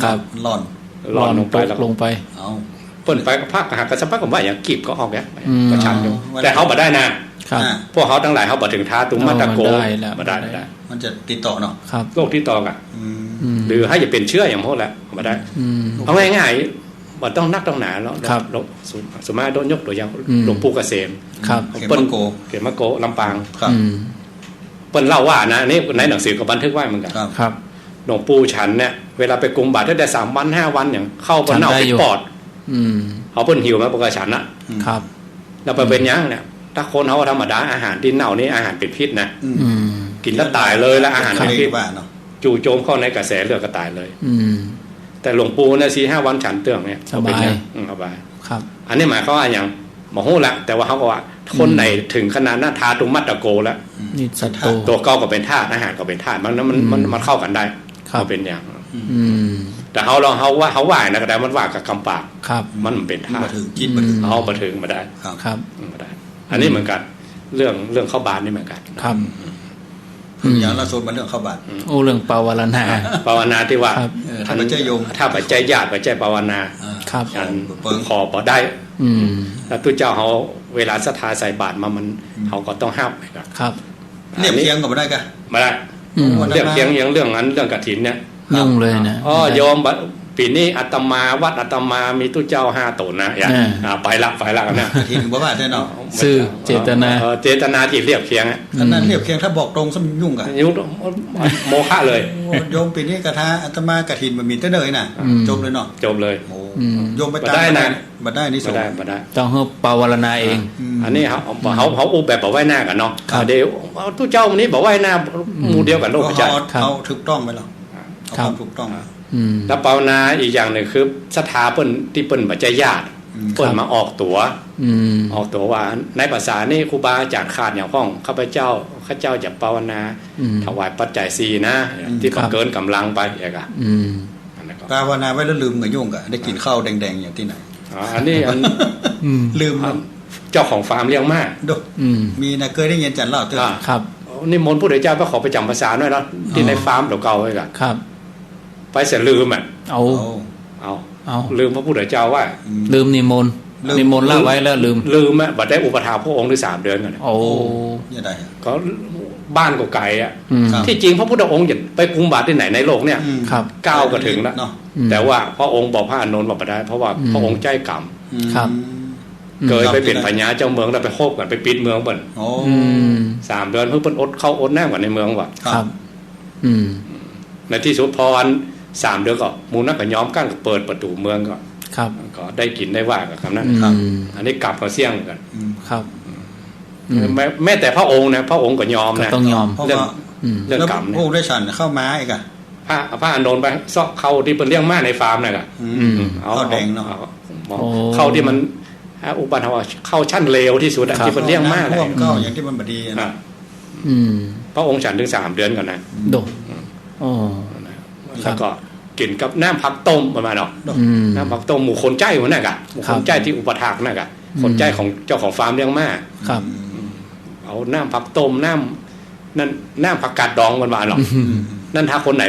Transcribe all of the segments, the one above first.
ครับหล่อนลงไปแล้วลงไปเอาเปิ้นไปภาคหากระสับภาคผมว่าอย่างกีบก็ออกแล้วประชันอยู่แต่เขาบ่ได้นะครับพวกเขาทั้งหลายเขาบ่ถึงท้าตุ้มมาตะโกบ่ได้มันจะติดต่อเนาะครับโรคที่ต่อกันหรือให้อย่าเป็นเชื้ออย่างพวกแล้วบ่ได้เอาง่ายๆบ่ต้องนักต้องหนาแล้วสมมาโดนยกตัวอย่างหลวงปู่เกษมครับเปิ้นเขมโกลำปางเปิ้นเล่าว่านะนี่ในหนังสือก็บันทึกไว้เหมือนกันครับหลวงปู่ฉันเนี่ยเวลาไปกุมบาตรได้3วัน5วันอย่างเข้าบ่เน่าไปปอดเขาเปิ้นหิวมาปกติฉันนะครับแล้วไปเป็นยังเนี่ยถ้าคนเขาธรรมดาอาหารที่เน่านี่อาหารเป็นพิษนะกินแล้วตายเลยแล้วอาหารเป็นพิษจู่โจมเข้าในกระแสเลือดก็ตายเลยแต่หลวงปู่เนี่ย4-5 วันฉันเตืองเนี่ยสบายสบายครับอันนี้หมายความว่าอย่างหมอฮู้ละแต่ว่าเขาก็ว่าคนไหนถึงขนาดหน้าทาตุมัตตะโกแล้วนี่สัตว์ตัวเก่าก็เป็นธาตุอาหารก็เป็นธาตุมันเข้ากันได้ก็เป็นอย่างแต่เขาลองเขาว่านะก็ได้มันว่ากับคำปากมันเป็นธาตุเขาประถึงมาได้ครับมาได้อันนี้เหมือนกันเรื่องเข้าบาตรนี่เหมือนกันครับอย่างละโซนมันเรื่องเข้าบาตรโอ้เรื่องภาวนาที่ว่าถ้าปัจจัยโยมถ้าปัจจัยญาติปัจจัยภาวนาครับอันขอบ่ได้แล้วตุเจ้าเขาเวลาศรัทธาใส่บาตรมามันเขาก็ต้องห้ามครับเรียกเคียงก็บ่ได้กะมาได้เรียกเคียงอย่างเรื่องนั้นเรื่องกฐินเนี่ยยุ่งเลยนะโยมปีนี้อาตมาวัดอาตมามีตุเจ้า5 ตนนะอย่างไปละกันนะกฐินบ่ว่าแน่เนาะซื่อเจตนาที่เรียกเคียงอันนั้นเรียกเคียงถ้าบอกตรงซะยุ่งกะโมฆะเลยโยมปีนี้กฐาอาตมากฐินบ่มีแต่เลยน่ะจบเลยเนาะจบเลยโยมไปตามบ่ได้นี่บ่ได้ต้องเฮาภาวนาเองอันนี้เขาอุบแบบบ่ไว้หน้ากันเนาะเดี๋ยวตุเจ้าวันนี้บ่ไว้หน้าหมู่เดียวกันโลกจักเอาถูกต้องมั้ยล่ะเอาความถูกต้องแล้วภาวนาอีกอย่างหนึ่งคือศรัทธาเปิ้นที่เปิ้นปัจจัยญาติเปิ้นมาออกตัวว่าในภาษานี่ครูบาอาจารย์ขาดอย่างพ้องข้าพเจ้าจะภาวนาถวายปัจจัย4นะที่เกินกำลังไปอย่างอ่ะภาวนาไว้แล้วลืมก็ยุ่งก็ได้กินข้าวแดงๆอย่างที่ไหนอันนี้ลืมเจ้าของฟาร์มเลี้ยงม้ามีนะเคยได้ยินจันเล่าเตือนครับนี่มนต์พุทธเจ้าก็ขอไปจำภาษาหน่อยเนาะที่ในฟาร์มเก่าๆไว้ก่อนครับไปเสียลืมเอาลืมพระพุทธเจ้าว่าลืมนิมนต์เล่าไว้แล้วลืมบัดได้อุปถาพระองค์ได้3 เดือนกันโอ้ยังไงก็บ้านก็ไกลอ่ะที่จริงพระพุทธองค์จะไปกุมบาตรที่ไหนในโลกเนี่ยก้าวก็ถึงแล้วแต่ว่าพระองค์บอกพระอานนท์บอกไม่ได้เพราะว่าพระองค์ใจกรรมเกิดไปเป็นพญาเจ้าเมืองแล้วไปโคบกันไปปิดเมืองเปิ้น3 เดือนเพิ่นอดเข้าอดแน่กว่าในเมืองว่ะครับในที่สุดพอ3 เดือนก็มูลนักก็ย้อมกั้นเปิดประตูเมืองก็ได้กินได้ว่ากับคำนั้นอันนี้กลับมาเสี่ยงกันครับแม้แต่พระองค์นะพระองค์ก็ยอมนะต้องยอมเรื่องกรรมเนี่ยพระองค์ได้ฉันเข้าม้าอีกพระอานนท์ไปซอกเข้าที่เป็นเลี้ยงม้าในฟาร์มน่ะก็เอาแดงเนาะเข้าที่มันอุปถาเข้าชั้นเลวที่สุดที่เป็นเลี้ยงม้าเลยก็อย่างที่มันบ่ดีนะพระองค์ฉันถึง3 เดือนก่อนนะโดแล้วก็กินกับน้ำผักต้มประมาณเนาะน้ำผักต้มหมู่คนใจหัวน่ะกะหมู่คนใจที่อุปถากน่ะกะคนใจของเจ้าของฟาร์มเลี้ยงม้าครับเอาน้ำผักต้มน้ำผักกาดดองประมาณเนาะนั่นถ้าคนไหน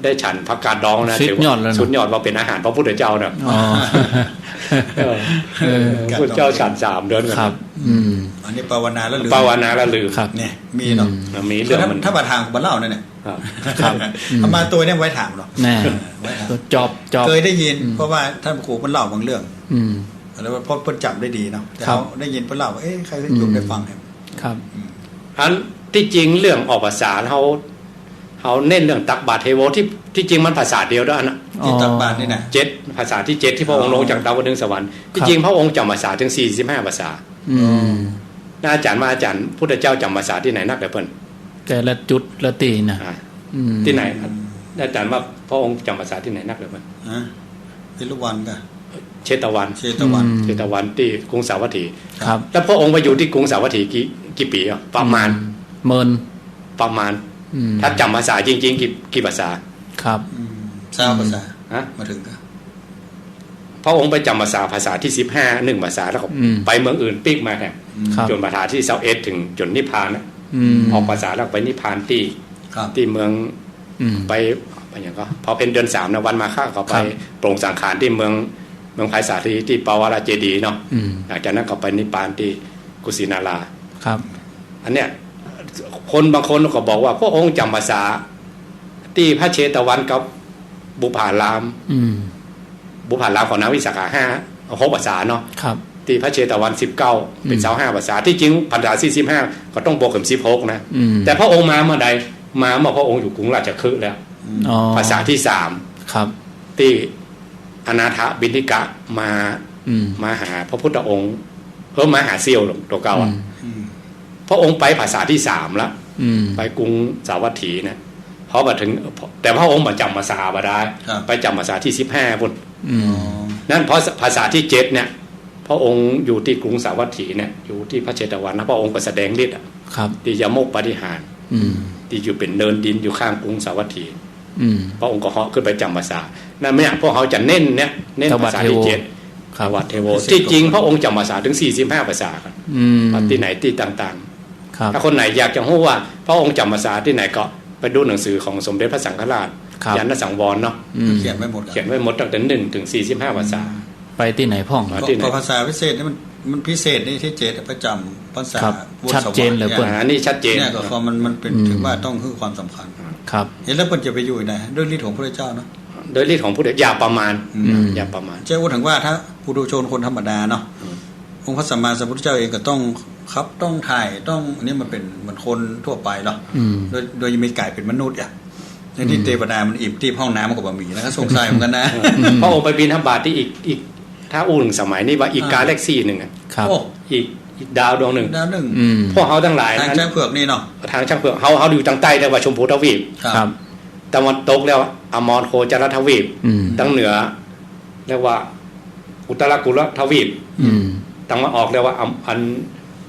ได้ฉันผักกาดดองนะสุดยอดว่าเป็นอาหารพระพุทธเจ้าเนี่ยพระเจ้าฉัน3 เดือนครับอันนี้ภาวนาแล้วลืมเนี่ยมีเนาะมีเรื่องถ้าประธานบ่เล่านั่นเนี่ยเอามาตัวเนี่ยไว้ถามหรอกแน่จอบเคยได้ยินเพราะว่าท่านครูเพิ่นเล่าบางเรื่องแล้วเพราะเพิ่นจำได้ดีเนาะแต่เขาได้ยินเพิ่นเล่าว่าใครอยู่ได้ฟังครับอันที่จริงเรื่องออกภาษาเขาเน้นเรื่องตักบาตรเทโวที่จริงมันภาษาเดียวด้วยนะตักบาตรนี่นะ7ภาษาที่7ที่พระองค์ลงจากดาวดึงสวรรค์ที่จริงพระองค์จำภาษาถึง45 ภาษาอาจารย์พุทธเจ้าจำภาษาที่ไหนนักแต่เพิ่นแต่ละจุดละตีนะที่ไหนอาจารย์ว่าพระองค์จำภาษาที่ไหนนักแต่เพิ่นเอราวัณกะเชตวันที่กรุงสาวัตถีครับแล้วพระองค์ไปอยู่ที่กรุงสาวัตถีกี่ปีอ่ะประมาณประมาณถ้าจำภาษาจริงๆกี่ภาษาครับ20 ภาษามาถึงก็พระองค์ไปจำภาษาที่15 1 ภาษาแล้วก็ไปเมืองอื่นปีกมาแทนจนภาษาที่21ถึงจนนิพพานออกภาษาแล้วไปนิพพานที่เมืองไป อย่างก็พอเป็นเดือน3นะวันมาฆก็ไปโปร่งสังขารที่เมืองไผ่สาลีที่ปาวาราเจดีย์เนาะหลังจากนั้นก็ไปนิพพานที่กุสินาราครับอันเนี้ยคนบางคนก็บอกว่าพระองค์จำภาษาที่พระเชตวันกับบุพารามบุพารามของนางวิสาขา6 ภาษาเนาะที่พระเชตวัน19เป็น25 ภาษาที่จริงภาษา45ก็ต้องบวกกับ16นะแต่พระองค์มาเมื่อใดมาเมื่อพระองค์อยู่กรุงราชคฤห์แล้วภาษาที่3ครับที่อนาถบิณฑิกะมาหาพระพุทธองค์มาหาเซียวตัวเก่าพระองค์ไปภาษาที่3แล้วไปกรุงสาวัตถีนะพอมาถึงแต่พระองค์มาจำภาษาบ่ได้ไปจำภาษาที่15พุ่นนั่นเพราะภาษาที่7เนี่ยพระองค์อยู่ที่กรุงสาวัตถีเนี่ยอยู่ที่พระเชตวันนะพระองค์ก็แสดงฤทธิ์ที่ยมกปฏิหารที่อยู่เป็นเนินดินอยู่ข้างกรุงสาวัตถีพระองค์ก็เหาะขึ้นไปจำภาษานั่นไม่พวกเขาจะเน้นภาษาที่7วัดเทโวที่จริงพระองค์จำภาษาถึง45 ภาษาครับที่ไหนที่ต่างๆถ้าคนไหนอยากจะรู้ว่าพระองค์จำภาษาที่ไหนก็ไปดูหนังสือของสมเด็จพระสังฆราชยานสังวรเนาะเขียนไว้หมดตั้งแต่1ถึง45 ภาษาไปที่ไหนพ่องก็ภาษาพิเศษนี่มันพิเศษนี่ที่7ประจำภาษาชัดเจนเลยเปิ้นอันนี้ชัดเจนเนี่ยก็มันเป็นถึงว่าต้องให้ความสำคัญครับเห็นแล้วเปิ้นจะไปอยู่ไหนด้วยฤทธิ์ของพระเจ้าเนาะโดยฤทธิ์ของพระอย่าประมาณเจ้าถึงว่าถ้าปุถุชนคนธรรมดาเนาะองค์พระสัมมาสัมพุทธเจ้าเองก็ต้องต้องถ่ายต้องอันนี้มันเป็นเหมือนคนทั่วไปเนาะโดยยังมีกายเป็นมนุษย์อ่ะอย่างที่เทวดามันอิ่มที่ห้องน้ำมันก็บ่มีนะก็สงสัยเหมือนกันนะพระองค์ไปบิณฑบาตที่อีกถ้าอู้ถึงสมัยนี้ว่าอีกกาแล็กซี่นึงอ่ะครับอีกดาวดวงนึงพวกเฮาทั้งหลายทางช่างเผือกนี่เนาะทางช่างเผือกเฮาอยู่ทางใต้เรียกว่าชมพูทวีปครับตะวันตกแล้วอมรโคจรทวีปทางเหนือเรียกว่าอุตรกุลทวีปทางตะวันออกเรียกว่าอัน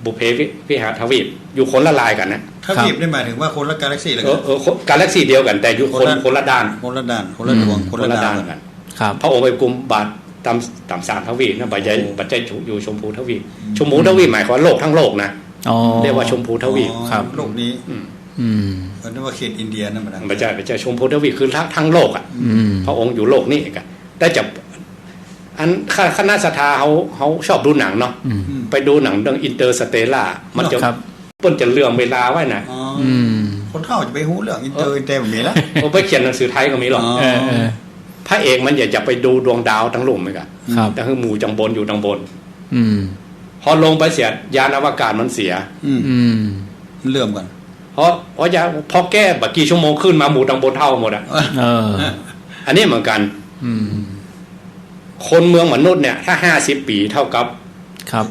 บุพเพวิหารทวีปอยู่คนละลายกันนะทวีปนี่หมายถึงว่าคนละกาแล็กซี่เลยกาแล็กซี่เดียวกันแต่อยู่คนละด้านคนละดวงคนละดาวกันครับพระองค์ไปกุมบาทตาม3 ทวีปนะปัจจัยอยู่ชมพูทวีปชมพูทวีปหมายความโลกทั้งโลกนะเรียกว่าชมพูทวีปครับโลกนี้มันเรียกว่าเขตอินเดียนั่นมันปัจจัยชมพูทวีปคือทั้งโลกอ่ะพระองค์อยู่โลกนี้กันได้จับอันคณะศรัทธาเขาชอบดูหนังเนาะไปดูหนังเรื่องอินเตอร์สเตลล่ามันจะเปิ้นจะเรื่องเวลาไว้นะคนเข้าจะไปฮู้เรื่องอินเตอร์แบบนี้แล้วโอ้ไปเขียนหนังสือไทยก็มีหรอกพระเอกมันอยากจะไปดูดวงดาวทั้งลุ่มเลยกันแต่คือหมู่จังบนอยู่ดังบนพอลงไปเสียยานอวกาศมันเสียเลื่อมกันพอแก้บักกี่ชั่วโมงขึ้นมาหมู่ดังบนเท่าหมดอ่ะอันนี้เหมือนกันคนเมืองมนุษย์เนี่ยถ้า50 ปีเท่ากับครับ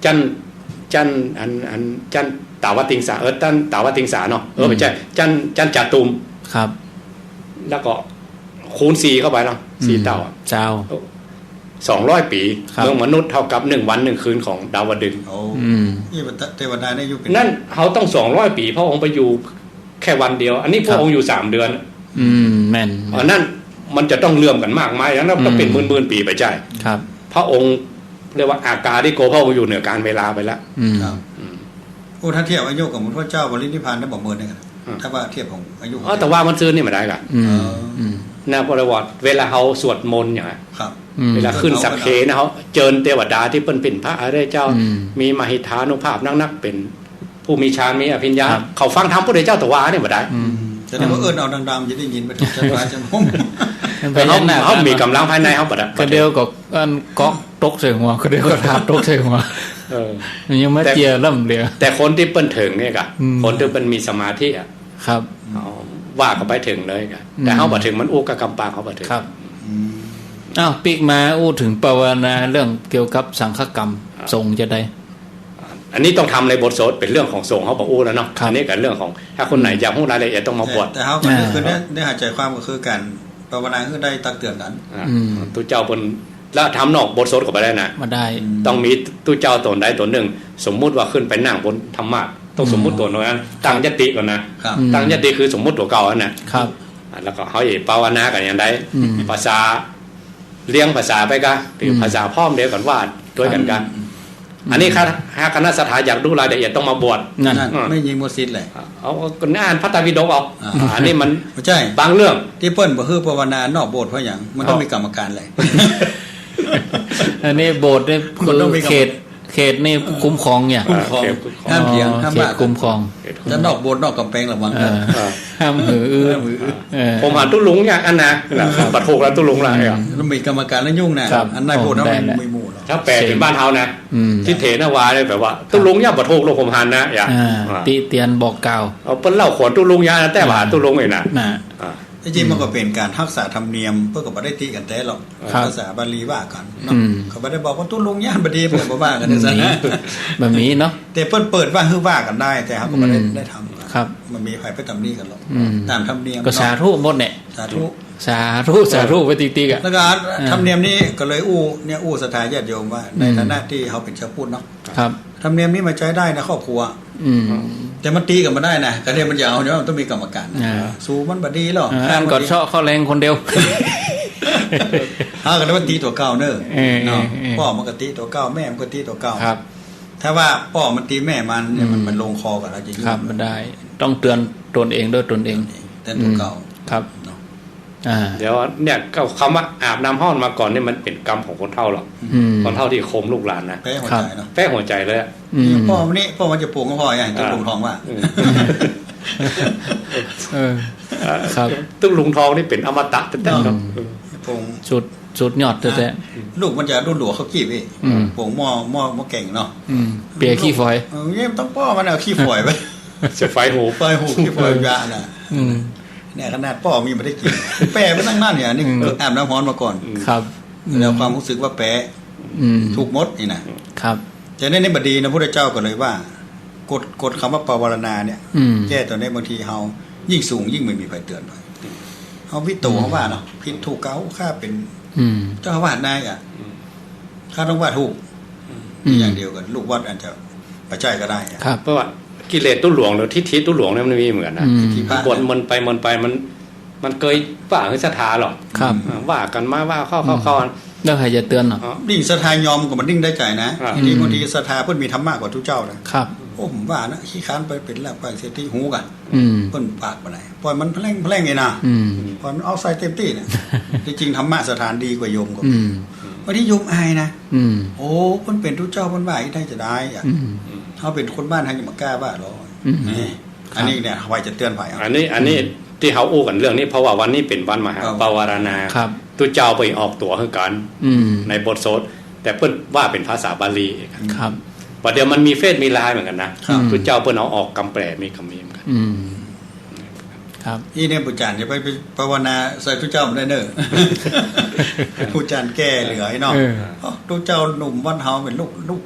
จันตาวติงสาจันตาวติงสาเนาะไม่ใช่จันจตุมครับแล้วก็คูณ4เข้าไปเนาะ4เท่าเจ้า200 ปีเมืองมนุษย์เท่ากับ1 วัน 1 คืนของดาวดึงส์นี่เทวดาได้อยู่เป็นนั่นเขาต้อง200 ปีพระองค์ไปอยู่แค่วันเดียวอันนี้พระองค์อยู่3 เดือนแม่นนั่นมันจะต้องเลื่อมกันมากมายแล้วต้องเป็นหมื่นปีไปใช่ครับพระองค์เรียกว่าอากาลิโกพระองค์อยู่เหนือการเวลาไปแล้วครับโอ้ถ้าเทียบอายุกับพระเจ้าบริณิพพานได้บอกเมื่อไหร่กันถ้าว่าเทียบของอายุแต่ว่ามันซื้อนี่มาได้กันนะพระวัติเวลาเขาสวดมนต์อย่างไรเวลาขึ้นสักเคนะเขาเจิญเทวดาที่เป็นพระอริยเจ้ามีมหิทธานุภาพนักเป็นผู้มีฌานมีอภิญญาเขาฟังธรรมพระพุทธเจ้าตวาเนี่ยมาได้แต่ถ้าเอิ้นเอาดังๆจะได้ยินไปถึงชั้นฟ้าชั้นห้องเขามีกำลังภายในเขาปะดับก็เดียวก็ก๊อกตกใส่หัวก็เดียวก็ทาตกใส่หัวยังไม่เจียล่ำเลียแต่คนที่เปิ้นถึงเนี่ยกะคนที่เป็นมีสมาธิอ่ะครับว่าเขาไปถึงเลยกะแต่เขาบ่ถึงมันอู้กับกำปางเขาบ่ถึงครับปีกมาอู้ถึงภาวนาเรื่องเกี่ยวกับสังฆกรรมทรงจะได้อันนี้ต้องทำในบทสวดเป็นเรื่องของสงฆ์เขาบอกอู้แล้วเนาะอันนี้กับเรื่องของถ้าคนไหนอยากรู้รายละเอียดต้องมาบวชแต่เขาคือได้หาใจความก็คือการภาวนาคือได้ตักเตือนกันตุเจ้าบนแล้วทำนอกบทสวดก็ไปได้นะมาได้ต้องมีตุเจ้าตนใดตนหนึ่งสมมุติว่าขึ้นไปนั่งบนธรรมะต้องสมมุติตัวนั้นตั้งยติก่อนนะตั้งยติคือสมมุติตัวเก่าอันน่ะแล้วก็เขาภาวนากันอย่างไรภาษาเลี้ยงภาษาไปกันหรือภาษาพ่อมเดียวกันว่าด้วยกัน อันนี้ถ้าคณะสถาอยากดูรายละเอียดต้องมาบวช นั่น ไม่ยิงโมซิดเลย เอาก็อ่านพระไตรปิฎกเอาอันนี้มัน ไม่ใช่ บางเรื่อง ที่เปิ้นบ่คือภาวนานอกโบสถ์เพราะอย่างมันต้องมีกรรมการเลย อันนี้โบสถ์นี่ มันต้องมี เขตนี่คุ้มครองเนี่ย คุ้มครองห้ามเถียงห้าม เข ว่า ตคุ้มครอง จะนอกโบสถ์นอกกำแพงระวัง ห้ามหืออื้อเออ ผมอ่านตุ้ลุงเนี่ยอันนะปัดถูกแล้วตุ้ลุงละเนี่ย แล้วมีกรรมการแล้วยุ่งนะครับ อันนายโบสถ์นั้น ได้ ไม่หมู่หรอก ถ้าแปลเป็นบ้านเฮานะ ที่เถนาวาเลยแบบว่าตุ้ลุงเนี่ยปัดถูกลงผมหันนะอย่าง ติเตียนบอกกล่าว เอาเปิ้นเล่าขอนตุ้ลุงยานะแต่ว่าตุ้ลุงเองนะ น่ะ จริงๆมันก็เป็นการทักษะธรรมเนียมเพื่อกับได้ตีกันแต่หรอก ครับ ภาษาบาลีว่ากันเนาะ อืม เขาไม่ได้บอกว่าตุ้ลุงย่านบดีเพื่อนบ่ว่ากันในสนะ แบบนี้เนาะ แต่เปิ้นเปิดว่าคือว่ากันได้แต่เขาก็ไม่ได้ทำ ครับ มันมีใครไปทำนี่กันหรอก อืม ตามธรรมเนียม ก็สาธุหมดเนี่ย สาธุ สาธุไปติ๊กๆอ่ะ แล้วก็ธรรมเนียมนี้ก็เลยอู้ศรัทธาญาติโยมว่าในฐานะที่เขาเป็นชาวพุทธเนาะ ครับ ธรรมเนียมนี้มาใช้ได้ในครอบครัว อืม แต่มันตีกันมาได้นะการเรียนมันยาวเนี่ยมันต้องมีกรรมการนะ อ่า สู้มันบดีหรอก อ่านกอดเชาะเข้าแรงคนเดียว เอากันว่าตีตัวเก่าเนอะ เนาะ เออ พ่อมันก็ตีตัวเก่าแม่มันก็ตีตัวเก่า ครับ ถ้าว่าพ่อมันตีแม่มันเนี่ยมันลงคอกันแล้วจริงๆ ครับมันได้ ต้องเตือนตนเองด้วยตนเอง แต่ตัวเก่า ครับ เนาะ เดี๋ยวเนี่ยก็คำว่าอาบน้ำห้อนมาก่อนนี่มันเป็นกรรมของคนเฒ่าหรอก อืม คนเฒ่าที่โคมลูกหลานนะ แพ้หัวใจเนาะ แป้หัวใจเลยอะ อืม พ่อมันจะปลูกก็พ่ออย่างจะปลูกทองว่า เออครับ ตึ้งลุงทองนี่เป็นอมตะแต่ครับ ปลูก สุดยอดแต่ ลูกมันจะรุ่นหลวงเขากีบอีก อืม ปลูกหม้อเก่งเนาะ เปียขี้ฝอย เนี่ยต้องพ่อมันเอาขี้ฝอยไป เสียไฟหู ฝอยหูขี้ฝอยยาน่ะ อืม เนี่ยขนาดพ่อมีไม่ได้กินแปะไปตั้งนั่นเนี่ยนี่อาบน้ำร้อนมาก่อน ครับ แล้วความรู้สึกว่าแปะ อืม ถูกมดนี่นะครับ แต่ในบดีนะพระเจ้าก็เลยว่ากดคำว่าปวารณาเนี่ย อืม แก้ตัวนี้บางทีเฮายิ่งสูงยิ่งไม่มีใครเตือนเลยเฮาวิโตเขาว่าเนาะผิดถูกเก้าข้าเป็น อืม เจ้าอาวาสนายอ่ะข้าต้องว่าถูกอย่างเดียวกันลูกวัดอาจจะประใจก็ได้อะ ครับ เพราะว่ากิเลสตุ้หลวงหรือทิฏฐิตุ้หลวงเนี่ยมันมีเหมือนนะ ที่พระ บนมันไปมันเคยว่าคือศรัทธาหรอก ครับ ว่ากันมาว่าเข้า แล้วใครจะเตือนเนาะ ดิ่งศรัทธายอมกับมันดิ่งได้ใจนะ อ่า ทีนี้บางทีศรัทธาเพิ่นมีธรรมะกว่าทุกเจ้านะครับ โอ้ผมว่านะขี้ค้านไปเป็นแล้วไปเสียที่หูกัน อืม เพิ่นปากบ่ได้ปล่อยมันแพร่งไงนะ อืม ปล่อยมันเอาใส่เต็มที่เนี่ยที่จริงธรรมะสถานดีกว่าโยมกว่า อืม วันนี้โยมอายนะ อืม โอ้เพิ่นเป็นทุกเจ้าเพิ่นว่าอีได้จะได้อ่ะ อืม เขาเป็นคนบ้านให้จะมากล้าว่าหรอ อืม นี่อันนี้เนี่ยไว้จะเตือนไผเอา อันนี้ที่เขาอู้กันเรื่องนี้เพราะว่าวันนี้เป็นวันมหา ครับ ปวารณา ครับ ตุเจ้าไปออกตัวคือกัน อืม ในบทโสดแต่เพิ่นว่าเป็นภาษาบาลี ครับ ว่าเดี๋ยวมันมีเฟซมีไลน์เหมือนกันนะครับ ตุเจ้าเพิ่นเอาออกกำแปลมีคำมีเหมือนกัน อืม ครับ อีเนี่ยปู่จานอย่าไปภาวนาใส่ทุกเจ้ามันได้เนอะ ปู่จานแก้เหลือไอ้เนาะ เออ ทุกเจ้าหนุ่มวันเฮาเป็น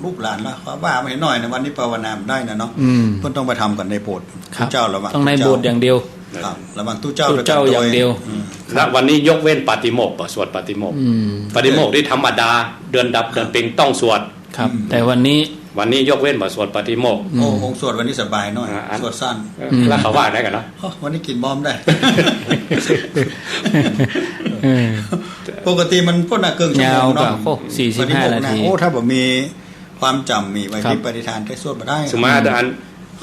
ลูกหลานละว่าไม่เห็นหน่อยนะวันนี้ภาวนามันได้นะเนาะ อืม เพิ่นต้องไปทำกันในโบสถ์ ครั ทุ บ กเจ้าระวัง ต้องในโบสถ์อย่างเดียว ครับระวังทุกเจ้า ทุกเจ้าอย่างเดียว และวันนี้ยกเว้นปาฏิโมกข์สวดปาฏิโมกข์ อืม ปาฏิโมกข์ที่ธรรมดาเดือนดับเดือนเพ็งต้องสวด ครับ แต่วันนี้ วันนี้ยกเว้นบ่สวดปาฏิโมกข์ โอ้องค์สวดวันนี้สบายหน่อย อ่า สวดสั้น แล้วเขาว่าได้กันเนาะ วันนี้กินบอมได้ เออ ปกติมันพ่นเกินชั่วโมงเนาะ ยาวกว่า45นาที โอ้ถ้าผมมีความจำมีไว้ ครับ ที่ปฏิทานได้สวดมาได้ สมมติอาจารย์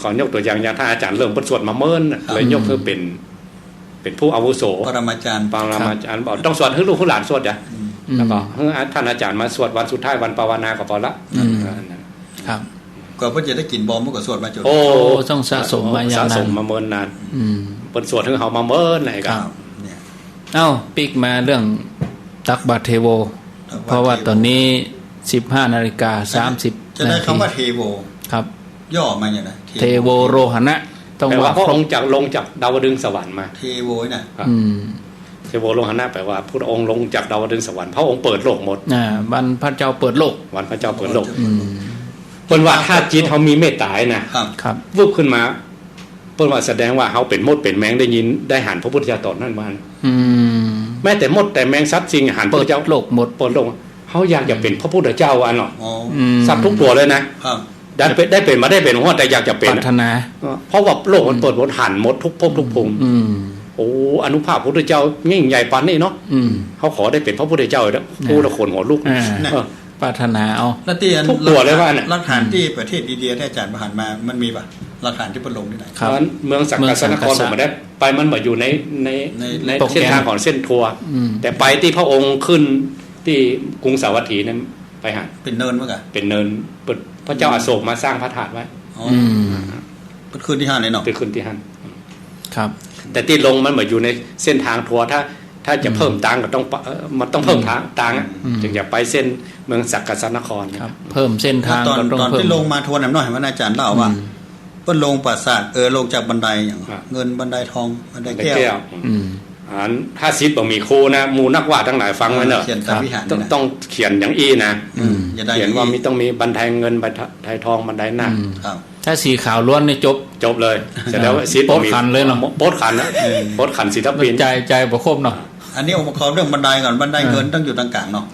ขอยกตัวอย่างถ้าอาจารย์เริ่มเพิ่นสวดมาเมินน่ะเลยยกคือเป็นผู้อาวุโส ปรมาจารย์ ปางรามาจารย์บอกต้องสวดให้ลูกให้หลานสวดจ้ะแล้วก็ให้ท่านอาจารย์มาสวดวันสุดท้ายวันภาวนาก็พอละ ครับ ก็เพื่อจะได้กินบอมมันก็สวดมาจน โอ้ ต้องสะสมมายา สะ วนา ส น มมาเมินนาน อืม เพิ่นสวดให้เฮามาเมินไหน ค กั รั น บเนี่ย เอ้าปิกมาเรื่องตักบาตรเทโว เพราะว่าตอนนี้ 15 นาฬิกา 30 จะได้ นาที คำว่าเทโว ครับ ย่อมาอย่างไร เทโวโรหณะ ต้อง แปลว่า ว่า พระ คร อบ งค์จากลงจากดาวดึงส์สวรรค์มา เทโวน่ะ อืม เทโวโลหณะแปลว่าพระองค์ลงจากดาวดึงส์สวรรค์พระองค์เปิดโลกหมด บรรพระเจ้าเปิดโลก วันพระเจ้าเปิดโลกเพิ่นว่าถ้าจิตเฮามีเมตตานะครับ ครับ วึบขึ้นมาเพิ่นว่าแสดงว่าเฮาเป็นมดเป็นแมงได้ยินได้หันพระพุทธเจ้าตอนนั้นมา อืม แม้แต่มดแต่แมงสัตว์สิ่งหันพระ เปิ พุท ด ธเจ้า โลกหมด เปิดโลกเฮาอยากจะเป็นพระพุทธเจ้าอันเนาะ อ๋อ สัตว์ทุกตัวเลยนะครับ ได้เป็นมาได้เป็นหัวแต่อยากจะเป็ ป น รารถนา เพราะว่าโลกมันเปิดหมดหันหมดทุกภพทุกภูมิ อืม โอ้อนุภาพพระพุทธเจ้ายิ่งใหญ่ปานนี้เนาะ อืม เขาขอได้เป็นพระพุทธเจ้าแล้วผู้ละคนหัวลูก อ่า เออ ปรารถนาเอา แล้วที่ ทุกตัวเลยว่าเนี่ย หลักฐานที่ประเทศอินเดียที่อาจารย์ผ่านมามันมีป่ะหลักฐานที่เป็นลงที่ไหน ครับ เพราะเมืองสักกะสนครผมไม่ได้ไปมันเหมือนอยู่ใน โปรแกรม เส้นทางของเส้นทัวร์แต่ไปที่พระองค์ขึ้นที่กรุงสาวัตถีนั้นไปหา เป็นเนินมั้งกะ เป็นเนินพระเจ้าอโศกมาสร้างพระธาตุไว้ อ๋อเป็นคืนที่5เลยเนาะ ไปขึ้นที่ฮั่น ครับ แต่ที่ลงมันเหมือนอยู่ในเส้นทางทัวร์ถ้าจะเพิ่มตังก็ต้องมันต้องเพิ่มทางตังถึงจะไปเส้นเมืองสักกะสนคร ครับ เพิ่มเส้นทาง ตอน ก็ต้องเพิ่ม ที่ลงมาทวนหน่อยว่าอาจารย์เล่าว่าเพิ่นลงปราสาทลงจากบันไดอย่างเงินบันไดทองบันได ได้ แก้ แก้ ว วอันถ้าซิดบ่มีครูนะหมู่นักวาดทั้งหลายฟังไว้เนอะ เขียนตามวิหาร ต้องเขียนอย่างอี้นะ อย่าได้ เขียนว่ามีต้องมีบันไดเงินบันไดทองบันไดหน้า ครับ ถ้าสีขาวล้วนนี่จบ จบเลยเสร็จแล้วซิด โป๊ดขันเลยเนอะ โป๊ดขันนะโป๊ดขันศิลปิน ใจประคบเนาะ อันนี้องค์ประกอบเรื่องบันไดก่อนบันไดเงินต้องอยู่ตรงกลางเนาะ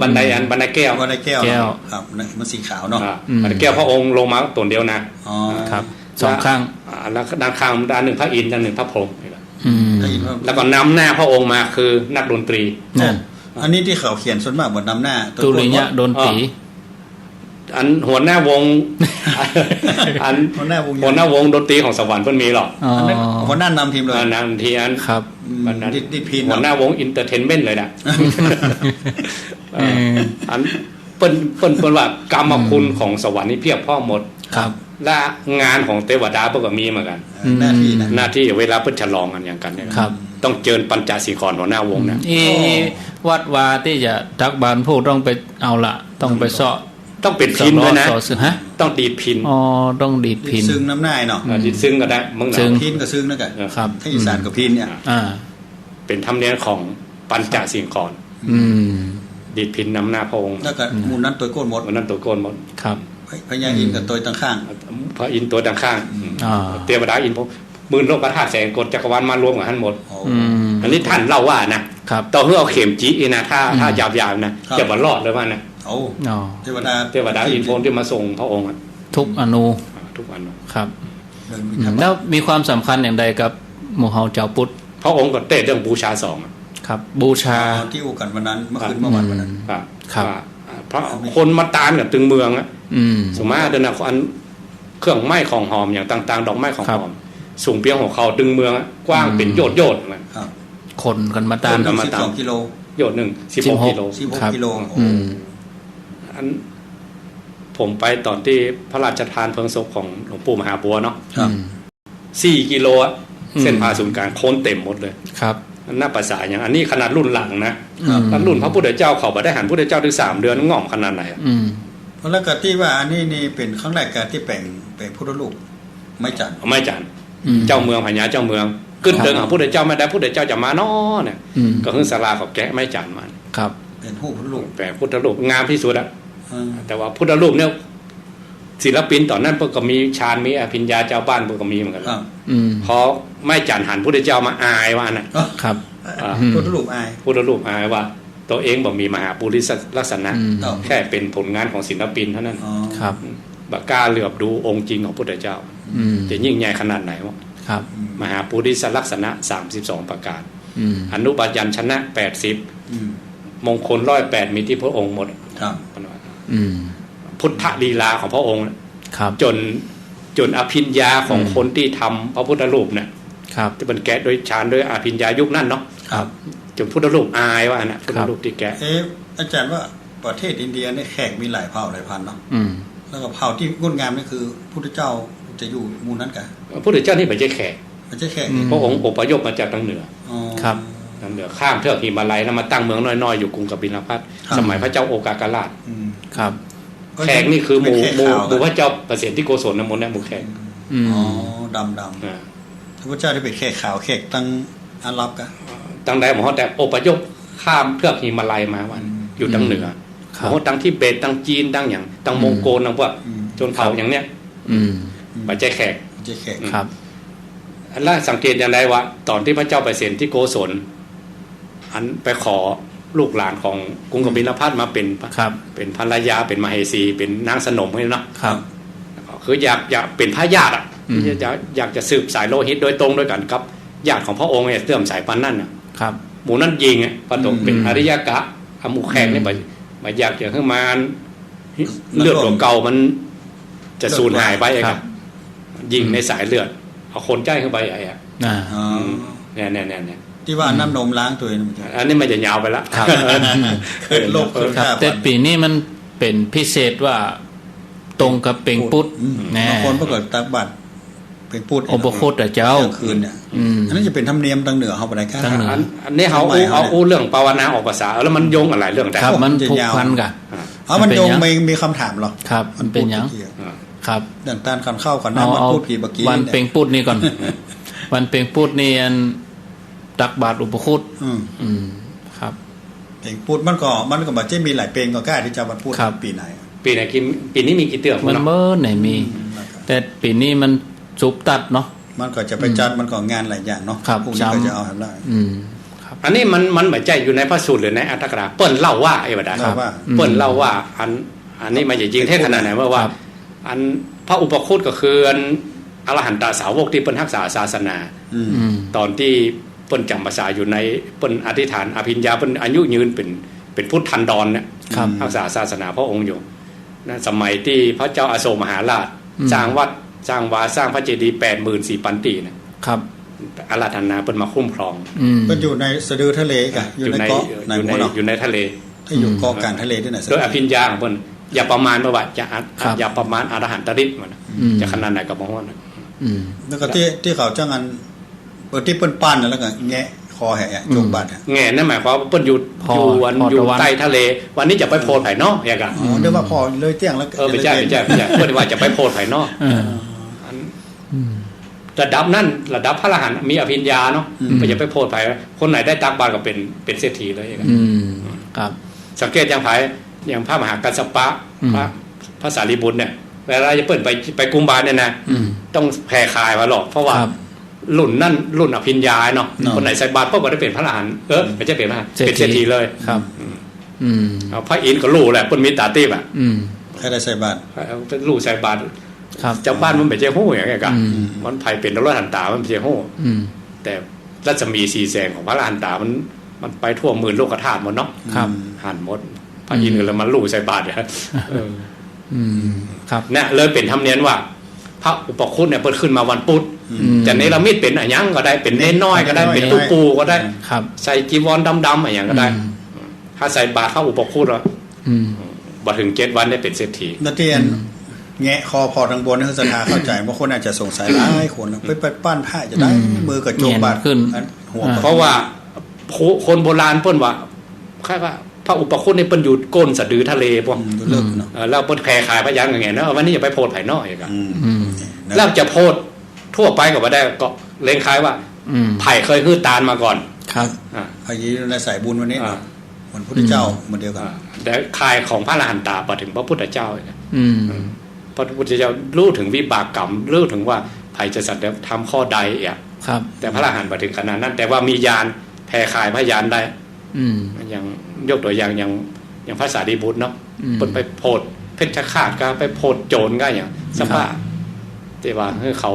บันไดบันไดแก้ว บันไดแก้ว แก้ว ครับมันสีขาวเนาะ บันไดแก้วพระองค์ลงมาตัวเดียวนะ อ๋อ ครับ สองข้าง แล้วด้านข้างด้านหนึ่งพระอินทร์ด้านหนึ่งพระพรหม ได้ยินว่า แล้วก็นำหน้าพระองค์มาคือนักดนตรี นั่น อันนี้ที่เขาเขียนส่วนมากบนนำหน้า ตุลิยะโดนตี อันหัวหน้าวงอัน หัวหน้าวง หัวหน้าวงดนตรีของสวรรค์เพิ่นมีหรอก อ๋อ อันนั้นหัวหน้านำทีมเลย นำทีอัน ครับ วันนั้น ดิดพิน หัวหน้าวงอินเตอร์เทนเมนต์เลยนะอันเปิ้นว่ากรรมคุณของสวรรค์นี่เพียบพร้อมหมด ครับ และงานของเทวดาเพิ่นก็มีเหมือนกัน หน้าที่นะ หน้าที่เวลาเพิ่นฉลองกันอย่างกันเนี่ย ครับ ต้องเจิญปัญจสีกรหัวหน้าวงนะ วัดวาที่จะทักบานผู้ต้องไปเอาละต้องไปเสาะ ต้องเป็นพินด้วยนะ สอสึกฮะ ต้องดีดพิน อ๋อต้องดีดพิน ซึ่งน้ำหน้าเนาะ ดีดซึ้งก็ได้มึง ซึ้ง เนาะ พินกับซึ่งนั่นกัน ครับ ถ้าอีสานกับพินเนี่ย เป็นธรรมเนียมของปัญจสีกร ดีดพินนำหน้าพระองค์ แล้วก็มูลนั้นตัวโก้นหมด วันนั้นตัวโกนหมด ครับ พญาอินทร์กับตัวตั้งข้าง พระอินทร์ตัวดังข้าง อ่า เทวดาอินทร์พวกหมื่นโลกธาตุแสงกลจักรวาลมารวมกับท่านหมด อันนี้ท่านเล่าว่านะครับ ต่อเพื่อเอาเข็มจี้นะถ้าหยาบๆนะจะบรรอดเลยว่านะ โอ้ อ๋อ เทวดา เทวดาอินทร์พลที่มาส่งพระองค์อะ ทุกอนุ ทุกวัน ครับ เดินบิณฑบาต แล้วมีความสำคัญอย่างใดกับหมู่เฮาเจ้าพุทธ พระองค์ก็เต้เรื่องบูชาสองอะ ครับ บูชา ที่อู่กันวันนั้นเมื่อคืนเมื่อวานวันนั้น ครับ ครับ ว่าเพราะคนมาตามกับตึงเมืองอะสมมติเดินนะอันเครื่องไม้ของหอมอย่างต่างๆ ดอกไม้ของหอมสูงเพียงหัวเข่าตึงเมืองอะกว้างเป็นโยดๆมัน ครับ คนกันมาตาม คน 12 กิโล โยดหนึ่ง16 กิโล 16 กิโล อันผมไปตอนที่พระราชทานเพลิงศพของหลวงปู่มหาบัวเนาะ ครับ 4 กิโลอะเส้นผ่าศูนย์กลางโค้นเต็มหมดเลย ครับ หน้าภาษาอย่างอันนี้ขนาดรุ่นหลังนะรุ่นพระพุทธเจ้าเขาไปได้หันพุทธเจ้าถึง3 เดือนง่อมขนาดไหนอะ แล้วก็ที่ว่าอันนี้นี่เป็นครั้งแรกการที่แปลงพุทธรูปไม่จัด ไม่จันเจ้าเมืองพญาเจ้าเมืองขึ้นเดินหาพุทธเจ้าไม่ได้พุทธเจ้าจะมาน้อเนี่ยก็คือศาลาเขาแกะไม่จันมัน ครับ เป็นผู้พุทธรูป แต่พุทธรูปงามที่สุดอะแต่ว่าพุทธรูปเนี่ยศิลปินตอนนั้นเพิ่งก็มีฌานมีอภิญญาเจ้าบ้านเพิ่งก็มีเหมือนกัน ครับ พอไม่จันหันพุทธเจ้ามาอายว่านะครับ พุทธรูปอาย พุทธรูปอายว่า ตัวเองบ่มีมหาปุริสลักษณะ ต่อ แค่เป็นผลงานของศิลปินเท่านั้น ครับ บักกล้าเหลือบดูองค์จริงของพุทธเจ้าจะยิ่งใหญ่ขนาดไหนวะ ครับ มหาปุริสลักษณะ32ประการอนุบายัญชนะ80มงคล108มีที่พระองค์หมด ครับ พุทธลีลาของพระองค์ ครับ จนอภิญญาของคนที่ทำพระพุทธรูปเนี่ย ครับ จะเป็นแกะโดยฌานโดยอภิญญายุคนั้นเนาะ ครับ จนพุทธรูปอายว่านะพุทธรูปที่แกะ อาจารย์ว่าประเทศอินเดียเนี่ยแขกมีหลายเผ่าหลายพันเนาะ อืม แล้วก็เผ่าที่งดงามนี่คือพุทธเจ้าจะอยู่หมู่นั้นกัน พระพุทธเจ้านี่ไม่ใช่แขก ไม่ใช่แขก พระองค์อพยพมาจากทางเหนือ ครับ ทางเหนือข้ามเทือกหิมาลัยแล้วมาตั้งเมืองน้อยๆอยู่กรุงกบิลพัสสมัยพระเจ้าโอกากราช ครับ แขกนี่คือหมู่พระเจ้าประเสริฐที่โกศลน้ำมนต์นะหมู่แขก อ๋อดำพระพุทธเจ้าที่เป็นแขกขาวแขกตั้งอาหรับกัน ตั้งใดหมอแต่อพยพข้ามเทือกหิมาลัยมาวันอยู่ทางเหนือหมอตั้งทิเบตตั้งจีนตั้งอย่างตั้งมองโกลตั้งพวกชนเผ่าอย่างเนี้ยไม่ใช่แขก ไม่ใช่แขก ครับ อันแรกสังเกตอย่างไรว่าตอนที่พระเจ้าประเสริฐที่โกศลอันไปขอลูกหลานของกรุงกบิลพัสมาเป็น ครับ เป็นภรรยาเป็นมเหสีเป็นนางสนมเลยเนาะ ครับ คืออยากเป็นพระญาติอ่ะอยากจะสืบสายโลหิตโดยตรงด้วยกันครับญาติของพระองค์เนี่ยเสื่อมสายพันธุ์นั่นน่ะ ครับ หมู่นั่นยิงอ่ะพระตกเป็นอริยกะหมู่แขกเนี่ยไป มาอยากจะให้มันเลือดของเก่ามันจะสูญหายไปไอ้ครับยิงในสายเลือดเอาคนใจเข้าไปไอ้อะเนี่ยที่ว่าน้ำนมล้างตัวเองอันนี้มันจะยาวไปละเกิดโรคแต่ปีนี้มันเป็นพิเศษว่าตรงกับเป่งปุดบางคนปรากฏตักบัตรเป็นพูดอุปคุตเจ้าคืนเนี่ยอันนั้นจะเป็นธรรมเนียมทางเหนือเขาไปได้ครับอันนี้เขาเอาเรื่องภาวนาออกภาษาแล้วมันโยงอะไรเรื่องแต่มันผูกพันกันมันโยงมีคำถามหรอครับมันเป็นยังครับดังต้านคันเข้ากันน้ำมันพูดผีเมื่อกี้วันเป่งปุดนี่ก่อนวันเป่งปุดนี่อันตักบาตรอุปคุตครับเป่งปุดมันก็บัดเจมีหลายเป่งก็กล้าที่จะวันพูดปีไหนปีนี้มีกี่เตือกมันเมื่อไหนมีแต่ปีนี้มันจุบตัดเนาะมันก็จะไปจัดมันก็งานหลายอย่างเนาะพวกนี้ก็จะเอาทำได้อันนี้มันหมายใจอยู่ในพระสูตรหรือในอัตถกถาเปิ้นเล่าว่าไอ้บดาเปิ้นเล่าว่าอันนี้มันจะจริงแท้ขนาดไหนว่าอันพระอุปคุตก็คืออันอรหันตสาวกที่เปิ้นรักษาศาสนาตอนที่เปิ้นจำภาษาอยู่ในเปิ้นอธิษฐานอภิญญาเปิ้นอายุยืนเป็นพุทธันดรเนี่ยรักษาศาสนาพระองค์อยู่นะสมัยที่พระเจ้าอโศกมหาราชสร้างวัดสร้างพระเจดีย์ 84,000 ปีนะครับอาราธนาเปิ้นมาคุ้มครองเปิ้นอยู่ในสะดือทะเลกะอยู่ในเกาะอยู่ในทะเลถ้าอยู่เกาะกลางทะเลด้วยนะโดยอภิญญาของเปิ้นอย่าประมาณว่าอย่าประมาณอรหันตฤทธิ์มันจะขนาดไหนก็บ่ฮู้นะแล้วก็ที่เขาจ้างอันที่เปิ้นปั้นแล้วก็แงะคอแหะโจมบัดแง่นั่นหมายความว่าเปิ้นอยู่ใต้ทะเลวันนี้จะไปโพดไผ่นอกอย่างกันเรียกว่าพอเลยเตี้ยงแล้วไม่ใช่เปิ้นว่าจะไปโพดไผ่นอกระดับนั้นระดับพระอรหันต์มีอภิญญาเนาะก็อย่าไปโพดไผ่คนไหนได้ตักบาตรก็เป็นเศรษฐีเลยครับสังเกตอย่างไผ่อย่างพระมหากัสสปะพระสารีบุตรเนี่ยเวลาจะเปิ้นไปกุมบาตรเนี่ยนะต้องแผ่คายมาหรอกเพราะว่ารุ่นนั่นรุ่นอภิญญาเนาะคนไหนใส่บาตรก็ได้เป็นพระอรหันต์ไม่ใช่เป็นพระเป็นเศรษฐีเลยครับพระอินทร์ก็รู้แหละเปิ้นมีตาตีบอ่ะใครได้ใส่บาตรเป็นรู้ใส่บาตรเจ้าบ้านมันไม่ใช่โห่อย่างเงี้ยกันมันไผ่เป็นนรหันตามันไม่ใช่โห่แต่รัศมีสีแสงของพระอรหันตามันไปทั่วหมื่นโลกธาตุหมดเนาะหันหมดพระอินทร์แล้วมันรู้ใส่บาตรเนี่ยครับเนี่ยเลยเป็นธรรมเนียมว่าพระอุปคุตเนี่ยเปิดขึ้นมาวันพุธแต่เนรมิตเป็นอะไรยังก็ได้เป็นเน้นน้อยก็ได้เป็นตุ๊ปูก็ได้ใส่จีวรดำๆอะไรอย่างก็ได้ถ้าใส่บาตรเข้าอุปคุตแล้วบ่ถึง7 วันได้เป็นเศรษฐีนักเรียนแงะคอพอทางบนให้ศรัทธาเข้าใจบางคนอาจจะสงสัยหลายคนไปปั้นผ้าจะได้มือกับโจมบาตรขึ้นหัวเพราะว่าคนโบราณเปิ้นว่าแค่ว่าพระอุปคุตนี่เปิ้นอยู่ก้นสะดือทะเลป่ะแล้วเปิ้นแผ่คายพระยังอย่างเงี้ยเนาะวันนี้อย่าไปโพดไผ่นอกอีกอ่ะแล้วจะโพดทั่วไปก็บ่ได้ก็เล่นคล้ายว่าไผ่เคยฮื้อตาลมาก่อนครับไผ่ยีในสายบุญวันนี้วันพุทธเจ้าเหมือนเดียวกันแต่คายของพระอรหันตาพอถึงพระพุทธเจ้าพระพุทธเจ้ารู้ถึงวิบากกรรมรู้ถึงว่าไผ่จะสัตว์ทำข้อใดอ่ะแต่พระอรหันต์มาถึงขนาดนั้นแต่ว่ามีญาณแผ่คายพระญาณได้อย่างยกตัวอย่างอย่างพระสารีบุตรเนาะเพิ่นไปโพดเพชฌฆาตก็ไปโพดโจรก็อย่างสภาพแต่ว่าเข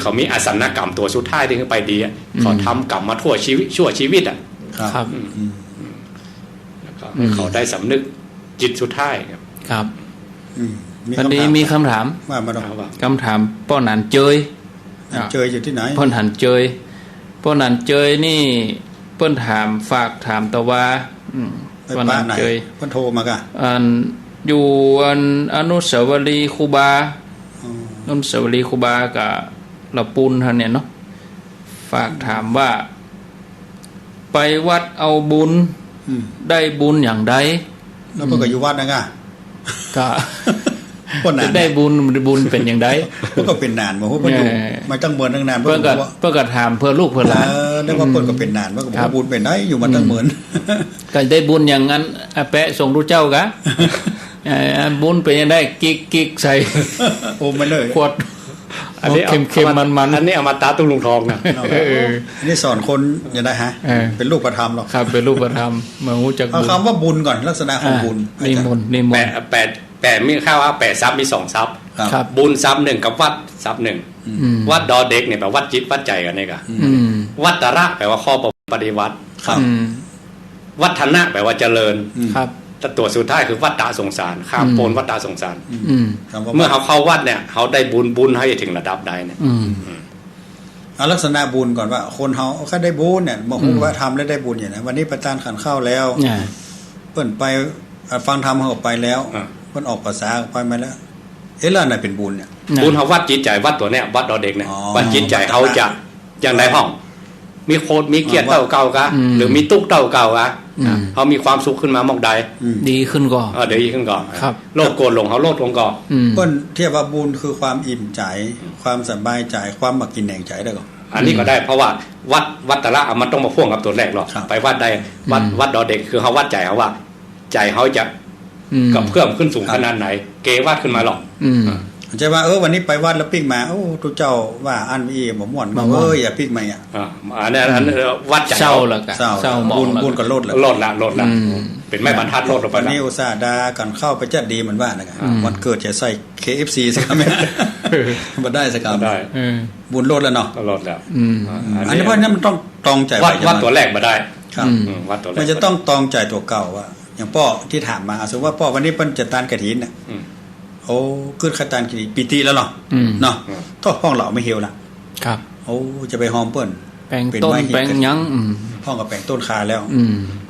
ามีอาสันกรรมตัวสุดท้ายที่เขาไปดีเขาทำกรรมมาทั่วชีวิตชั่วชีวิตอ่ะครับแล้วก็เขาได้สำนึกจิตสุดท้ายครับวันนี้มีคำถามว่ามาคำถามป้อนันเจยอยู่ที่ไหนป้อนันเจยนี่เปิ้นถามฝากถามตะว่าป้อนันเจยเปิ้นโทรมากะอยู่อนุสาวรีย์ครูบาอนุสาวรีย์ครูบากับละปูนท่านเนี่ยเนาะฝากถามว่าไปวัดเอาบุญได้บุญอย่างใดแล้วเพิ่นก็อยู่วัดนะกะก็ได้บุญเป็นอย่างไรก็เป็นนานมาเพราะมันอยู่มาตั้งเมือนตั้งนานเพื่อก็ถามเพื่อลูกเพื่อหลานได้ว่าเพิ่นก็เป็นนานว่าก็บุญเป็นได้อยู่มาตั้งเมือนก็ได้บุญอย่างนั้นแปะส่งรู้เจ้ากะบุญเป็นยังได้กิกใส่โอ้มันเลยขวดอันนี้เค็มๆมันอันนี้เอามาตาตุ้งลุงทองนะอันนี้สอนคนยังได้ฮะเป็นรูปธรรมหรอกครับเป็นรูปธรรมมารู้จักเอาคำว่าบุญก่อนลักษณะของบุญนิมนต์แปดมีข้าวว่า8 ทรัพย์มี2 ทรัพย์บุญทรัพย์1กับวัดทรัพย์1วัดดอเด็กเนี่ยแปลวัดจิตวัดใจกันนี่ก็วัดตระแปลว่าข้อปฏิวัติวัฒนะแปลว่าเจริญ แต่ตัวสุดท้ายคือวัดตาสงสารข้ามโพนวัดตาสงสาร คำว่า เมื่อเขาเข้าวัดเนี่ยเขาได้บุญให้ถึงระดับใดเนี่ย เอาลักษณะบุญก่อนว่าคนเฮาเขาได้บุญเนี่ยบอกว่าทำแล้วได้บุญอย่างนั้นวันนี้ประธานขันข้าวแล้วเปิ้นไปฟังธรรมเขาไปแล้วเปิ้นออกภาษาไปมาแล้วแล้วน่ะเป็นบุญเนี่ย บุญเขาวัดจิตใจวัดตัวเนี้ยวัดดอเด็กเนี่ยวัดจิตใจเขาจะอย่างไรห้องมีโคตรมีเกียรติเต่าเก่ากะหรือมีตุ๊กเต่าเก่ากะเขามีความสุขขึ้นมามอกใดดีขึ้นก็ดีขึ้นก่อนโลดโกรธลงเขาโลดลงก่อนเปิ้นเทียบว่าบุญคือความอิ่มใจความสบายใจความมักกินแหน่งใจได้ก่อนอันนี้ก็ได้เพราะว่าวัดแต่ละมันต้องมาพ่วงกับตัวแรกหรอกไปวัดได้วัดดอเด็กคือเขาวัดใจเขาว่าใจเขาจะกับเพิ่มขึ้นสูงขนาดไหนเกวัดขึ้นมาหรอกใช่ว่าวันนี้ไปวัดแล้วปิ๊กมาโอ้ทุกเจ้าว่าอันอีบ่ม่วนอย่าปิ๊กมาอ่ะอันนี้วัดใจเศร้าละกะเศร้าบุญก็ลดละเป็นแม่บรรทัดลดลงไปแล้วนี่อุตส่าห์ด่ากันเข้าไปจัดดีมันว่านะครับวันเกิดจะใส่ KFC สักคำมั้ยบ่ได้สักคำได้บุญลดแล้วเนาะลดแล้วอันนี้เพราะนั้นมันต้องตองใจวัดตัวแรกมาได้ครับวัดตัวแรกมันจะต้องตองใจตัวเก่าว่าอย่างพ่อที่ถามมาสมมติว่าพ่อวันนี้เปิ้นจะตานกฐินน่ะโอ้ขึ้นขตานกฐินปีติแล้วเนาะท้อห้องเหล่าไม่เหี่ยวล่ะครับโอ้จะไปหอมเปิ้นแปลงต้นแปลงยังห้องก็แปลงต้นคาแล้ว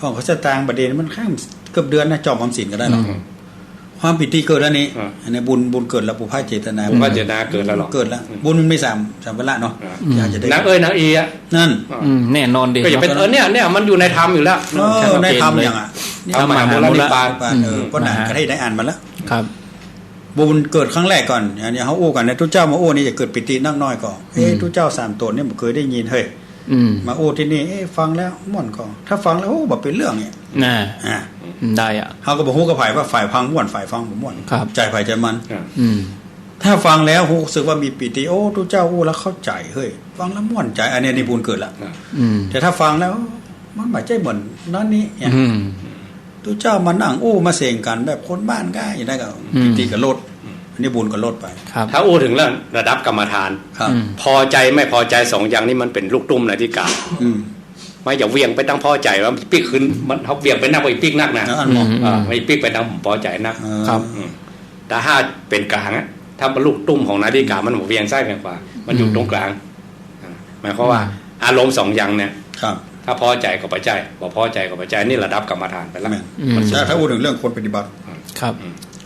ห้องเขาจะตางประเด็นมันข้ามเกือบเดือนนะจอมออมสินก็ได้หรอกความปิติเกิดแล้วนี่อันนี้บุญเกิดแล้วปุพพะเจตนาปุพพะเจตนาเกิดแล้วหรอเกิดแล้วบุญมันไม่สามเวลาเนาะอยากจะได้นางนางอีอ่ะนั่นแน่นอนดิก็อย่าเป็นเนี่ยมันอยู่ในธรรมอยู่แล้วในธรรมอย่างอ่ะธรรมะโบราณนิพพานก็นานก็ได้อ่านมาแล้วครับบุญเกิดครั้งแรกก่อนอย่างเขาอู้กันนะทุกเจ้ามาอู้นี่จะเกิดปิตินักน้อยก่อนทุกเจ้า3ตนเนี่ยบ่เคยได้ยินเฮ้ยมาอู้ที่นี่ฟังแล้วม่วนก่อนถ้าฟังแล้วโอ้บ่เป็นเรื่องเนี่ยน่ะได้อ่ะเฮาก็บ่ฮู้กับไผว่าฝ่ายฟังม่วนฝ่ายฟังบ่ม่วนใจไผใจมันถ้าฟังแล้วรู้สึกว่ามีปิติโอ้ทุกเจ้าอู้แล้วเข้าใจเฮ้ยฟังแล้วม่วนใจอันนี้นี่บุญเกิดละแต่ถ้าฟังแล้วมันบ่ใจเหมือนนั้นนี่ทุกเจ้ามานั่งอู้มาเสงกันแบบคนบ้านก็อย่างได้ก็ปิติก็ลดอันนี้บุญก็ลดไปถ้าอู้ถึงแล้วระดับกรรมฐานพอใจไม่พอใจ2อย่างนี้มันเป็นลูกตุ้มในที่กาไม่อย่าเวียงไปตั้งพอใจว่าปิ๊กขึ้นมันเขาเวียงไปนักไปปิ๊กนักนะไม่ปิ๊กไปตั้งพอใจนักครับแต่ถ้าเป็นกลางถ้าเป็นลูกตุ้มของนาฬิกามันเวียงซ้ายเวียงขวามันอยู่ตรงกลางหมายความว่าอารมณ์2อย่างเนี่ยถ้าพอใจก็ไปใจบ่พอใจก็ไปใจนี่ระดับกรรมฐานไปแล้วถ้าพูดถึงเรื่องคนปฏิบัติครับ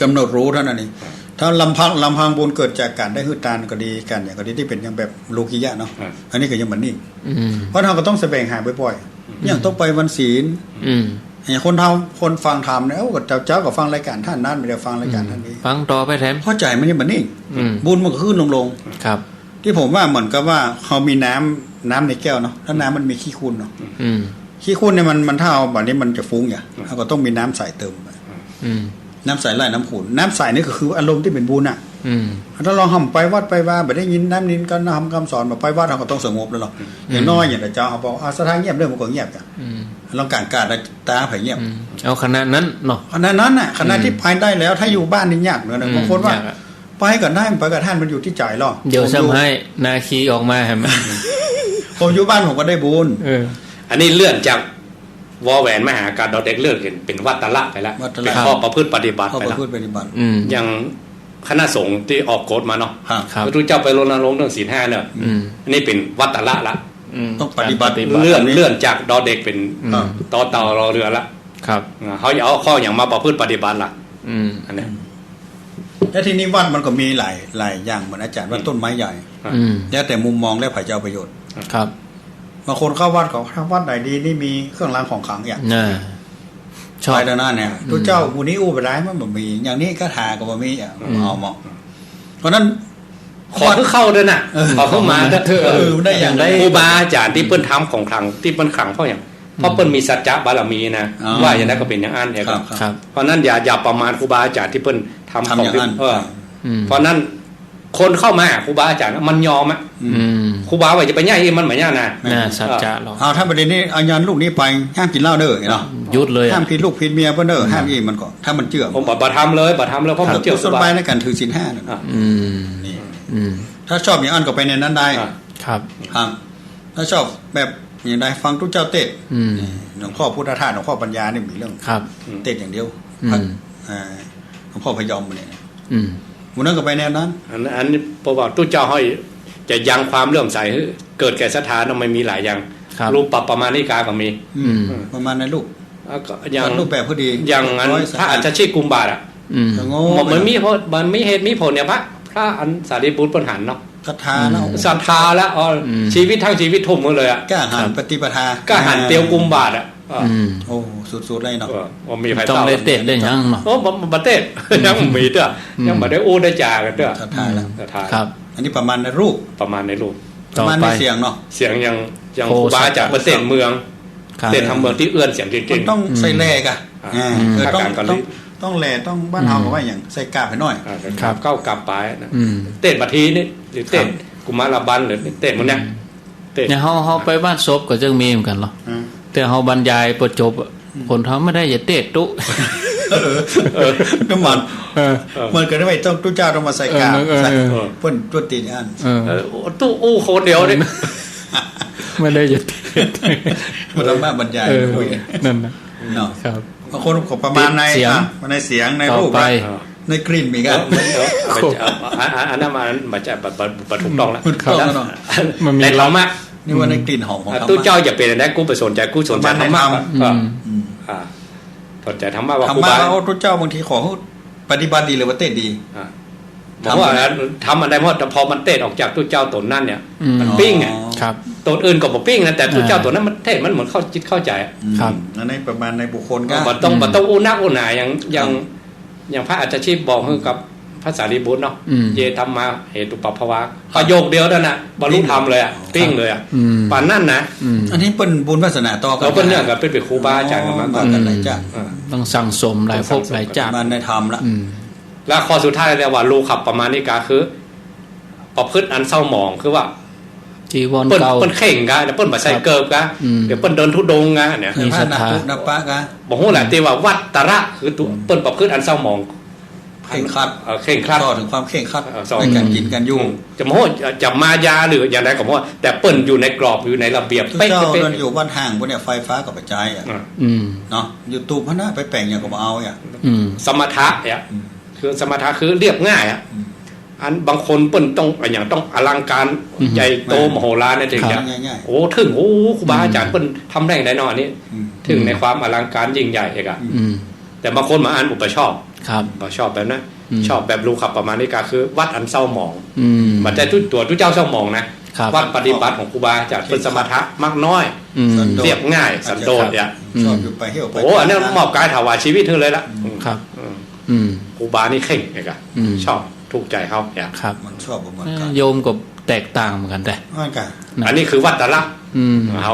กำหนดรู้เท่านั้นเองถ้าลำพังบุญเกิดจากการได้หืดตานก็ดีกันอย่างก็ดีที่เป็นอย่างแบบโลกิยะเนาะอันนี้ก็ยังเหมือนนี่เพราะเราก็ต้องแสวงหาบ่อยๆอย่างต้องไปวันศีลอย่างคนฟังธรรมเนี่ยก็เจ้าก็ฟังรายการท่านนั้นไม่ได้ฟังรายการท่านนี้ฟังต่อไปแถมเข้าใจมันยังเหมือนนี่บุญมันก็ขึ้นลงครับที่ผมว่าเหมือนกับว่าเขามีน้ำในแก้วเนาะถ้าน้ำมันมีขี้ขุ่นเนาะขี้ขุ่นเนี่ยมันถ้าเอาแบบนี้มันจะฟุ้งอย่างเขาก็ต้องมีน้ำใส่เติมไปน้ำใสไล่น้ำขุ่นน้ำใสนี่ก็คืออารมณ์ที่เป็นบุญอ่ะถ้าลองทำไปวัดไปว่าแบบได้ยินน้ำนินก็ทำคำสอนแบบไปวัดเราก็ต้องสงบแล้วหรอกอย่างน้อยอย่างเจ้าเขาบอกสถานเงียบเรื่องมันก็เงียบจ้ะลองการตาไผ่เงียบเอาขนาดนั้นเนาะขนาดนั้นน่ะขนาดที่ไปได้แล้วถ้าอยู่บ้านนี่ยากเลยนะบางคนว่าไปก่อนได้ไปกับท่านมันอยู่ที่ใจหรอกเดี๋ยวซ้ำให้นาคีออกมาเห็นไหมผมอยู่บ้านผมก็ได้บุญอันนี้เลื่อนจากวอแหวนมหาการดอเด็กเลื่อนเป็นวัตตะไปแล้วเป็นข้อประพฤติปฏิบัติไปแล้วอย่างคณะสงฆ์ที่ออกกฎมาเนาะพระพุทธเจ้าไปรณรงค์เรื่องศีล5เนี่ยอันนี้เป็นวัตตะละต้องปฏิบัติเลื่อนจากดอเด็กเป็นต่อเต่ารอเรือละครับเขาเอาข้ออย่างมาประพฤติปฏิบัติละอันนี้แล้วทีนี้วัดมันก็มีหลายอย่างเหมือนอาจารย์ว่าต้นไม้ใหญ่แล้วแต่มุมมองและไผ่จะเอาประโยชน์ครับบางคนเข้าวัดเขาถ้าวัดไหนดีนี่มีเครื่องรางของขลังอย่างชอบไปแล้วนั่นเนี่ยตัวเจ้าผู้นี้อู้ไปร้ายมันแบบมีอย่างนี้ก็ทาก็บ่มีเอาเหมาะเพราะนั้นขอเข้าด้วยน่ะขอเข้ามาเถอะได้อย่างได้ครูบาอาจารย์ที่เปิ้นทำของขลังที่เปิ้นขลังเพราะอย่างเพราะเปิ้นมีสัจจะบารมีนะว่าอย่างนั้นก็เป็นอย่างอันเนี่ยครับเพราะนั้นอย่าประมาณครูบาอาจารย์ที่เปิ้นทำของเพราะนั้นคนเข้ามาครูบาอาจารย์มันยอมอ่ะครูบาว่าจะไปย่ายมันเหมือนย่านะสัจจะหรอถ้าประเด็นนี้เอายันลูกนี้ไปห้ามกินเหล้าเด้อเนาะยุดเลยห้ามผิดลูกผิดเมียเพิ่นเด้อห้ามอีมันก็ถ้ามันเชื่อผมบ่ทำเลยเพราะผมเชื่อสบายในการถือศีล5นั่นนี่ถ้าชอบอย่างอันก็ไปในนั้นได้ครับถ้าชอบแบบอย่างใดฟังทุกเจ้าเทศหลวงพ่อพุทธทาสหลวงพ่อปัญญานี่มีเรื่องเทศอย่างเดียว หลวงพ่อพยอมเนี่ย วัน นั้นก็ไปแนวนั้นอันนี้เพราะว่าตู้เจ้าห้อยจะยังความเลื่อมใสเกิดแก่ศรัทธามันไม่มีหลายอย่างรูปปรับประมาณนิกาก็มีประมาณในรูปอย่างรูปแบบพอดีอย่างนั้นพระอัญชชีกุมบาทอ่ะมันมีเพราะมันมีเหตุมีผลเนี่ยพระอันสารีบุตรปัญหาเนาะศรัทธาแล้วศรัทธาแล้วชีวิตทั้งชีวิตทุ่มหมดเลยอ่ะกล้าหันปฏิปทากล้าหันเตียวกุมบาทอ่ะโอ้สุดๆเลยเนาะมีไฟต้องได้เตะได้ยังเนาะโอ้บัเตะยังมีเด้อยังมาได้อู้ได้จ่ากันเด้อศรัทธาแล้วศรัทธาครับอันนี้ประมาณในรูปประมาณในรูปประมาณในเสียงเนาะเสียงยังครูบาจากประเทศเมืองเด่นทำเมืองที่เอื้อนเสียงจริงๆต้องใส่แลกอ่ะต้องแลต้องบ้านเฮาบอกว่าอย่างใส่กาบให้หน่อยครับเข้ากาบปลายนะเต้นบัดทีนี่หรือเต้นกุมารบันหรือเต้นมันเนี่ยเนี่ยเฮาไปบ้านศพก็จึงมีเหมือนกันเนาะแต่เฮาบรรยายประจบคนทำไม่ได้อย่าเตะตุน้ำมันก็ได้ไม่ต้องตู้เจ้าต้องมาใส่กาบใส่เพิ่นตัวตีนอันตู้อู้คนเดียวนี่ไม่ได้อย่าเตะมันทำมาบรรยายนั่นนะเนาะครับบางคนก็ประมาณในเสียงในรูปในกลิ่นมีกันอันนั้นมันจะประถูกต้องแล้วมันมีธรรมะนี่ว่าในกลิ่นหอมของธรรมะตู้เจ้าอย่าเป็นอะไรกูไปสนใจกูสนใจธรรมะสนใจธรรมะว่าครูบาตู้เจ้าบางทีขอปฏิบัติดีหรือว่าเต้ดีเพราะว่าทำอะไรเพราะพอมันเต้ออกจากตู้เจ้าตนนั่นเนี่ยมันปิ้งไงตนอื่นก็บอกปิ้งนะแต่ตู้เจ้าตัวนั้นมันเทศมันเหมือนเข้าจิตเข้าใจครับนั่นในประมาณในบุคคลก็มันต้องอู้นักอู้หนาอย่างพระอาจารย์ชีพบอกกับพระสารีบุตรเนาะเยธรรมมาเหตุปัปภวะประโยคเดียวนั่นน่ะบรรลุธรรมเลยอ่ะปิ้งเลยอ่ะป่านนั่นนะอันนี้เป็นบุญวาสนาต่อกันเราเป็นเรื่องกับเป็นครูบาอาจารย์กันมาก่อนหลายจ้าต้องสั่งสมหลายภพหลายจ้ามันในธรรมละแล้วข้อสุดท้ายเรียกว่าโลขับประมาณนิกาคือประพฤติอันเศร้าหมองคือว่าจีวรเก่าเปิ้นเข่งกันเปิ้นบ่ใส่เกิบกันเดี๋ยวเปิ้นเดินทุดงกันเนี่ยมีศรัทธานับปะกันบ่ฮู้แหละที่ว่าวัดตระคือตัวเปิ้นประพฤติอันเศร้าหมองเข่งครัดต่อถึงความเข่งครัดในการกินการยุ่งจะโม้จะมายาหรืออย่างไรก็บ่แต่เปิ้นอยู่ในกรอบอยู่ในระเบียบเป๊ะๆมันอยู่บ้านห่างพวกเนี่ยไฟฟ้าก็กระจายอ่ะเนาะอยู่ตูบพะนะไปแปลงอย่างก็บ่เอาอ่ะสมถะอ่ะคือสมถะคือเรียบง่ายอ่ะอันบางคนเปิ้นต้องอย่างต้องอลังการใหญ่โตมโหฬารเนี่ยถึงจะโอ้ถึงโอ้ครูบาอาจารย์เปิ้นทำได้ได้เนาะอันนี้ถึงในความอลังการยิ่งใหญ่เอกอ่ะแต่บางคนมาอ่านอุปชอบชอบแบบนั้นชอบแบบรู้ขับประมาณนี้ก็คือวัดอันเศร้าหมองมันจะตัวทุกเจ้าเศร้าหมองนะวัดปฏิบัติของครูบาอาจารย์เป็นสมถะมากน้อยเรียบง่ายสันโดษเนี่ยชอบอยู่ไปเที่ยวไปโอ้อันนี้มอบกายถวายชีวิตเธอเลยละครับครูบานี่เข่งเอกอ่ะชอบถูกใจเขาเนี่ยครับมันชอบเหมือนกันโยมก็แตกต่างเหมือนกันแต่อันนี้คือวัดตระ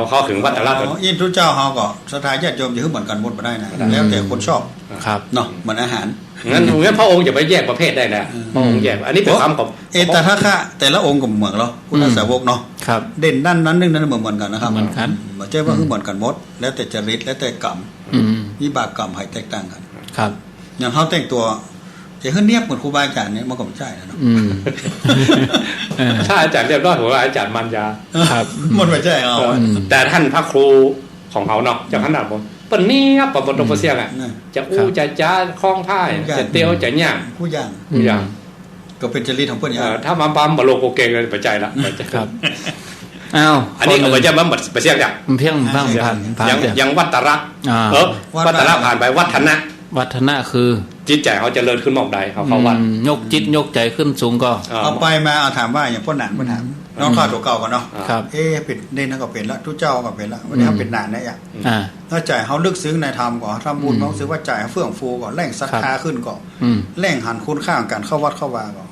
เขาถึงวัดตระยินทุกเจ้าเขาก็ศรัทธาญาติโยมจะขึ้นเหมือนกันหมดมาได้นะแล้วแต่คนชอบครับเนาะเหมือนอาหารงั้นพระองค์จะไปแยกประเภทได้นะพระองค์แยกอันนี้เป็นคำของแต่ถ้าค่ะแต่ละองค์ก็เหมือนเราพุทธสาวกเนาะเด่นด้านนั้นนึงนั้นเหมือนกันนะครับเหมือนกันมาเจ้าว่าคือเหมือนกันหมดแล้วแต่จริตแล้วแต่กรรมวิบากกรรมให้แตกต่างกันครับอย่างเขาแต่งตัวจะขึ้นเนียบเหมือนครูบาอาจารย์เนี่ยมันก็ไม่ใช่นะเนาะถ้าอาจารย์เรียบร้อยผมว่าอาจารย์มันยาครับมันไม่ใช่เอาแต่ท่านพระครูของเขาเนาะจะขนาดบนปนนี้ครับปนตรงเสียงอ่ะจะอู้จะจ้าคล้องผ้าจะเตียวจะย่างผู้ย่างก็เป็นจริตของเพื่อนถ้ามาปั๊มบอลโลโกเกงเลยไปใจละครับอ้าวอันนี้ก็ไม่ใช่บ้าหมดไปเสียงอย่างเพียงบ้างผ่านยังวัดตระวัดตระผ่านไปวัฒนะวัฒนะคือจิตใจเขาจะเลิศขึ้นมอกใดเขาวัดยกจิตยกใจขึ้นสูงก็เอาไปมาเอาถามว่าอย่างพ่อหนานพ่อถามน้องข้าตัวเก่ากันเนาะเป็นเด่นก็เป็นละทุกเจ้าก็เป็นละวันนี้เขาเป็นนานนะอย่างถ้าใจเขาลึกซึ้งในธรรมก่อนทำบุญเขาซื้อว่าใจเฟื่องฟูก่อนแรงศรัทธาขึ้นก่อนแรงหันคุณค่าการเข้าวัดเข้าวาก่อน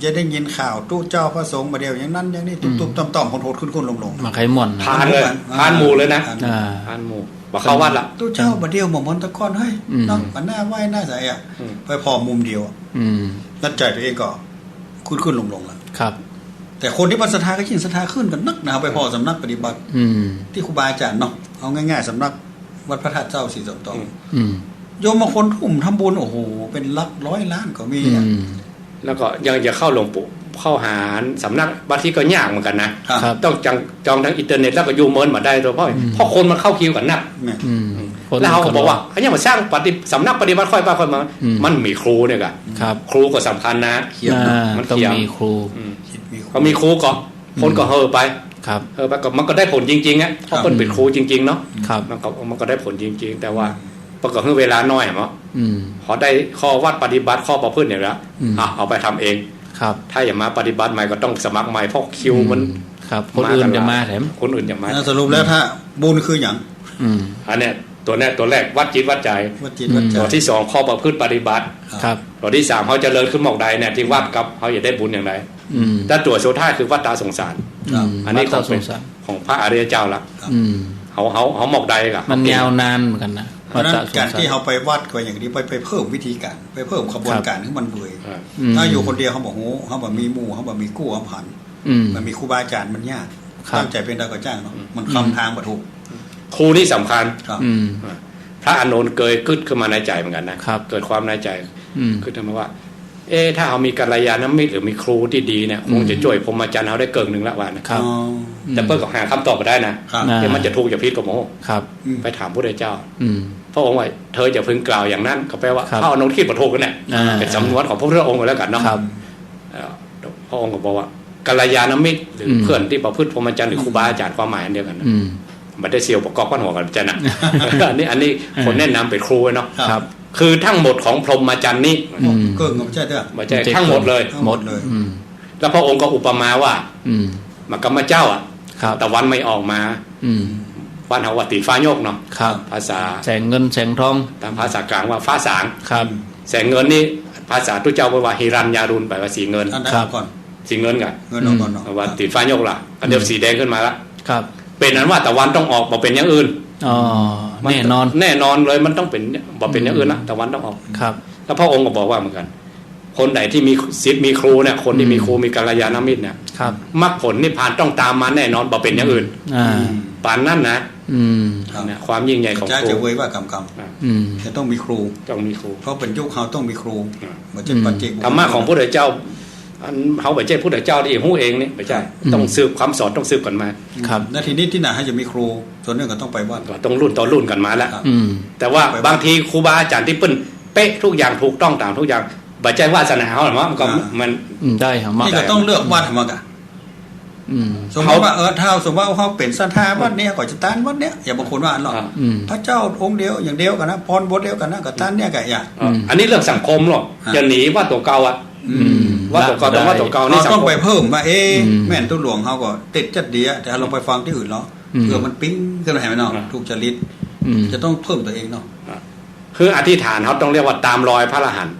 จะได้ยินข่าวตู้เจ้าพระสงฆ์มาเดียวอย่างนั้นอย่างนี้ตุ๊บๆต่อมๆโหดๆขึ้นๆลงๆมาไขหม่อนผ่านเลยผ่านหมู่เลยนะผ่านหมู่บอกเข้าวัดละตู้เจ้ามาเดียวหม่อมมนตะก้อนเฮ้ยน้องมันหน้าไหวหน้าใสอ่ะไปพอมุมเดียวนั่นใจตัวเองก็ขึ้นลงๆแล้วครับแต่คนที่ศรัทธาก็ยิ่งศรัทธาขึ้นกันนักนะไปพอสำนักปฏิบัติที่ครูบาอาจารย์เนาะเอาง่ายๆสำนักวัดพระธาตุเจ้าศรีสมตองโยมบางคนทุ่มทำบุญโอ้โหเป็นหลักร้อยล้านก็มีแล้วก็ยังจะเข้าหลวงปู่เข้าหาสำนักบางทีก็ยากเหมือนกันนะต้องจองทางอินเทอร์เน็ตแล้วก็ยูเมินมาได้ตัวเพราะคนมันเข้าคิวกันนัก แล้วเขาก็บอกว่าเขายังมาสร้างสำนักปฏิบัติค่อยๆมามันมีครูเนี่ยกันครูก็สำคัญนะมันต้องมีครูเขามีครูก็คนก็เฮอไปไปก็มันก็ได้ผลจริงๆอ่ะเพราะเปิ้ลเป็นครูจริงๆเนาะมันก็ได้ผลจริงๆแต่ว่าประกอบเวลาน้อยมั้งเขาได้ข้อวัดปฏิบัติข้อประพฤติเนี่ยแล้วเอาไปทำเองถ้าอย่ามาปฏิบัติใหม่ก็ต้องสมัครใหม่เพราะคิวมันคนอื่นจะมาแถมคนอื่นจะมาสรุปแล้วถ้าบุญคืออย่างอันเนี้ยตัวแรกวัดจิตวัดใจตัวที่สองข้อประพฤติปฏิบัติตัวที่สามเขาเจริญขึ้นหมอกใดเนี่ยที่วัดกับเขาจะได้บุญอย่างไรแต่ตัวสุดท้ายคือวัดตาสงสารอันนี้ของพระอริยเจ้าละเขาหมอกใดกับมันยาวนานเหมือนกันนะเพราะนั้นการที่เขาไปวัดก็อย่างนี้ไปเพิ่มวิธีการไปเพิ่มขบวนการให้มันเบื่อถ้าอยู่คนเดียวเขาบอกโอ้เขาบอกมีหมู่เขาบอกมีกู้เขาผ่านมันมีครูบาอาจารย์มันยากตั้งใจเป็นดาวกระจ้างเนาะมันคำทางประทุครูนี่สำคัญพระอานนท์เกิดขึ้นมาในใจเหมือนกันนะเกิดความในใจคือทำไมว่าถ้าเขามีกัลยาณมิตรหรือมีครูที่ดีเนี่ยคงจะช่วยพรหมจรรย์เขาได้เกินหนึ่งละวันนะครับแต่เปิ้ลก็หาคำตอบมาได้นะมันจะถูกจะผิดก็โมไปถามพระพุทธเจ้าพระองค์ว่าเธอจะพึงกล่าวอย่างนั้นก็แปลว่าพระอานนท์คิดประโทษกันเนี่ยเป็นสำนวนของพระพุทธองค์แล้วกันเนาะพระองค์ก็บอกว่ากัลยาณมิตรหรือเพื่อนที่ประพฤติพรหมจรรย์หรือครูบาอาจารย์ความหมายอันเดียวกันนะมันได้เซียวประกอบกันหัวกันจะนะอันนี้คนแนะนำเป็นครูเนาะคือทั้งหมดของพรหมจรรย์นี่ก็ไม่ใช่เด้อไม่ใช่ทั้งหมดเลยแล้วพระองค์ก็อุปมาว่ามากัมมาเจ้าอ่ะแต่วันไม่ออกมาวันเขาว่าตีฟ้าโยกเนาะภาษาแสงเงินแสงทองตามภาษากลางว่าฟ้าสางแสงเงินนี่ภาษาตุเจ้าว่าฮิรัญญารุณแปลว่าสีเงินสีเงินกันว่าตีฟ้าโยกล่ะอันเดียวสีแดงขึ้นมาละเป็นนั้นว่าตะวันต้องออกบอกเป็นอย่างอื่นแน่นอนเลยมันต้องเป็นบอกเป็นอย่างอื่นละตะวันต้องออกแล้วพระองค์ก็บอกว่าเหมือนกันคนไหนที่มีศิษย์มีครูเนี่ยคนที่มีครูมีกัลยาณมิตรเนี่ยมรรคผลนิพพานต้องตามมาแน่นอนบอกเป็นอย่างอื่นปานนั่นนะความยิ่งใหญ่ของครูจะเว้ยว่ากำจะต้องมีครูเพราะเป็นยุคเขาต้องมีครูเหมือนเช่นปัจเจกธรรมะของพระพุทธเจ้าเขาไปเจ้าพุทธเจ้าที่หู้เองนี่ไปใช่ต้องสืบความสอนต้องสืบกันมานาทีนี้ที่ไหนให้จะมีครูส่วนนึงก็ต้องไปวัดต้องรุ่นต่อรุ่นกันมาแล้วแต่ว่าบางทีครูบาอาจารย์ที่เปิ้นเป๊ะทุกอย่างถูกต้องตามทุกอย่างบัจจัยวาสนาเขาหรือว่ามันได้ครับนี่ก็ต้องเลือกวัดธรรมะกันสมมติว่าถ้าสมมติว่าเขาเป็นศรัทธาวัดนี้ก็จะต้านวัดเนี้ยอย่าบางคนว่าหรอกพระเจ้าองค์เดียวอย่างเดียวกันนะพรบทเดียวกันนะก็ต้านเนี่ยกันอย่างอันนี้เรื่องสังคมหรอกจะหนีว่าตัวเก่าอ่ะว่าตัวเก่าต้องว่าตัวเก่านี่ต้องไปเพิ่มว่าแม่นตัวหลวงเขาก็ติดจัดเดียแต่เราไปฟังที่อื่นแล้วเผื่อมันปิ๊งขึ้นมาเห็นไหมเนาะถูกจริตจะต้องเพิ่มตัวเองเนาะคืออธิษฐานเขาต้องเรียกว่าตามรอยพระอรหันต์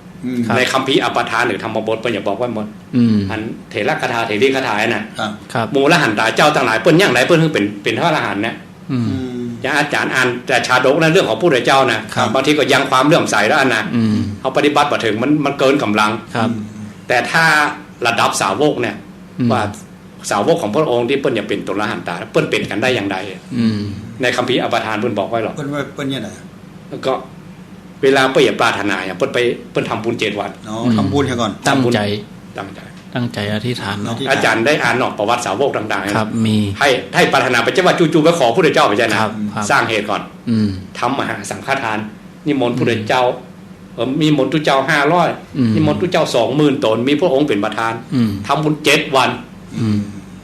ในคัมภีร์อปทานหรือธรรมบทเปิ้นอย่าบอกว่าหมดอันเถรคาถาเถรีคาถาน่ะมูลหันตาเจ้าต่างหลายเปิ้นอย่างไรเปิ้นถึงเป็นพระอรหันต์เนี่ยอย่างอาจารย์อ่านแต่ชาดกในเรื่องของพระพุทธเจ้านะบางทีก็ยังความเลื่อมใสแล้วอันนะเขาปฏิบัติมาถึงมันเกินกำลังแต่ถ้าระดับสาวกเนี่ยว่าสาวกของพระองค์ที่เปิ้นอย่าเป็นตัวอรหันตาเปิ้นเป็นกันได้อย่างใดในคัมภีร์อปทานเปิ้นบอกไว้หรอกเปิ้นยังไงแล้วก็เวลาเปิ้นปรารถนาเปิ้นทำบุญ7 วันทำบุญก่อนตั้งใจอธิษฐานอาจารย์ได้อ่านออกประวัติสาวกต่างๆครับมีให้ปรารถนาไปจะว่าจู่ๆไปขอพระพุทธเจ้าไปใช่นะสร้างเหตุก่อนทำมหาสังฆทานนิมนต์พระพุทธเจ้ามีมนต์ตุเจ้า500มีมนต์ตุเจ้า 20,000 ตนมีพระองค์เป็นประธานทำบุญ7 วัน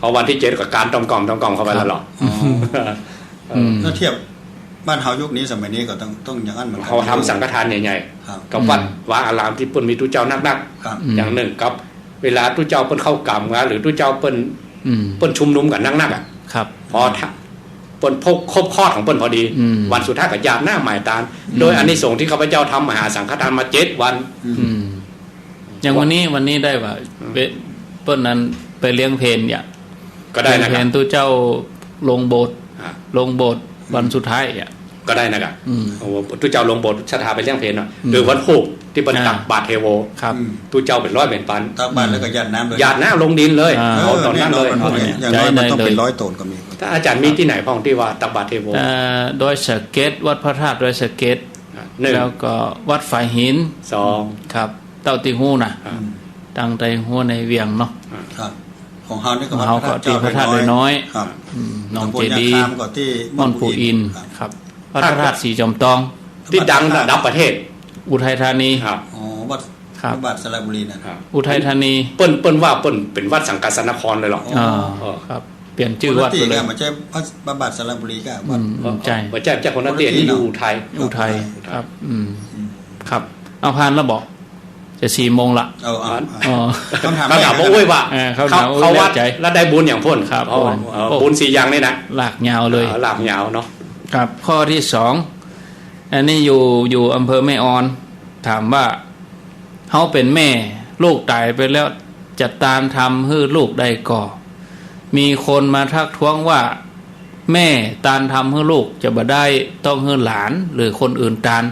พอวันที่7กับการต้องกล่อมเข้าไปแล้วหรอถ้าเทียบบ้านเฮายุคนี้สมัยนี้ก็ต้องอย่างนั้นเหมือนกันเขาทำสังฆทานใหญ่ๆกับวัดวาอารามที่เปิ้นมีตุเจ้านักๆอย่างหนึ่งกับเวลาตุเจ้าเปิ้นเข้ากรรมหรือตุเจ้าเปิ้นชุมนุมกันนักๆอ่ะพอเปิ้นพกครบข้อของเปิ้นพอดีวันสุดท้ายก็ยามหน้าหมายตาโดยอานิสงส์ที่ข้าพเจ้าทำมหาสังฆทานมา7 วันอย่างวันนี้ได้ว่าเปิ้นนั้นไปเลี้ยงเพลเนี่ยก็ได้นะครับเพลตุเจ้าลงโบสถ์วันสุดท้ายอ่ะก็ได้นะครับตุเจ้าลงโบสถ์ชะทาไปเลี้ยงเพลเนาะหรือวันพุธที่เปิ้นตักบาตรเทโวตุเจ้าเป็น100 เป็นพันตักบาตรแล้วก็หยาดน้ำเลยหยาดน้ำลงดินเลยเอาตอนนั้นเลยอย่างน้อยมันต้องเป็น100 ตนก็มีถ้าอาจารย์มีที่ไหนพ้องที่ว่าตักบาตรเทโวโดยสะเก็ดวัดพระธาตุโดยสะเก็ดแล้วก็วัดฝายหิน2ครับเต้าติฮู้น่ะตั้งใจฮู้ในเวียงเนาะครับของเฮานี่ก็วัดพระธาตุน้อยครับหนองเจดีย์ก็ที่ม่อนปูอินครับวั พระธาตุสีจอมตอง ที่ดังระดับประเทศ อุทัยธานี ครับ อ๋อวัด ครับ วัดสระบุรีนะครับ อุทัยธานี เปิ้นว่าเปิ้นเป็นวัดสังกัดสนครเลยหรอก อ่าครับเปลี่ยนชื่อวัดไปเลย มันใช่พระบาทสระบุรีก็วัด ใช่ ว่าแจ้งคนนั้นเตี้ยนี่อยู่อุทัย อุทัยครับครับเอาพานแล้วบอกจะ4 โมงละ เอา อ๋อ คำถาม เขาถามว่าโอ้ยว่า เขาถามว่า เขาวัด แน่ใจ แล้วได้บุญอย่างพ่น ครับ เพราะว่าบุญ4อย่างนี่นะ ลากยาวเลย ลากยาวเนาะ ครับข้อที่2อันนี้อยู่อำเภอแม่ออน ถามว่าเขาเป็นแม่ลูกตายไปแล้วจะตามทำให้ลูกได้ก่อมีคนมาทักท้วงว่าแม่ตามทำให้ลูกจะบ่ได้ต้องให้หลานหรือคนอื่นตาม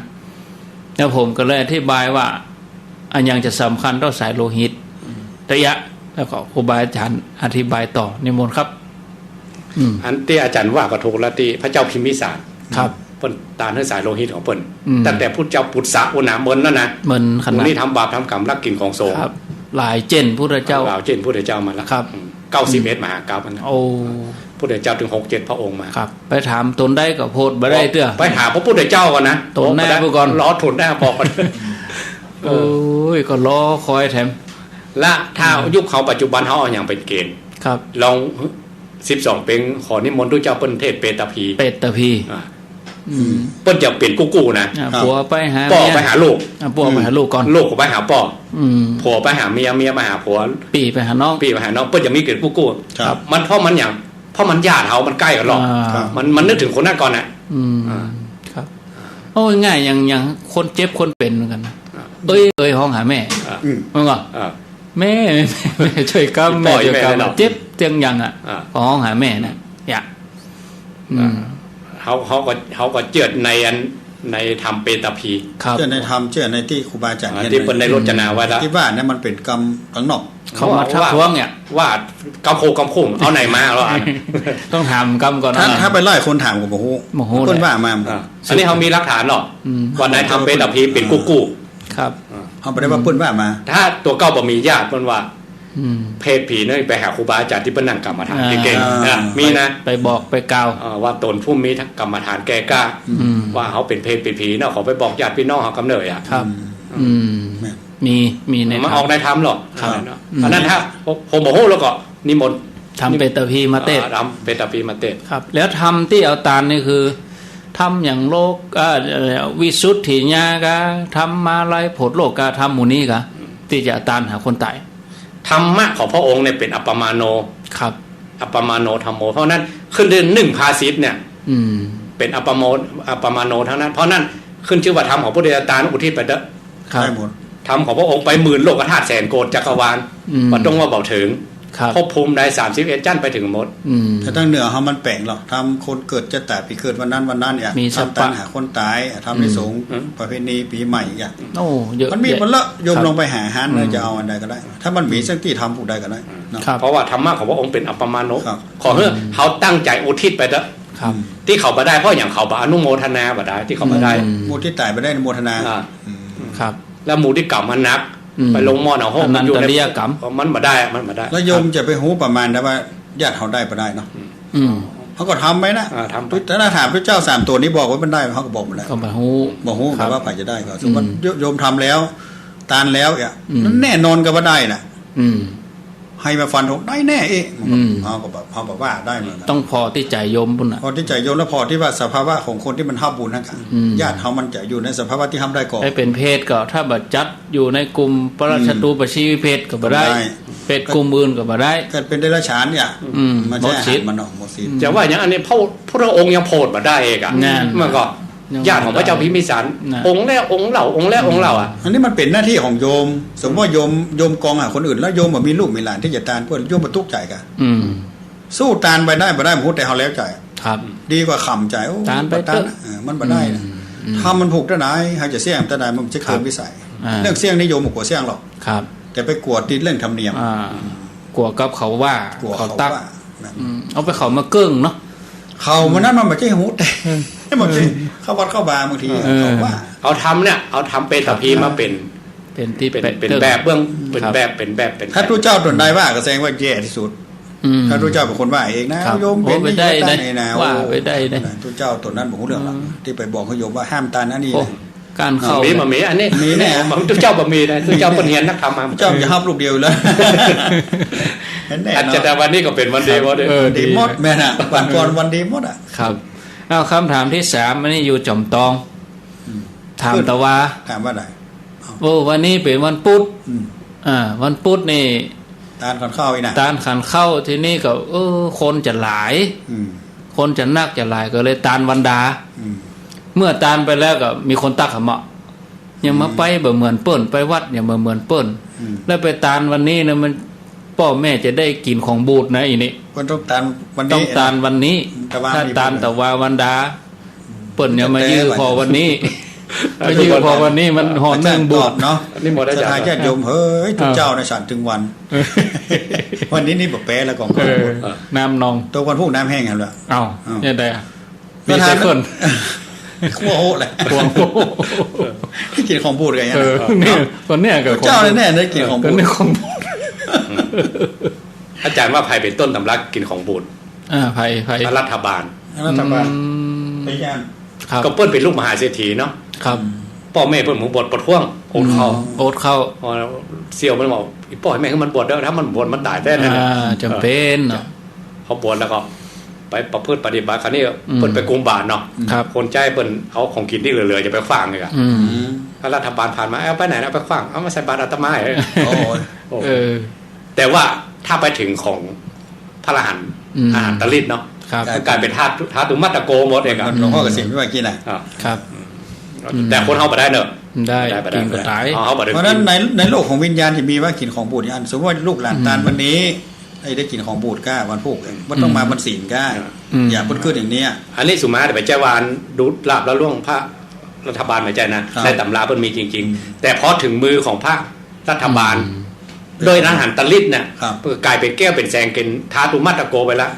แล้วผมก็เลยอธิบายว่าอันยังจะสำคัญต่อสายโลหิตระยะแล้วก็ครูบาอาจารย์อธิบายต่อนิมนต์ครับอันที่อาจารย์ว่าก็ถูกแล้วที่พระเจ้าพิมพิสาร ครับเปิ้นตาให้สายโลหิตของเปิ้น อืม ตั้งแต่พุทธเจ้าปุตสะอุณาเมินแล้วนะ เหมือนข หมู่ นาด นี่ทำบาปทำกรรมรักกินของโสง ครับ หลายเจนพุทธเจ้า เราเจนพุทธเจ้ามาแล้ว ครับ 91มหากราบมัน โอ้ พุทธเจ้าถึง6-7พระองค์มา ครับ ไปถามตนได้กับโพดบ่ได้เตื้อ ไปหาพระพุทธเจ้าก่อนนะ ตนแน่ไปก่อน รอทนแน่พอกัน โอ้ยก็รอคอยแถม และถ้ายุคเขาปัจจุบันเขาเอาอย่างเป็นเกณฑ์ ครับ ลอง12เป็นขอนิมนต์ทุกเจ้าเปิ้นเทศเปตพี เป็ดตะพี อ่าเปิ้นจะเปลี่ยนกู้ๆนะ ผัวไปหา พ่อ เมีย ไปหาลูก ผัวไปหาลูกก่อน ลูกก็ไปหาพ่อ ม ผัวไปหาเมียเมียมาหาผัว ปีไปหาน้อง พี่ไปหาน้องเปิ้นจะมีเกณฑ์กู้ ครับ มันเพราะมันอย่างเพราะมันญาติเขามันใกล้กันหรอก อ่า มันนึกถึงคนนั้นก่อนน่ะ ครับโอ้ยง่ายอย่างคนเจ็บคนเป็นเหมือนกันนะเอ้ยห้องหาแม่มึงเหรอแม่ช่วยกับแม่ช่วยกับเจ็บเตียงยังอ่ะห้องหาแม่น่ะอยากเขาก็เจือดในธรรมเปตพี เชื่อในธรรมเชื่อในที่ครูบาอาจารย์ ที่เปิ้นได้รจนาไว้แล้ว ที่ว่าเนี่ยมันเป็นกรรมข้างนอก เขามาทักท้วงเนี่ย ว่ากำโคกำคุ้มเอาไหนมาหรอ ต้องถามกรรมก่อนนะ ถ้าไปไล่คนถามกับโอ้โห โอ้โห คนว่ามา อันนี้เขามีหลักฐานหรอกวันไหนทำเปตพีเป็นกู้ ครับ เขาไปได้ว่าเปิ้นว่ามา ถ้าตัวเก้าบ่มีญาติเปิ้นว่าเพศผีเนี่ยไปหาครูบาอาจารย์ที่เปิ้นนั่งกรรมฐานเก่งๆมีนะ ไปบอกไปกล่าว ว่าตนผู้มีกรรมฐานแก่กล้าว่าเขาเป็นเพศเป็นผีเนาะขอไปบอกญาติพี่น้องเขากำเนิดอ่ะ ครับมีใน มันออกในธรรมหรอก ครับ อันนั้นถ้าผมบอกโอ้แล้วก็นิมนต์ ทำเป็นตะพีมาเต้ ทำเป็นตะพีมาเต้ ครับ แล้วทำที่เอาตาลนี่คือทำอย่างโลกวิสุทธิญาณกะทำมาลายผลโลกกะทำหมู่นี้กะที่จะตาลหาคนตาย ธรรมะของพระองค์เนี่ยเป็นอัปปมาโน ครับ อัปปมาโนธรรมโมเพราะนั้นขึ้นเดือนหนึ่งภาษิตเนี่ยเป็นอัปปมาโนทั้งนั้นเพราะนั้นขึ้นชื่อว่าธรรมของพระเดชตาลอุทิศไปเด้อ ได้หมด ธรรมของพระองค์ไปหมื่นโลกธาตุแสนโกฏจักรวาลมันต้องว่าเบาถึงภพภูมิได้31จั่นไปถึงหมด แต่ตั้งเหนือเขามันแปลงหรอกทำคนเกิดจะแต่ปีเกิดวันนั้นเนี่ยทำตามหาคนตายทำในสงฆ์ประเพณีปีใหม่อย่าง โอ้เยอะ มันมีมันละโยมลงไปหาฮันเลยจะเอาอันใดก็ได้ ถ้ามันมีสักที่ทำผู้ใดก็ได้ เพราะว่าธรรมะของพระองค์เป็นอัปปมาโนขอเพื่อเขาตั้งใจอุทิศไปเด้อที่เขามาได้เพราะอย่างเขาบอนุโมทนาบ่ได้ที่เขามาได้ หมู่ที่ตายไปได้โมทนาครับแล้วหมู่ที่กลับมานักไปลงหม้อเอาห้องมันอยู่ในกรรมมันมาได้มันมาได้แล้วโยมจะไปหูประมาณได้ว่าญาติเขาได้ไปได้เนาะเขาก็ทำไหมนะทำถ้าถามพระเจ้า3ตัวนี้บอกว่ามันได้เขาก็บอกหมดแล้วก็บอกหูแต่ว่าใครจะได้ก็สมมติโยมทำแล้วตานแล้วอ่ะนั่นแน่นอนก็ว่าได้น่ะให้มาฟันได้แน่เองเขาก็บอกว่าได้เหมือนกันต้องพอที่ใจโยมบุญอ่ะพอที่ใจโยมแล้วพอที่ว่าสภาวะของคนที่มันห้าบุญนะญาติเขามันจะอยู่ในสภาวะที่ทำได้ก่อนให้เป็นเพศก็ถ้าบัดจัดอยู่ในกลุ่มปราชตูปชีวิเพศก็บ่ได้เพศกลุ่มอื่นก็บ่ได้เกิดเป็นเดรัจฉานเนี่ยมันจะหมดมันหมดสิทธิ์จะว่าอย่างอันนี้พระองค์ยังโพดมาได้เองอ่ะมันก็ญาติของพระเจ้าพิมพิสารองค์แรกองค์เหล่าองค์แรกองค์เหล่าอ่ะอันนี้มันเป็นหน้าที่ของโยมสมมติว่าโยมกองหาคนอื่นแล้วโยมมีลูกมีหลานที่จะตานเพื่อโยมมาทุกข์ใจกันสู้ตานไปได้บ่ได้พูดแต่เขาแล้วใจครับดีกว่าขำใจโอ้ตานไปตานมันบ่ได้ถ้ามันผูกได้ไหนเขาจะเสี่ยงแต่ใดมันจะเกินวิสัยเรื่องเสี่ยงนิยมกว่าเสี่ยงหรอกครับแต่ไปกวดติดเรื่องธรรมเนียมกลัวกับเขาว่าเขาตักเอาไปเขามาเกิ้งเนาะเขามันนั่นมันไม่ใช่หูแต่บางทีเข้าวัดเข้าบาร์บางทีเขาว่าเอาทำเนี่ยเอาทำเป็นตะพีมาเป็นที่เป็นแบบเบื้องเป็นแบบเป็นถ้าพระเจ้าตนใดว่าก็แสดงว่าแย่ที่สุด ถ้าพระเจ้าเป็นคนว่าเองนะโยมเป็น ไปได้ นะ ว่าไปได้นะ พระเจ้าตัวนั้นบอกเรื่องที่ไปบอกเขาโยมว่าห้ามตานอันนี้ การเข้า มีอันนี้ มีแน่ ทุกเจ้าบ่มีนะทุกเจ้าเป็นเฮียนนักธรรมมา พระเจ้าจะห้ามลูกเดียวเลยอาจจะแต่วันนี้ก็เป็นวันดีว่าดีหมดแม่น่ะวันก่อนวันดีหมดอ่ะครับเอาคำถามที่3อันนี้อยู่จอมตองถามตะวาถามว่าอะไรวันนี้เป็นวันพุธวันพุธนี่ตานขันเข้าอีกนะตานขันเข้าที่นี่ก็คนจะหลายคนจะนักจะหลายก็เลยตานวันดาเมื่อตานไปแล้วก็มีคนตักขมะยังมาไปแบบเหมือนเปิ้นไปวัดเนี่ยเหมือนเปิ้นแล้วไปตานวันนี้นะมันพ่อแม่จะได้กินของบูดนะอีนี่มันต้องตานวันนี้ต้องตานวันนี้ถ้าตานแต่ว่าวันดาเปิ้นเนี่ยมายื้อพอวันนี้มายื้อพอวันนี้มันหอนึ่งบูดเนาะนี่หมดแล้วจ้ะโยมเฮ้ยทุกเจ้าในฉันถึงวันวันนี้นี่แบบแปรแล้วของน้ำนองตัววันพูกน้ำแห้งกันเลยเอ้าเนี่ยได้มีแต่คนขั้วโหเลยที่กินของบูดกันเนี่ยคนเนี้ยกับเจ้าแน่ได้กินของบูดของบูดอาจารย์ว่าไผ่เป็นต้นตำรับกินของบูดไผ่รัฐบาลพยายามก็เปิ้ลเป็นลูกมหาเศรษฐีเนาะครับพ่อแม่เปิ้ลหมูบดปดท่วงโอดเข้าเสี่ยวมันบอกพ่อแม่คือมันบดแล้วถ้ามันบดมันตายแท้แน่จำเป็นเนาะเขาบดแล้วก็ไปประพฤติปฏิบัติคราวนี้เปิ้ลไปกุมบาทเนาะคนใจเปิ้ลเอาของกินที่เหลือๆจะไปฝากเลยอ่ะถ้ารัฐบาลผ่านมาเอาไปไหนนะไปฝากเอามาใส่บาตรอาตมาแต่ว่าถ้าไปถึงของพระอรหันต์อาหารตะลิดเนาะกลายเป็นธาตุมัตตะโกหมดเองอ่ะหลวงพ่อเกษมไม่ว่ากินไหนครับแต่คนเขาไปได้เนอะได้กินก็ตายเพราะนั้นในโลกของวิญญาณจะมีว่ากินของบูดอันสมมติว่าลูกหลานตาลวันนี้ได้กินของบูดก้าวันพุกมันต้องมาวันศีลก้าอย่าพูดขึ้นอย่างนี้อันนี้สุมาแต่ไปแจ้วานดูลาบแล้วล่วงพระรัฐบาลไม่ใจนะในตำรามันมีจริงๆแต่พอถึงมือของพระรัฐบาลโดยอาหารตะลิดเนี่ยกลายเป็นแก้วเป็นแซงกินทาตุมัตตะโกไปแล้ว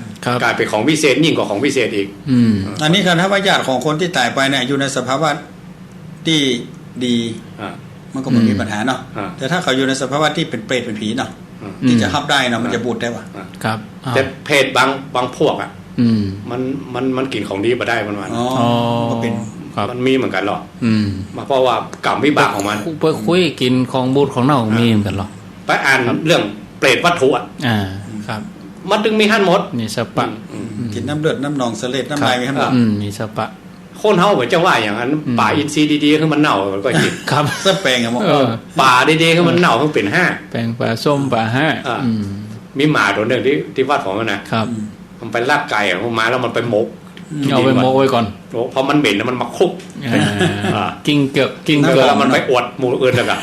กลายเป็นของวิเศษยิ่งกว่าของวิเศษอีกอันนี้คือถ้าว่าญาติของคนที่ตายไปเนี่ยอยู่ในสภาวะที่ดีมันก็ไม่มีปัญหาเนาะแต่ถ้าเขาอยู่ในสภาวะที่เป็นเปรตเป็นผีเนาะที่จะฮับได้เนาะมันจะบูดได้วะครับแต่เพศบางพวกอ่ะมันกินของดีมาได้มันก็เป็นมันมีเหมือนกันหรอมาเพราะว่ากรรมวิบากของมันไปคุยกินของบูดของเน่ามีเหมือนกันหรอไปอ่านเรื่องเปรตวัตถุอ่ะครับมันถึงมีหั่นหมดมีสปะกินน้ำเลือดน้ำหนองเสลดน้ำลายมีหั่นหมดมีสปะคนเฮาเหมือนจะว่าอย่างนั้นป่าอินทรีย์ดีๆคือมันเน่าก็กินครับสแปลงอ่ะมั้งป่าดีๆคือมันเน่าคือเป็น5แปลงป่าส้มป่ามีหมาตัวนึงที่วัดของมันนะครับมันไปลากไก่ออกมาแล้วมันไปมกเอาไปมกไว้ก่อนเพราะมันเหม็นแล้วมันมาคุกกิ้งเกือกแล้วมันไปอวดหมู่อื่นแล้วก็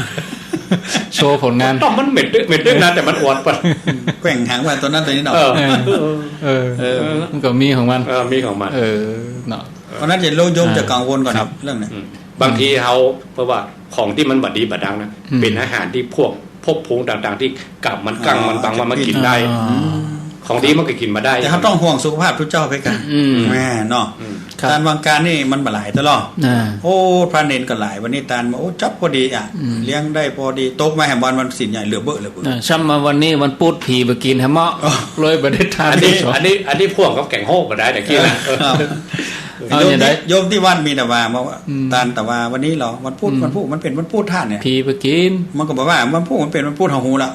โชว์ผลงานต้องมันเหม็นด้วยนะแต่มันอวดไปแกว่งหางว่าตัวนั้นตัวนี้เนาะมันก็มีของมันมีของมันเนาะเพราะนั้นจะโยมจะกังวลก่อนเรื่องนี้บางทีเขาเพราะว่าของที่มันบัดดีบัดดังนะเป็นอาหารที่พวกภูมิต่างๆที่กับมันกั้งมันบางมันมากินได้ของดีมันก็กินมาได้แต่เขาต้องห่วงสุขภาพทุกเจ้าไปกันแม่เนาะการวางการนี่มันบ่หลายตลอดโอ้พระเนรก็หลายวันนี้ตาลมาโอ้จับพอดีอ่ะเลี้ยงได้พอดีตกมาแห่งวันศีลใหญ่เหลือเบ้อเลยช่ำมาวันนี้วันพุธผีไปกินแฮมเมาะเลยบ่ได้ทานอันนี้พ่วงกับแกงโฮกก็ได้แต่กี้นะโยมที่วัดมีแต่ว่าตาลแต่ว่าวันนี้เหรอวันพุธมันเป็นวันพุธท่านเนี่ยผีไปกินมันก็บอกว่าวันพุธมันเป็นวันพุธของหูละ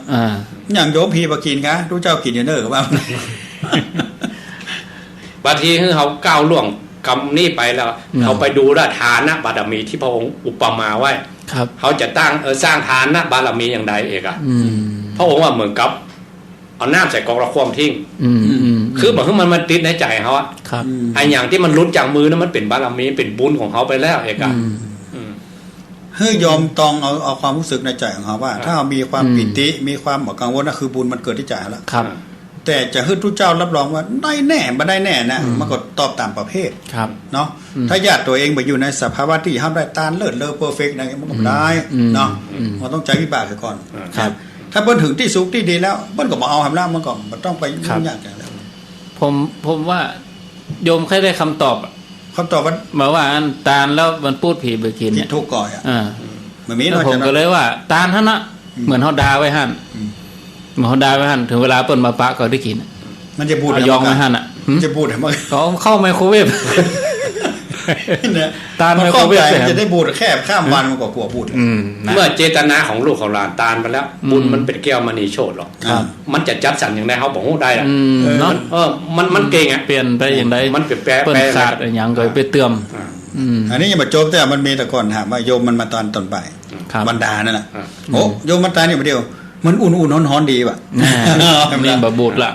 อย่างโยมผีไปกินคะทุกเจ้ากินเยอะเนอะว่าบางทีเขาก้าวล่วงกรรมนี่ไปแล้วเขาไปดูว่าทานะบารมีที่พระองค์อุปมาไว้เขาจะตั้งสร้างทานะบารมีอย่างใดเองอ่ะพระองค์ว่าเหมือนกับเอาน้ำใส่กองระความทิ้งคือเหมือนมันติดในใจเขาอะไอ้อย่างที่มันลุ้นจากมือนั้นมันเป็นบารมีเป็นบุญของเขาไปแล้วเองอะเฮ้ยยอมตองเอาความรู้สึกในใจของเขาว่าถ้ามีความปิติมีความกังวลนั่นคือบุญมันเกิดที่ใจแล้วแต่จะให้ทุกเจ้ารับรองว่าได้แน่ไม่ได้แน่นะมันก็ตอบตามประเภทเนาะถ้าญาติตัวเองไปอยู่ในสภาวะที่ห้ามได้ตาเลิศเลอเพอร์เฟกต์นะมันก็ไม่ได้เนาะมันต้องใจวิบากก่อนถ้าเพิ่นถึงที่สุขที่ดีแล้วเพิ่นก็มาเอาหำล่ามันก่อนมันต้องไปยุ่งยากอย่างแล้วผมว่าโยมแค่ได้คำตอบว่าหมายว่าอันตาลแล้วมันพูดผีไปกินเนี่ยทุกก่อยมันมีผมก็เลยว่าตาลท่านนะเหมือนเขาดาไว้หั่นเหมือนเขาดาไว้หั่นถึงเวลาเปิ้นมาปะก็ได้กิน มันจะบูด ยองไม่หันอ่ะ มันจะบูดทำไม ก็เข้าไมโครเวฟ เนี่ย ตานไมโครเวฟจะได้บูดแค่ข้ามวันมันกว่าบูด เมื่อเจตนาของลูกของหลานตานไปแล้วบุญมันเป็นแก้วมณีโชติหรอกมันจะจัดสรรอย่างไรเขาบอกว่าได้ละมันเก่งอ่ะเปลี่ยนไปอย่างไรมันเปลี่ยนแปลง เปิ้นขาดอย่างก็ไปเติมอันนี้ยังมาโจมแต่มันมีแต่ก่อนถามว่าโยมมันมาตอนต้นบ่ายบรรดานั่นแหละโอ้โยมมันตายเนี่ยเดียวมันอุ่นๆร้อนๆดีว่ะนี่บะบูดละ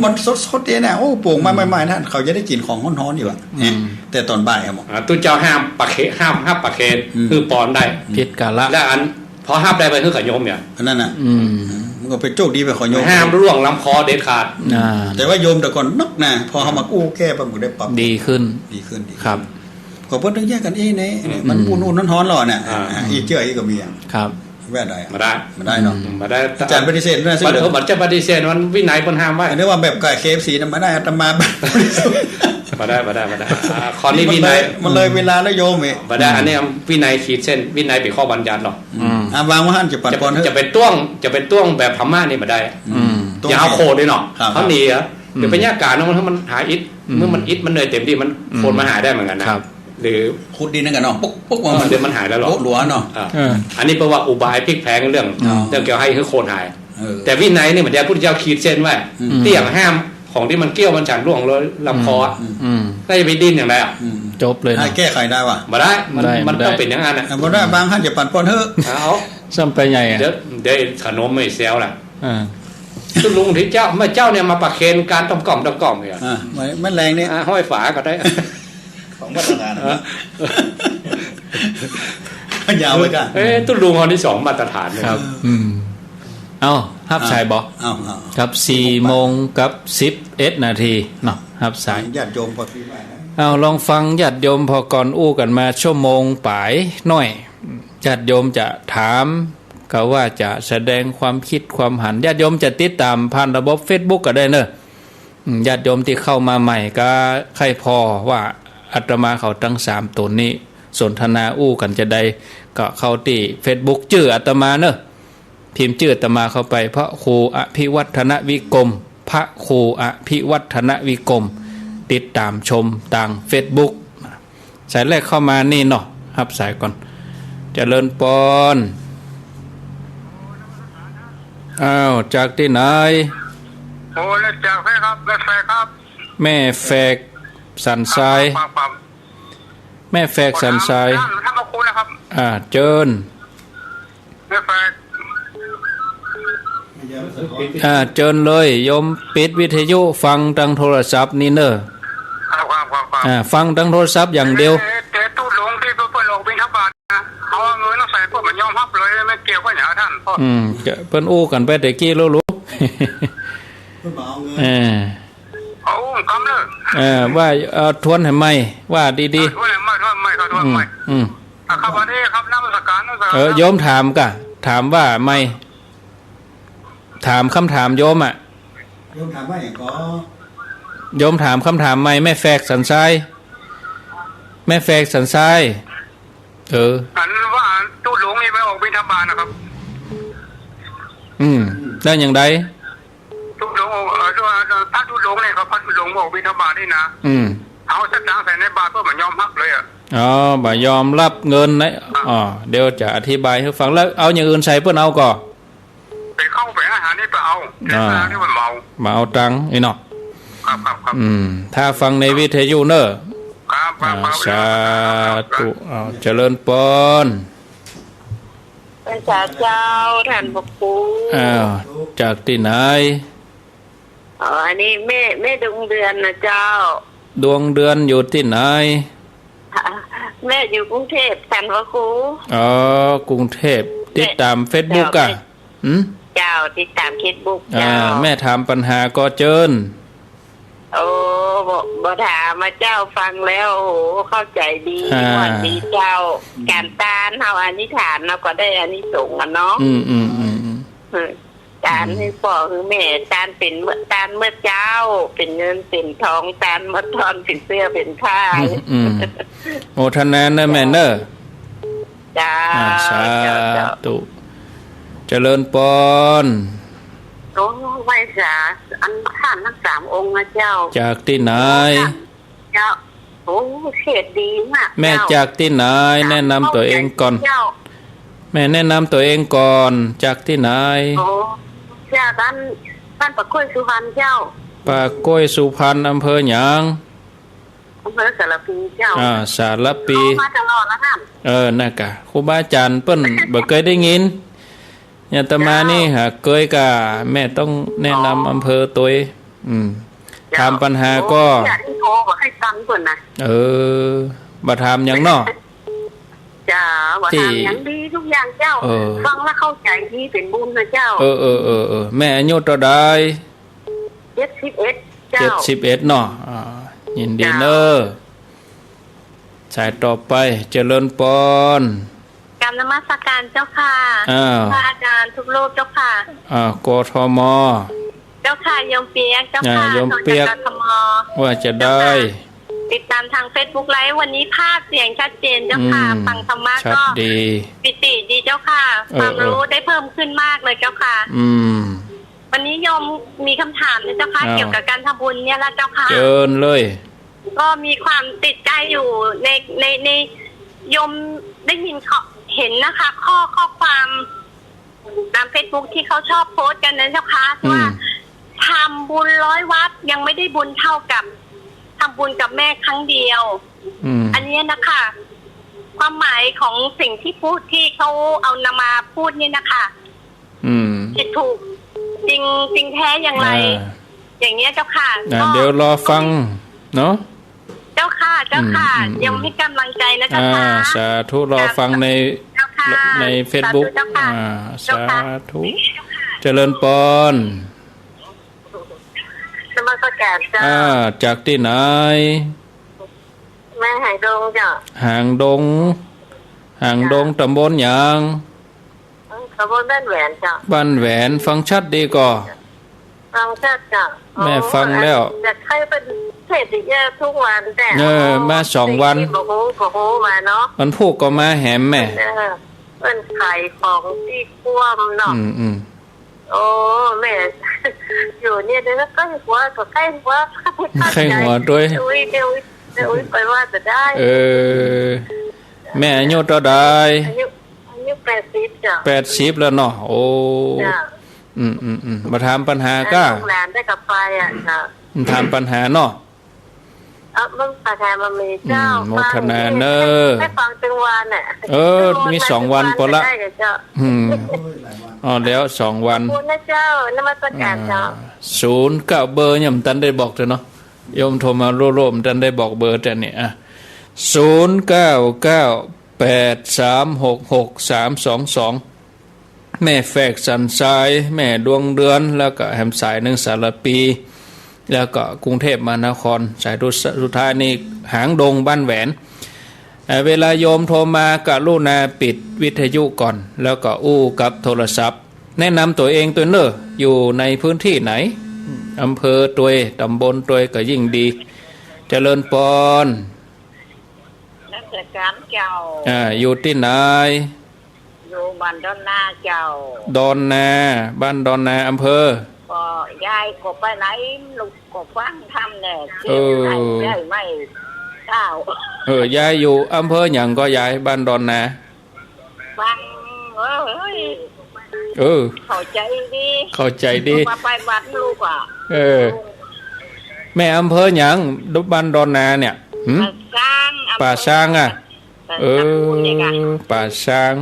มันสดๆดีนะโอ้ปลูกมาใหม่ๆนั่นเขาจะได้กินของร้อนๆอยู่ว่ะแต่ตอนบ่ายครับตู้เจ้าห้ามปะเคนห้ามปะเคนคือปอนได้พิษกาละและอันพอห้ามได้ไปคือขยมเนี่ยนั่นน่ะมันก็เป็นโชคดีไปขอโยมห้ามล่วงลำคอเด็ดขาดแต่ว่าโยมแต่ก่อนนักนะพอเขามากู้แก้ปั๊บก็ได้ปรับดีขึ้นครับก็เพิ่นต้องแยกกันเองเนี่ยมันอุ่นๆร้อนๆหรอเนี่ยอีเจ้าอีก็มีครับแว่ได้มาได้เนาะมาได้อาจารย์ปฏิเสธนะสิมันจะปฏิเสธมันวินัยเพิ่นห้ามไว้อันนี้ว่าแบบไก่ KFC นำมาได้อาตมามาได้ขอนี้วินัยมันเลยเวลาแล้วโยมมาได้อันนี้วินัยขีดเส้นวินัยเป็นข้อบัญญัติหรอกวางว่าหั่นจะปัดปอนจะเป็นต้วงแบบพม่านี่มาได้อย่าเอาโคด้วยเนาะเขาหนีอ่ะเดี๋ยวเป็นยากาศนะมันหาอิฐเมื่อมันอิฐมันเหนื่อยเต็มที่มันโคนมาหาได้เหมือนกันนะหรือขุดดินนั่นกันเนาะปุ๊กมันเดี๋ยวมันหายแล้วหรอหลวเนาะอันนี้แปลว่าอุบายพลิกแพลงเรื่องเกี่ยวให้คือโคนหายแต่วินัยนี่เหมือนที่พุทธเจ้าขีดเส้นไว้เตี่ยงห้ามของที่มันเกี่ยวมันฉันร่วงเลยลำคอก็จะไปดิ้นอย่างไรอ่ะจบเลยแก้ไขได้ว่ะมาได้มันต้องเป็นอย่างนั้นอ่ะมาได้บางท่านจะปั่นปอนเถอะเอาซ้ำไปใหญ่เดี๋ยวขนมไม่เซลล่ะคือลุงที่เจ้าเมื่อเจ้าเนี่ยมาประเคนการต้มกล่อมเนี่ยมันแรงนี่ห้อยฝาก็ได้ของมาตรฐานยาวไปกันตุ้ลุงคนที่2มาตรฐานครับเอาฮับสายบอกครับ4 โมงกับ11 นาทีเนาะฮับสายญาติโยมพอที่มาเอาลองฟังญาติโยมพอก่อนอู้กันมาชั่วโมงป่ายหน่อยญาติโยมจะถามก็ว่าจะแสดงความคิดความหันญาติโยมจะติดตามผ่านระบบ Facebook ก็ได้เนอะญาติโยมที่เข้ามาใหม่ก็ใครพอว่าอาตมาเขาตั้ง3ตัวนี้สนทนาอู้กันจะได้ก็เข้าที่ Facebook ชื่ออาตมาเนอะพิมพ์ชื่ออาตมาเข้าไปพระครูอภิวัฒนวิกรมพระครูอภิวัฒนวิกรมติดตามชมทาง Facebook สายแรกเข้ามานี่เนาะรับสายก่อนเจริญปอนอ้าวจากที่ไหนโอ้แล้วจากแฟครับแม่แฟครับแม่แฟกสันทรายแม่แฟกสันทรายท่านพระครูนะครับเจิญแม่แฟกเจิญเลยโยมปิดวิทยุฟังทางโทรศัพท์นี่เนอะฟังทางโทรศัพท์อย่างเดียวแต่ตู้หลวงที่เพิ่นลงบิณฑบาตนะเขาเอาเงินต้องใส่พวกมันยอมรับเลยไม่เกี่ยวกับอย่างท่านพ่อเพิ่นอู้กันไปแต่กี้รู้เพิ่นเอาเงินเอากำเลยว่าทวนให้ไหมว่าดีๆทวนไม่ก็ทวนไม่ครับวันนี้ครับนมัสการโยมถามกะถามว่าไม่ถามคำถามโยมโยมถามว่าอย่างก็โยมถามคำถามไม่แม่แฟกสันทรายแม่แฟกสันทรายอันว่าตู้หลวงนี่ไปออกบิณฑบาตนะครับได้อย่างไรตู้หลวงถ้าตู้หลวงเนี่ยเขาพัดตู้หลวงบอกบิณฑบาตนี่นะเอาสตางค์ใส่ในบาตรเพื่อมันยอมรับเลยบ่ยอมรับเงินนะเดี๋ยวจะอธิบายให้ฟังแล้วเอาอย่างอื่นใส่เพื่อนเอาก่อไปเข้าไปอาหารนี่ไปเอาที่มันมาเอาตังค์ไอ้เนาะครับถ้าฟังในวิทยุเนอะสาธุเจริญปอนเป็นสาเจ้าท่านพระครูจากที่ไหนอันนี้แม่ดวงเดือนนะเจ้าดวงเดือนอยู่ที่ไหนแม่อยู่กรุงเทพท่านพระครูกรุงเทพติดตาม Facebook อ่ะเจ้าติดตาม Facebook เจ้าแม่ถามปัญหาก็เจิญโอ้บ่ถามมาเจ้าฟังแล้วโอ้เข้าใจดีหวัดดีเจ้าการตานเฮาอธิษฐานเราก็ได้อานิสงส์เนาะตานให้พ่อคือแม่ตานเป็นตานเมื่อเจ้าเป็นเงินเป็นทองตานเมื่อทอนเป็นเสื้อเป็นผ้าโอทนานะแม่เนอะจ้าสาธุเจริญปอน โอ้ไหว้สาอันท่านทั้ง3 องค์นะเจ้าจากที่ไหนเจ้าโอ้เขตดีมากแม่จากที่ไหนแนะนำตัวเองก่อนแม่แนะนำตัวเองก่อนจากที่ไหนโอ้จากบ้านปากกล้วยสุพรรณเจ้าปากกล้วยสุพรรณอำเภอหยังอำเภอสารปีเจ้าสารปีมาตลอดแล้วท่านน่ะกะครูบาอาจารย์เปิ้นบ่เคยได้ยินอาตมานี่หากเคยกะแม่ต้องแนะนำอำเภอตัวถามปัญหาก็ให้ตังค์ก่อนนะบ่ถามหยังเนาะจ้าบ่ถามหยังดีทุกอย่างเจ้าฟังแล้วเข้าใจดีเป็นบุญนะเจ้าแม่อายุเท่าใด71เจ้า71เนาะยินดีเด้อสายต่อไปเจริญพรกรรมนมัสการเจ้าค่ะพระอาจารย์ทุกโลกเจ้าค่ะกทมเจ้าค่ะยมเปียกเจ้าค่ะยมเปียกว่าจะได้ติดตามทาง Facebook ไลฟ์วันนี้ภาพเสียงชัดเจนเจ้าค่ะฟังธรรมะก็ปิติดีเจ้าค่ะความรู้ได้เพิ่มขึ้นมากเลยเจ้าค่ะวันนี้โยมมีคำถามนะเจ้าค่ะเกี่ยวกับการทำบุญเนี่ยละเจ้าค่ะเชิญเลยก็มีความติดใจอยู่ในโยมได้ยินเห็นนะคะข้อความตาม Facebook ที่เขาชอบโพสต์กันนะเจ้าค่ะว่าทำบุญ100 วัดยังไม่ได้บุญเท่ากับทำบุญกับแม่ครั้งเดียวอันนี้นะคะความหมายของสิ่งที่พูดที่เขาเอานำมาพูดนี่นะคะผิดถูกจริงแท้อย่างไรอย่างเงี้ยเจ้าค่ะเดี๋ยวรอฟังเนาะเจ้าค่ะยังให้กำลังใจนะเจ้าค่ะสาธุรอฟังใน Facebook สาธุเจริญพรสมัครแก่จ้าจากที่ไหนแม่หางดงจ้ะหางดงตำบลหยังตำบลบ้านแหวนจ้ะบ้านแหวนฟังชัดดีก่อฟังชัดจ้ะแม่ฟังแล้วแต่ใครเป็นเทศเยอะทุกวันแต่มา2 วันโอ้โหมาเนาะมันพูกก็มาแหมแม่เป็นไข่ของที่คว่ำเนาะโอ้แม่อยู่เนี่ยเดี๋ยวก็ใกล้หัวด้วยเดี๋ยวไปว่าจะได้แม่อายุเท่าใดอายุ80จ้ะ80แล้วเนาะโอ้มาถามปัญหาก็โรงแรมได้กับไปค่ะถามปัญหาเนาะมึงปัญหามันมีเจ้าโมทนาเนอให้ฟังเป็นวันน่ะมี2 วันพอละแล้ว2 วันคุณนะเจ้านมัสการเจ้า0 9เบอร์ยังตันได้บอกเถอะเนาะโยมโทรมาโลมตันได้บอกเบอร์แต่นี่0998366322แม่แฝกสันทรายแม่ดวงเดือนแล้วก็แหมสาย1สารปีแล้วก็กรุงเทพมหานครสายสุดท้ายนี่หางดงบ้านแหวนเวลาโยมโทรมากรุณาปิดวิทยุก่อนแล้วก็กับโทรศัพท์แนะนำตัวเองตัวเนออยู่ในพื้นที่ไหนอำเภอตัวตำบลตัวก็ยิ่งดีเจริญพรนักการเจ้าอยู่ที่ไหนอยู่บ้านดอนนาเจ้าดอนนาบ้านดอนนาอำเภอก็ยายก็ไปไหนลูกก็ฟังทำเนี่ยได้ไม่เจ้ายายอยู่อำเภอหยังก็ยายบ้านดอนนาฟังเข้าใจดีมาไปบ้านลูกแม่อำเภอหยังบ้านดอนนาเนี่ยป่าช้างป่าช้าง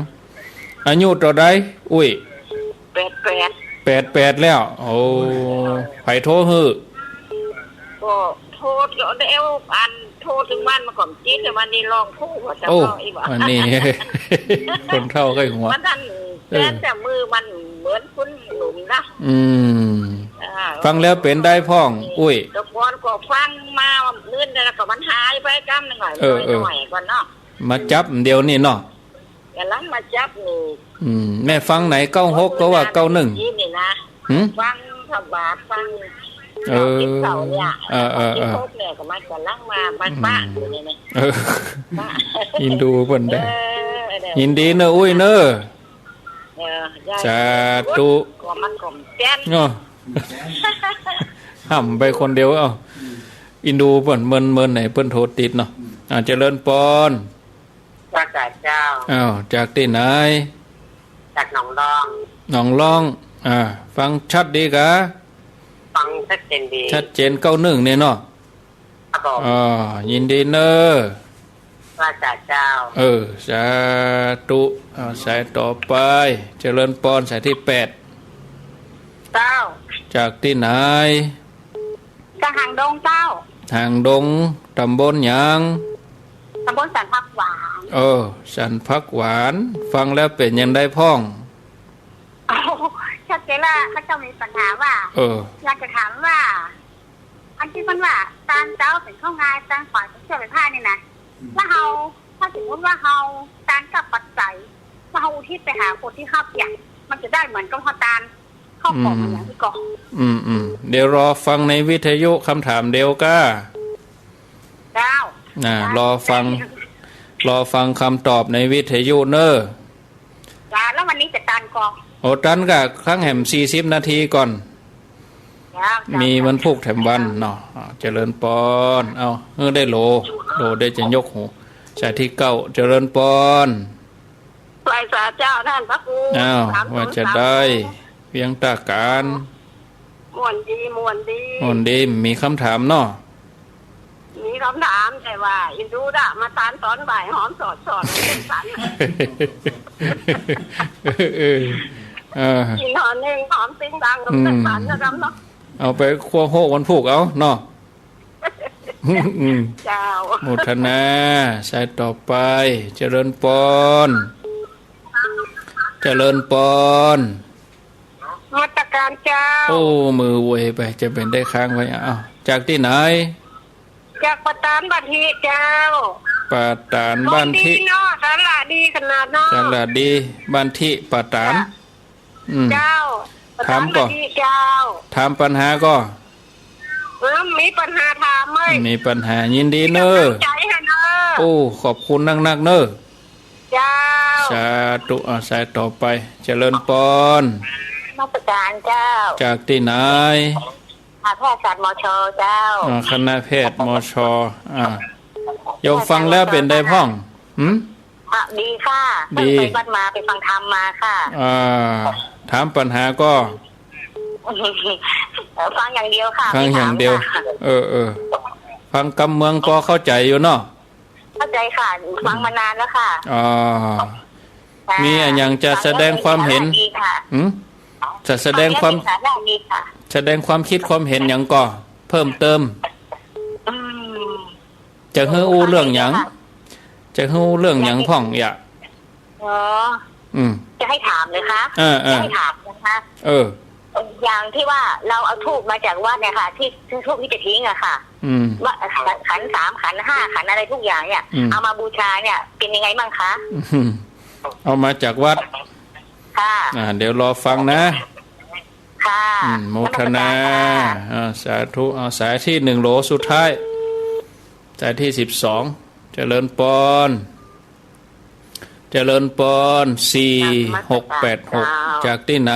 อายุเท่าใดอุ้ย88แล้วโอ้ไผโทรฮื้อก็โทรเดี๋ยวอันโทรถึงบ้านมาก่อนจิ๊ดแต่วันนี้ลองคู่ว่าจะลองอีกว่าอันนี้คนเฒ่าใกล้หัวมันนั่นแต่มือมันเหมือนคุณหนุ่มนะฟังแล้วเป็นได้พ่องอุ้ยตะกอนก็ฟังมาเลื่อนแล้วก็มันหายไปกำนึงหน่อยก่อนเนาะมาจับเดี๋ยวนี้เนาะอย่าลังมาจับนี่แม่ฟังไหน96ก็ว่า91นี่นะฟังธบาฟังกินเก่าเนี่ยที่พบเนี่ยก็มาจะลังมาป้าอยู่นี่นะยินดูเพิ่นได้ยินดีเนอะอุ้ยเนอะ สาธุ กลัวมันกลมแจ้น เนาะห่ำไปคนเดียวเอาอินดูเปิ้นเมินไหนเปิ้นโทรติดเนาะเจริญปอน พระเจ้า อ้าวจากที่ไหน จากหนองรอง หนองล่องฟังชัดดีกะ ฟังชัดเจนดี ชัดเจน91เนี่ยเนาะ ครับผม ยินดีเนอ พระเจ้า สาธุสายต่อไปเจริญปอนสายที่8 เจ้า จากที่ไหน จากหางดงเจ้า ทางดงตำบลหยัง ตำบลสันพักหวาน สันพักหวานฟังแล้วเป็นยังได้พ่อง ชัดเจนละเขาเจ้ามีปัญหาว่าอยากจะถามว่าอันที่มันว่าตานเจ้าเป็นข้าวงานตานขวานเป็นเสื้อเป็นผ้านี่นะแล้วเฮาถ้าสมมติว่าเฮาตานกับปัจจัยว่าเฮาอุทิศไปหาคนที่เข้าอย่างมันจะได้เหมือนกับเฮาตานเข้ากล่องอย่างที่กล่องเดี๋ยวรอฟังในวิทยุคำถามเดียวก้า เจ้าร อฟังคำตอบในวิทยุเนอแล้ววันนี้จะตานกองตันกะครั้งแห่ม40 นาทีก่อนมีวันพุกแถมวันเนาะเจริญปอนได้โลได้จะยกหูสายที่9เจริญปอนปลายสาเจ้าท่านพระครูว่าจะได้เวียงตาการม่วนดีมีคำถามเนาะมีคำถามแต่ว่าอินดูดะมาตานสอนบ่ายหอมสอดเป็นสันกินหอมเองหอมติ้งดังกับเป็นสันนะครับเนาะเอาไปคั่วโหวันผูกเอาเนาะเจ้าโมทนาสายต่อไปเจริญปอนมาตรการเจ้ามือเวยไปจะเป็นได้ค้างไว้จากที่ไหนจากปตานบ้านทีเจ้าปตานบ้านทีเนาะสาระดีขนาดเนาะสาระดีบ้านทีปตานเจ้าถามก็ถามปัญหาก็มีปัญหาถามไหมมีปัญหายินดีเนอขอบคุณนักเนอเจ้าสาธุสายต่อไปเจริญปอน มาตรการเจ้าจากที่ไหนแพทยศาสตร์มช.เจ้าคณะแพทย์มช.โยมฟังแล้วเป็นได้พ่องดีค่ะดีไปวัดมาไปฟังธรรมมาค่ะถามปัญหาก็ฟังอย่างเดียวค่ะฟังอย่างเดียวฟังกำเมืองก็เข้าใจอยู่เนาะเข้าใจค่ะฟังมานานแล้วค่ะมีอย่างจะแสดงความเห็นจะแสดงความคิดความเห็นอย่างก็เพิ่มเติมจะฮื้อเรื่องอย่างพ่องอย่าจะให้ถามเลยคะจะให้ถามนะคะอย่างที่ว่าเราเอาทูบมาจากวัดเนี่ยค่ะที่ทูบที่จะทิ้งอะค่ะว่าขัน3ขัน5ขันอะไรทุกอย่างเนี่ยเอามาบูชาเนี่ยเป็นยังไงบ้างคะเอามาจากวัดค่ะเดี๋ยวรอฟังนะค่ะโมทนาสาธุสายที่1โหลสุดท้ายสายที่12เจริญปอน4686จากที่ไหน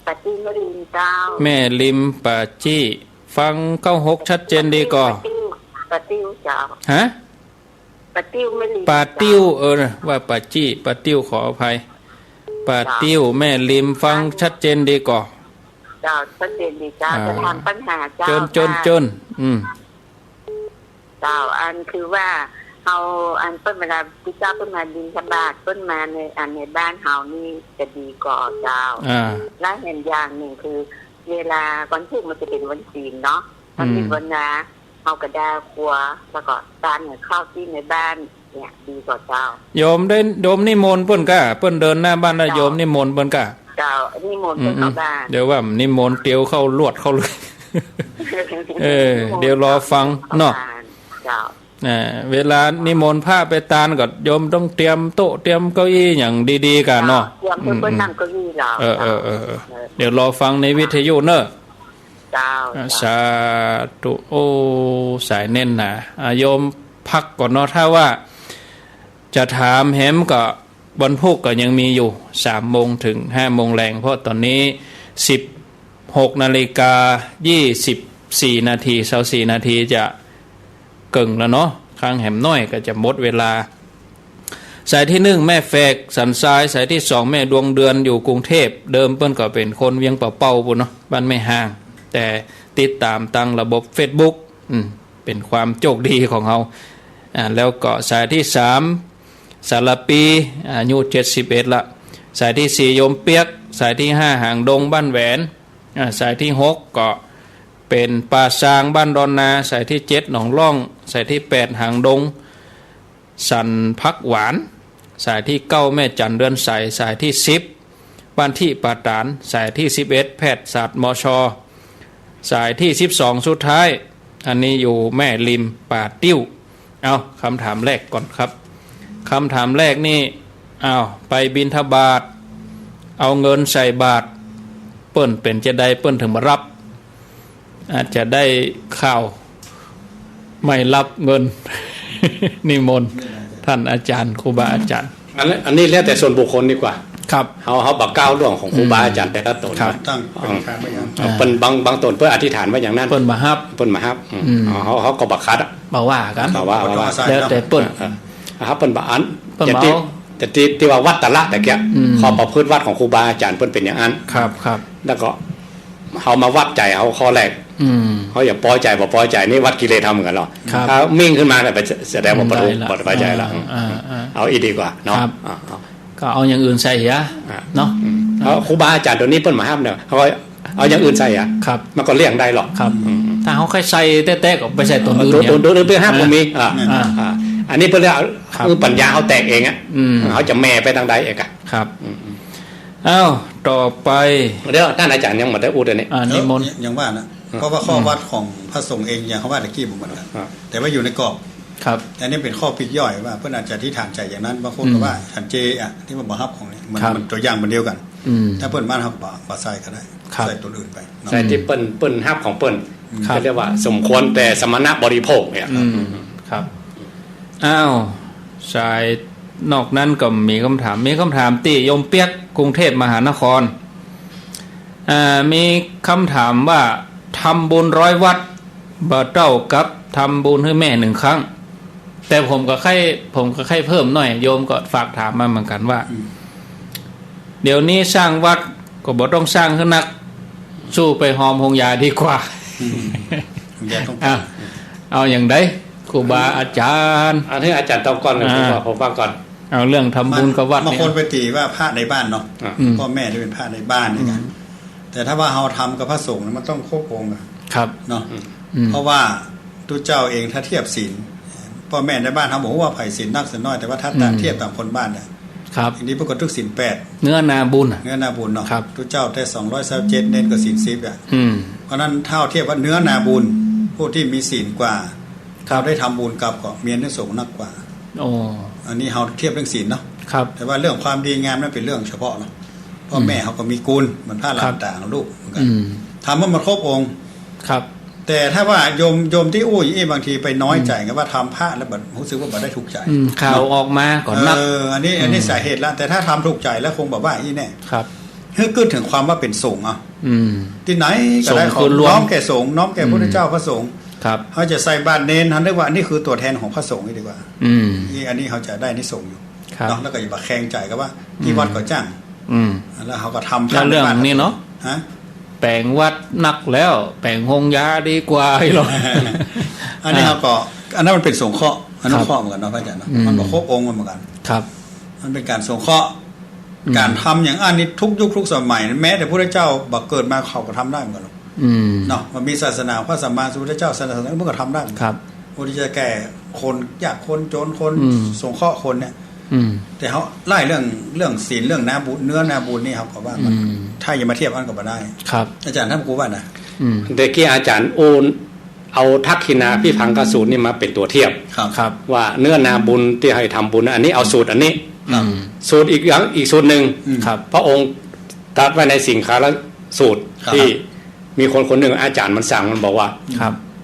ปัจจิมรินเจ้าแม่ริมปัจจิฟัง96ชัดเจนดีก่อปัจจิเจ้าฮะปัจจิไม่ริมปัจจิว่าปัจจิปัจจิขออภัยปัจจิแม่ริมฟังชัดเจนดีก่อเจ้าชัดเจนดีเจ้าจะทำปัญหาเจ้าจนเจ้าอันคือว่าเอาอันเปิ้นเวลาพี่เจ้าเปิ้นมาดินสบาดเปิ้นมาในบ้านเฮานี่จะดีกว่าเจ้าและเห็นอย่างหนึ่งคือเวลาวันพุธมันจะเป็นวันศีลเนาะมันเป็นวันนะเฮากระดาครัวแล้วก็ตานข้าวที่ในบ้านเนี่ยดีกว่าเจ้าโยมนิมนต์เปิ้นกะเปิ้นเดินหน้าบ้านแล้วโยมนิมนต์เปิ้นกะเจ้านิมนต์เปิ้นเข้าบ้านเดี๋ยวว่านิมนต์เตียวเข้าลวดเข้าเลยเดี๋ยวรอฟังเนาะเวลานิมนต์พระไปตานก็โยมต้องเตรียมโต๊ะเตรียมเก้าอี้อย่างดีๆกันเนาะเตรียมเพิ่นนั่งเก้าอี้แล้วเดี๋ยวรอฟังในวิทยุเนอะสาธุสายเน้นนะโยมพักก่อนเนาะถ้าว่าจะถามแหมก็ วันพุธก็ยังมีอยู่3 โมงถึง 5 โมงแรงเพราะตอนนี้16:24 นาที24 นาทีจะเกิ่งแล้วเนาะข้างแหมน้อยก็จะหมดเวลาสายที่1แม่แฝกสันทรายสายที่2แม่ดวงเดือนอยู่กรุงเทพเดิมเปิ้นก็เป็นคนเวียงป่าเป้าปุ่นเนาะบ้านไม่ห่างแต่ติดตามตั้งระบบ Facebook เป็นความโชคดีของเราแล้วก็สายที่3สารปีอายุ71ละสายที่4โยมเปียกสายที่5หางดงบ้านแหวนสายที่6ก็เป็นป่าซางบ้านดอนนาสายที่7หนองล่องสายที่8หางดงสันพักหวานสายที่9แม่จันเดือนใสสายที่10บ้านที่ป่าตานสายที่11แพทย์ศาสตร์มช.สายที่12สุดท้ายอันนี้อยู่แม่ริมป่าติ้วเอาคำถามแรกก่อนครับคำถามแรกนี่ไปบิณฑบาตเอาเงินใส่บาตรเปิ้นเป็นจะได้เปิ้นถึงมารับอาจจะได้ข่าวไม่รับเงิน นิมนต์ท่านอาจารย์ครูบาอาจารย์อันนี้แล้วแต่ส่วนบุคคลดีกว่าครับเขาบักก้าวล่วงของครูบาอาจารย์แต่ละตนตั้งเป็นไว้อย่างเป็นบางตนเพื่ออธิษฐานไว้อย่างนั้นเปิ้นมาฮับเขาก็บักคัดบ่ว่ากันว่าแล้วแต่เปิ้นครับเปิ้นบ่อันแต่ที่ว่าวัดตะละแต่แกข้อประพฤติวัดของครูบาอาจารย์เปิ้นเป็นอย่างนั้นครับแล้วก็เขามาวัดใจเขาข้อแรกเขาอย่าปล่อยใจบ่ปล่อยใจนี่วัดกิเลสทำเหมือนกันหรอถ้ามิ่งขึ้นมาเนี่ยไปแสดงว่าบรรลุปล่อยใจแล้วเอาอีกดีกว่าเนาะก็เอาอย่างอื่นใส่เนาะครูบาอาจารย์ตัวนี้เปิ้นมาห้ามเนี่ยเขาเอาอย่างอื่นใส่มันก็เลี่ยงได้หรอกถ้าเขาใครใส่แต้ๆก็ไปใส่ตัวอื่นตัวเพื่อห้ามผมมีอันนี้เพื่อคือปัญญาเขาแตกเองเขาจะแม่ไปทางใดเองครับต่อไปเดี๋ยวท่านอาจารย์ยังมาได้อุดเนี่ยนิมนต์ยังว่านะเพราะว่าข้อวัดของพระสงฆ์เองอย่างเขาว่าตะกี้เหมือนกันแต่ว่าอยู่ในกรอบแต่นี่เป็นข้อปิดย่อยว่าเพื่อนอาจจะที่ฐานใจอย่างนั้นบางคนก็ว่าฐานเจที่มันบังคับของนี่มันตัวอย่างมันเดียวกันถ้าเปิ้นบ้านครับบาใส่ก็ได้ใส่ตัวอื่นไปใส่ที่เปิ้นฮับของเปิ้นเขาเรียกว่าสมควรแต่สมณะบริโภคเนี่ยครับสายนอกนั้นก็มีคำถามตีโยมเปียกกรุงเทพมหานครมีคำถามว่าทำบุญ100 วัดบ่เท่ากับทำบุญให้แม่1 ครั้งแต่ผมก็ค่อยเพิ่มหน่อยโยมก็ฝากถามมาเหมือนกันว่าเดี๋ยวนี้สร้างวัดก็บ่ต้องสร้างขึ้นนักสู้ไปหอมหงยาดีกว่าเอาอย่างใดครูบาอาจารย์ให้อาจารย์ตอบก่อนเลยผมฟังก่อนเอาเรื่องทำบุญกับวัดบางคนไปตีว่าพระในบ้านเนาะพ่อแม่ที่เป็นพระในบ้านนี่กันแต่ถ้าว่าเราทำกับพระสงฆ์มันต้องควบคุมครับเนาะเพราะว่าทุกเจ้าเองถ้าเทียบศีลพ่อแม่ในบ้านเขาบอกว่าไผ่ศีลนักศีลน้อยแต่ว่าถ้าเทียบตามคนบ้านเนี่ยครับทีนี้ปรากฏทุกศีล8เนื้อนาบุญเนาะทุกเจ้าได้227เน้นกับศีล10เพราะนั้นเท่าเทียบว่าเนื้อนาบุญผู้ที่มีศีลกว่าเขาได้ทำบุญกับก็มีอานิสงส์นักกว่าอันนี้เราเทียบเรื่องศีลเนาะแต่ว่าเรื่องความดีงามนั้นเป็นเรื่องเฉพาะเนาะพ่อแม่เขาก็มีกุลเหมือนพระหลานต่างลูกเหมือนกันทำว่ามันครบองค์แต่ถ้าว่าโยมที่บางทีไปน้อยใจกันว่าทำพระแล้วแบบรู้สึกว่าไม่ได้ถูกใจข่าวออกมาก่อนนักอันนี้สาเหตุละแต่ถ้าทำถูกใจแล้วคงแบบว่าแน่คือขึ้นถึงความว่าเป็นสงฆ์ที่ไหนก็ได้ของน้อมแก่สงฆ์น้อมแก่พระพุทธเจ้าพระสงฆ์เขาจะใส่บาตรเน้นทันได้ว่านี่คือตัวแทนของพระสงฆ์ดีกว่าอันนี้เขาจะได้นิสงฆ์อยู่เนาะแล้วก็อย่ามาแข่งใจกันว่าที่วัดก็จ้างแล้วเขาก็ทำเรื่องนี้เนาะแปลงวัดนักแล้วแปลงหงยาดีกว่าหรออันนี้เขาก็อันนั้นมันเป็นสงเคราะห์อนุเคราะห์เหมือนกันเนาะพระอาจารย์มันบอกครบองค์เหมือนกันครับมันเป็นการสงเคราะห์การทำอย่างอันนี้ทุกยุคทุกสมัยแม้แต่พระพุทธเจ้าบักเกิดมาเขาก็ทำได้เหมือนกันเนาะมันมีศาสนาพระสัมมาสัมพุทธเจ้าศาสนามันก็ทำได้ครับพระที่จะแก่คนยากคนจนคนสงเคราะห์คนเนี่ยแต่เขาไล่เรื่องศีลเรื่องนาบุญเนื้อนาบุญนี่ครับเขาว่ามันถ้าอย่ามาเทียบอันกับมาได้ครับอาจารย์ท่านครูว่านะเด็กที่อาจารย์เอาทักขินาพิพังกสูตรนี่มาเป็นตัวเทียบครับว่าเนื้อนาบุญที่ให้ทำบุญอันนี้เอาสูตรอันนี้สูตรอีกสูตรหนึ่งพระองค์ตัดไว้ในสิงค้าและสูตรที่มีคนหนึ่งอาจารย์มันสั่งมันบอกว่า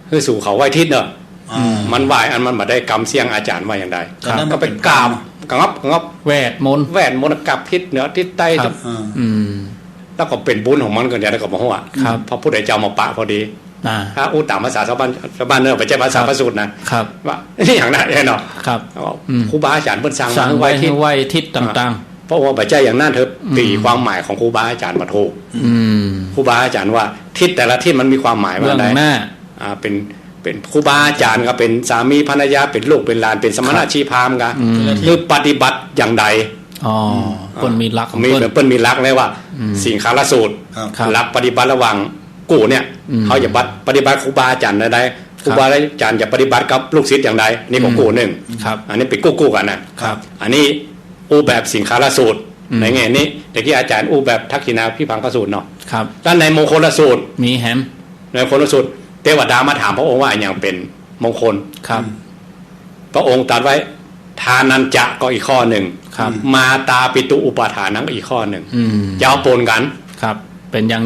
คือสู่เขาไหว้ทิศเนอะมันไหว้อันมันมาได้กรรมเสี่ยงอาจารย์ว่าอย่างไรก็ไปกราบ งับแวดมนต์กับทิศเหนือทิศใต้แล้วก็เป็นบุญของมันกันอย่างนั้นก็บอกว่าพระพุทธเจ้ามาปะพอดีถ้าอู้ตามภาษาชาวบ้านเนอะไปใช้ภาษาพระสูตรนะว่านี่อย่างนั้นเนาะครูบาอาจารย์เพิ่นสร้างมาไว้ทิศต่างๆเพราะว่าไปใช้อย่างนั้นเถอะตีความหมายของครูบาอาจารย์มาถูกครูบาอาจารย์ว่าทิศแต่ละทิศมันมีความหมายว่าอะไรเป็นครูบาอาจารย์ก็เป็นสามีภรรยาเป็นลูกเป็นหลานเป็นสมณชีพราหมณ์กันคือปฏิบัติอย่างใดเปิ้นมีหลักของเปิ้นมีหลักเลยว่าสิ่งคารสูตรหลักปฏิบัติระหว่างกูเนี่ยเขาอย่าปฏิบัติครูบาอาจารย์ใดครูบาอาจารย์อย่าปฏิบัติกับลูกศิษย์อย่างใดนี่ของกูหนึ่งอันนี้เป็นกู้กันนะอันนี้อูแบบสิ่งคารสูตรในแง่นี้แต่ที่อาจารย์อูแบบทักษิณาพิพังคสูตรเนาะด้านในมงคลสูตรมีแฮมในมงคลสูตรเทวดามาถามพระองค์ว่าอย่างเป็นมงคลพระองค์ตรัสไว้ทานันจะก็อีกข้อหนึ่งมาตาปิตุอุปาทานังอีกข้อหนึ่งยาวปนกันเป็นยั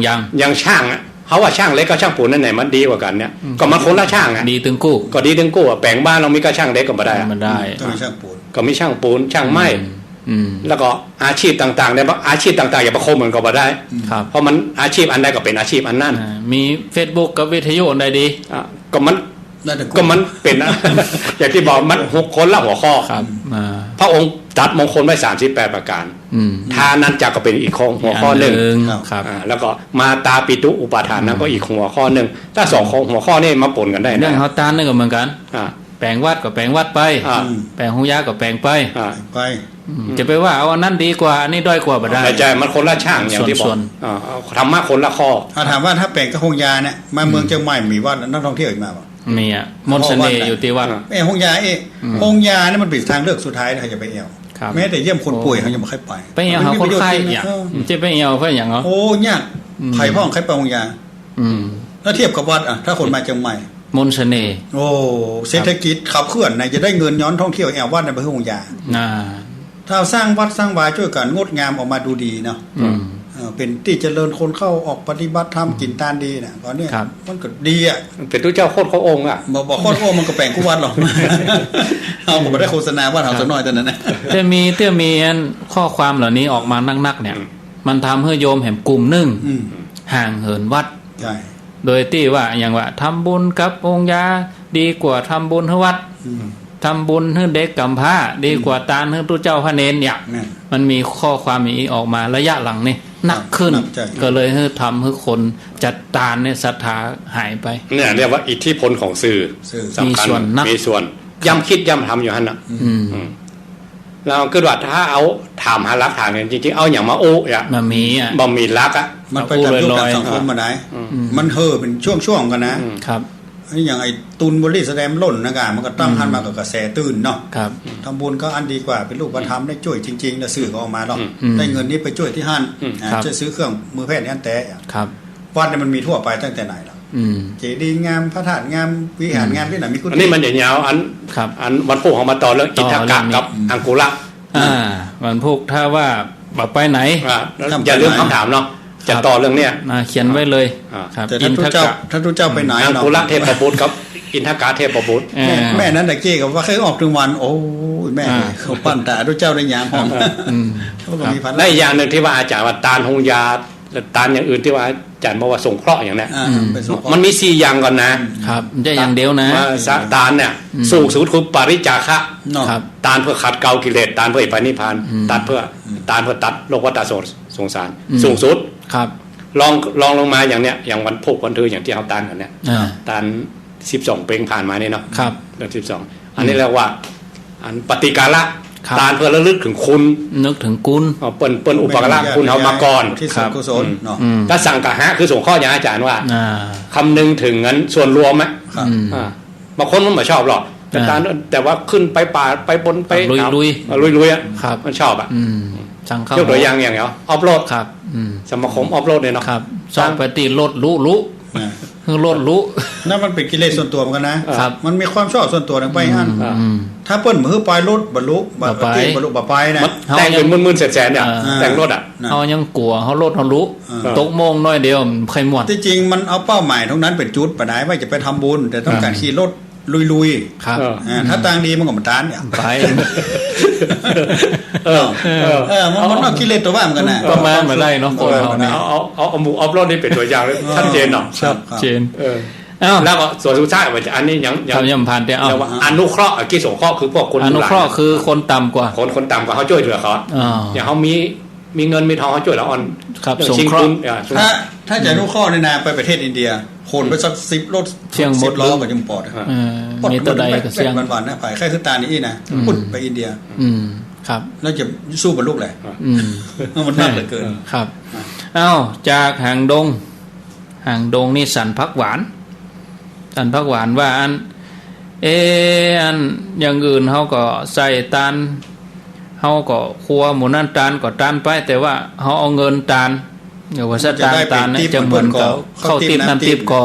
งช่างเขาว่าช่างเล็กกับช่างปูนนั่นไหนมันดีกว่ากันเนี่ยก็มันคนละช่างดีถึงกู้ก็ดีถึงกู้แปลงบ้านเรามีก็ช่างเล็กก็ไม่ได้ก็มีช่างปูนก็มีช่างปูนช่างไม้แล้วก็อาชีพต่างๆเนี่ยอาชีพต่างๆอย่าประคมเหมือนกันก็ได้เพราะมันอาชีพอันใดก็เป็นอาชีพอันนั้นมี Facebook กับวิทยุอันใดดีก็มันเป็นอย่างที่บอกมัน6คนละหัวข้อพระองค์จัดมงคลไว้38ประการทานันจักก็เป็นอีกหัวข้อหนึ่งแล้วก็มาตาปิตุอุปาทานนั้นก็อีกหัวข้อหนึ่งถ้า2หัวข้อนี่มาปนกันได้เรื่องเฮาตานนี่ก็เหมือนกันแปลงวัดก็แปลงวัดไปแปลงหุยาก็แปลงไปจะไปว่าเอาอันนั้นดีกว่าอันนี้ด้อยกว่าบ่ได้ใช่มันคนละช่างอย่างที่บอกธรรมะคนละข้อถามว่าถ้าแปลงกับหงยาเนี่ยมาเมืองเชียงใหม่มีวัดนักท่องเที่ยวอีกมาบ่มีมนต์เสน่ห์อยู่ที่วัดหงยาหงยาเนี่ยมันเป็นทางเลือกสุดท้ายนะอย่าไปเอวแม้แต่เยี่ยมคนป่วยเขายังไม่ค่อยไปเอวเขาคนไข้เนี่ยจะไปเอวเพื่ออย่างเหรอโอ้ยากไผ่พ่องใครไปหงยาถ้าเทียบกับวัดถ้าคนมาเชียงใหม่มนต์เสน่ห์โอ้เศรษฐกิจขับเคลื่อนไหนจะได้เงินย้อนท่องเที่ยวแอววัดในพระหงยาถ้าสร้างวัดสร้างวาช่วยกันงดงามออกมาดูดีเนาะเป็นที่เจริญคนเข้าออกปฏิบัติธรรมกินตานดีเนี่ยตอนนี้มันก็ดีอ่ะเป็นตู้เจ้าโคตรเขาองค์อ่ะบอกโคตรองค์มันก็แปลงคู่วัดหรอกเอาผมไม่ได้โฆษณาว่าเราสักหน่อยแต่นั้นนะแต่มีข้อความเหล่านี้ออกมานักๆเนี่ยมันทำให้โยมแห่งกลุ่มนึงห่างเหินวัดโดยที่ว่าอย่างว่าทำบุญกับองค์ยาดีกว่าทำบุญให้วัดทำบุญให้เด็กกำพร้าดีกว่าตานให้ตู้เจ้าพระเนรเนี่ยมันมีข้อความนี้ออกมาระยะหลังนี่หนักขึ้นก็เลยให้ทำให้คนจัดตานเนี่ยศรัทธาหายไปเนี่ยเรียกว่าอิทธิพลของสื่อมีส่วนมีส่วนย้ำคิดย้ำทำอยู่ฮั่นน่ะเราคิดว่าถ้าเอาถามหาหลักฐานกันจริงๆเอาอย่างมาโอ้ยมันมีบ่มีหลักมันไปจากยุคสังคมมาได้มันเป็นช่วงๆกันนะครับนี่อย่างไอ้ตุนบริแสดงล่นนะกะมันก็ตั้งทันมากับกระแสตื่นเนาะทำบุญก็อันดีกว่าเป็นรูปธรรมได้ช่วยจริงๆแล้วสื่อก็ออกมาหรอกได้เงินนี้ไปช่วยที่ฮั่นจะซื้อเครื่องมือแพทย์นี่อันแต่วัดเนี่ยมันมีทั่วไปตั้งแต่ไหนแล้วเจดีย์งามพระธาตุงามวิหารงามที่ไหนมีกุฏิอันนี้มันยาวอันวันพุธของมาต่อเรื่องอินทกะกับอังกุระวันพุธถ้าว่าไปไหนอย่าลืมคำถามเนาะจะต่อเรื่องเนี้ยเขียนไว้เลยแต่ท่านทุกเจ้าไปไหนอังกุระเทพบุตรกับอินทกะเทพบุตรแม่นั้นตะกี้กับว่าเคยออกถึงวันโอ้แม่เขาปั้นแต่ทุกเจ้าได้ยามหอมได้อย่างหนึ่งที่ว่าอาจารย์ว่าตาลหงยาตาลอย่างอื่นที่ว่าอาจารย์บอกว่าสงเคราะห์อย่างนี้มันมี4อย่างก่อนนะครับไม่ใช่อย่างเดียวนะตาลเนี่ยสูงสุดคือปริจาคะตาลเพื่อขัดเกลากิเลสตาลเพื่อปณิพพานตาลเพื่อตัดโลกวัฏสงสารสูงสุดลองลงมาอย่างเนี้ยอย่างวันพุธวันถืออย่างที่เขาตาลกันเนี่ยตาล12เปงผ่านมาเนี่ยเนาะเดือน12อันนี้เรียกว่าอันปฏิกาละตาลเพื่อระลึกถึงคุณนึกถึงคุณเปิ้นอุปการะคุณเอามาก่อนที่สุดกุศลเนาะถ้าสั่งกะหะคือส่งข้ออย่างอาจารย์ว่าคำนึงถึงงั้นส่วนรวมไหมบางคนมันไม่ชอบหรอกแต่ว่าขึ้นไปป่าไปบนไปลุยอ่ะมันชอบอ่ะยกตัวอย่างเงี้ยออฟโรดสมาคมออฟโรดเนี่ยเนาะสร้างไปตีรถรู้คือรถรู้นั่นมันเป็นกิเลสส่วนตัวเหมือนกันนะมันมีความชอบส่วนตัวไปฮั่นถ้าเปิ้นมือปลายรถบรรลุบ่ไปนะแต่งเป็นมื่นๆแสนๆเนี่ยแต่งรถอ่ะเขายังกลัวเขารถเขารู้ตกโมงน้อยเดียวใครหมดที่จริงมันเอาเป้าหมายตรงนั้นเป็นจุดปะไหนว่าจะไปทำบุญแต่ต้องการขี่รถลุยๆถ้าต่างดีมันก็มาตานเนี่ยไป มันต้องกิเลสตัวบ้านกันนะประมาณมาได้เนาะคนเราเนี่ยเอาหมู่ออฟโรดนี่เป็นตัวอย่างเลยชัดเจนเนาะชัดเจนแล้วก็ส่วนสุดท้ายว่าอันนี้ยังผ่านแต่ว่าอนุเคราะห์กิจสงเคราะห์คือพวกคนอนุเคราะห์คือคนต่ำกว่าคนต่ำกว่าเขาช่วยเหลือเขาอย่างเขามีเงินมีทองเขาช่วยแล้วอ่อนครับสงเคราะห์ถ้าจะอนุเคราะห์ในนาไปประเทศอินเดียคนไปสัก10รถเชียงหมดล้อกับยมปอดมีตัวใดกับเชียงวันๆนะไปแค่คือตานี่นะพุ่นไปอินเดียครับแล้วจะสู้บรรลุเลยมันมากเหลือเกินครับจากหางดงนี่สันพักหวานว่าอันอย่างอื่นเขาก็ใส่ตาลเขาก็ครัวหมูนั่นตาลก็ตาลไปแต่ว่าเขาเอาเงินตาลเดี๋ยวว่าสตาลเนี่ยจะเหมือนกับเข้าติบน้ำติบก่อ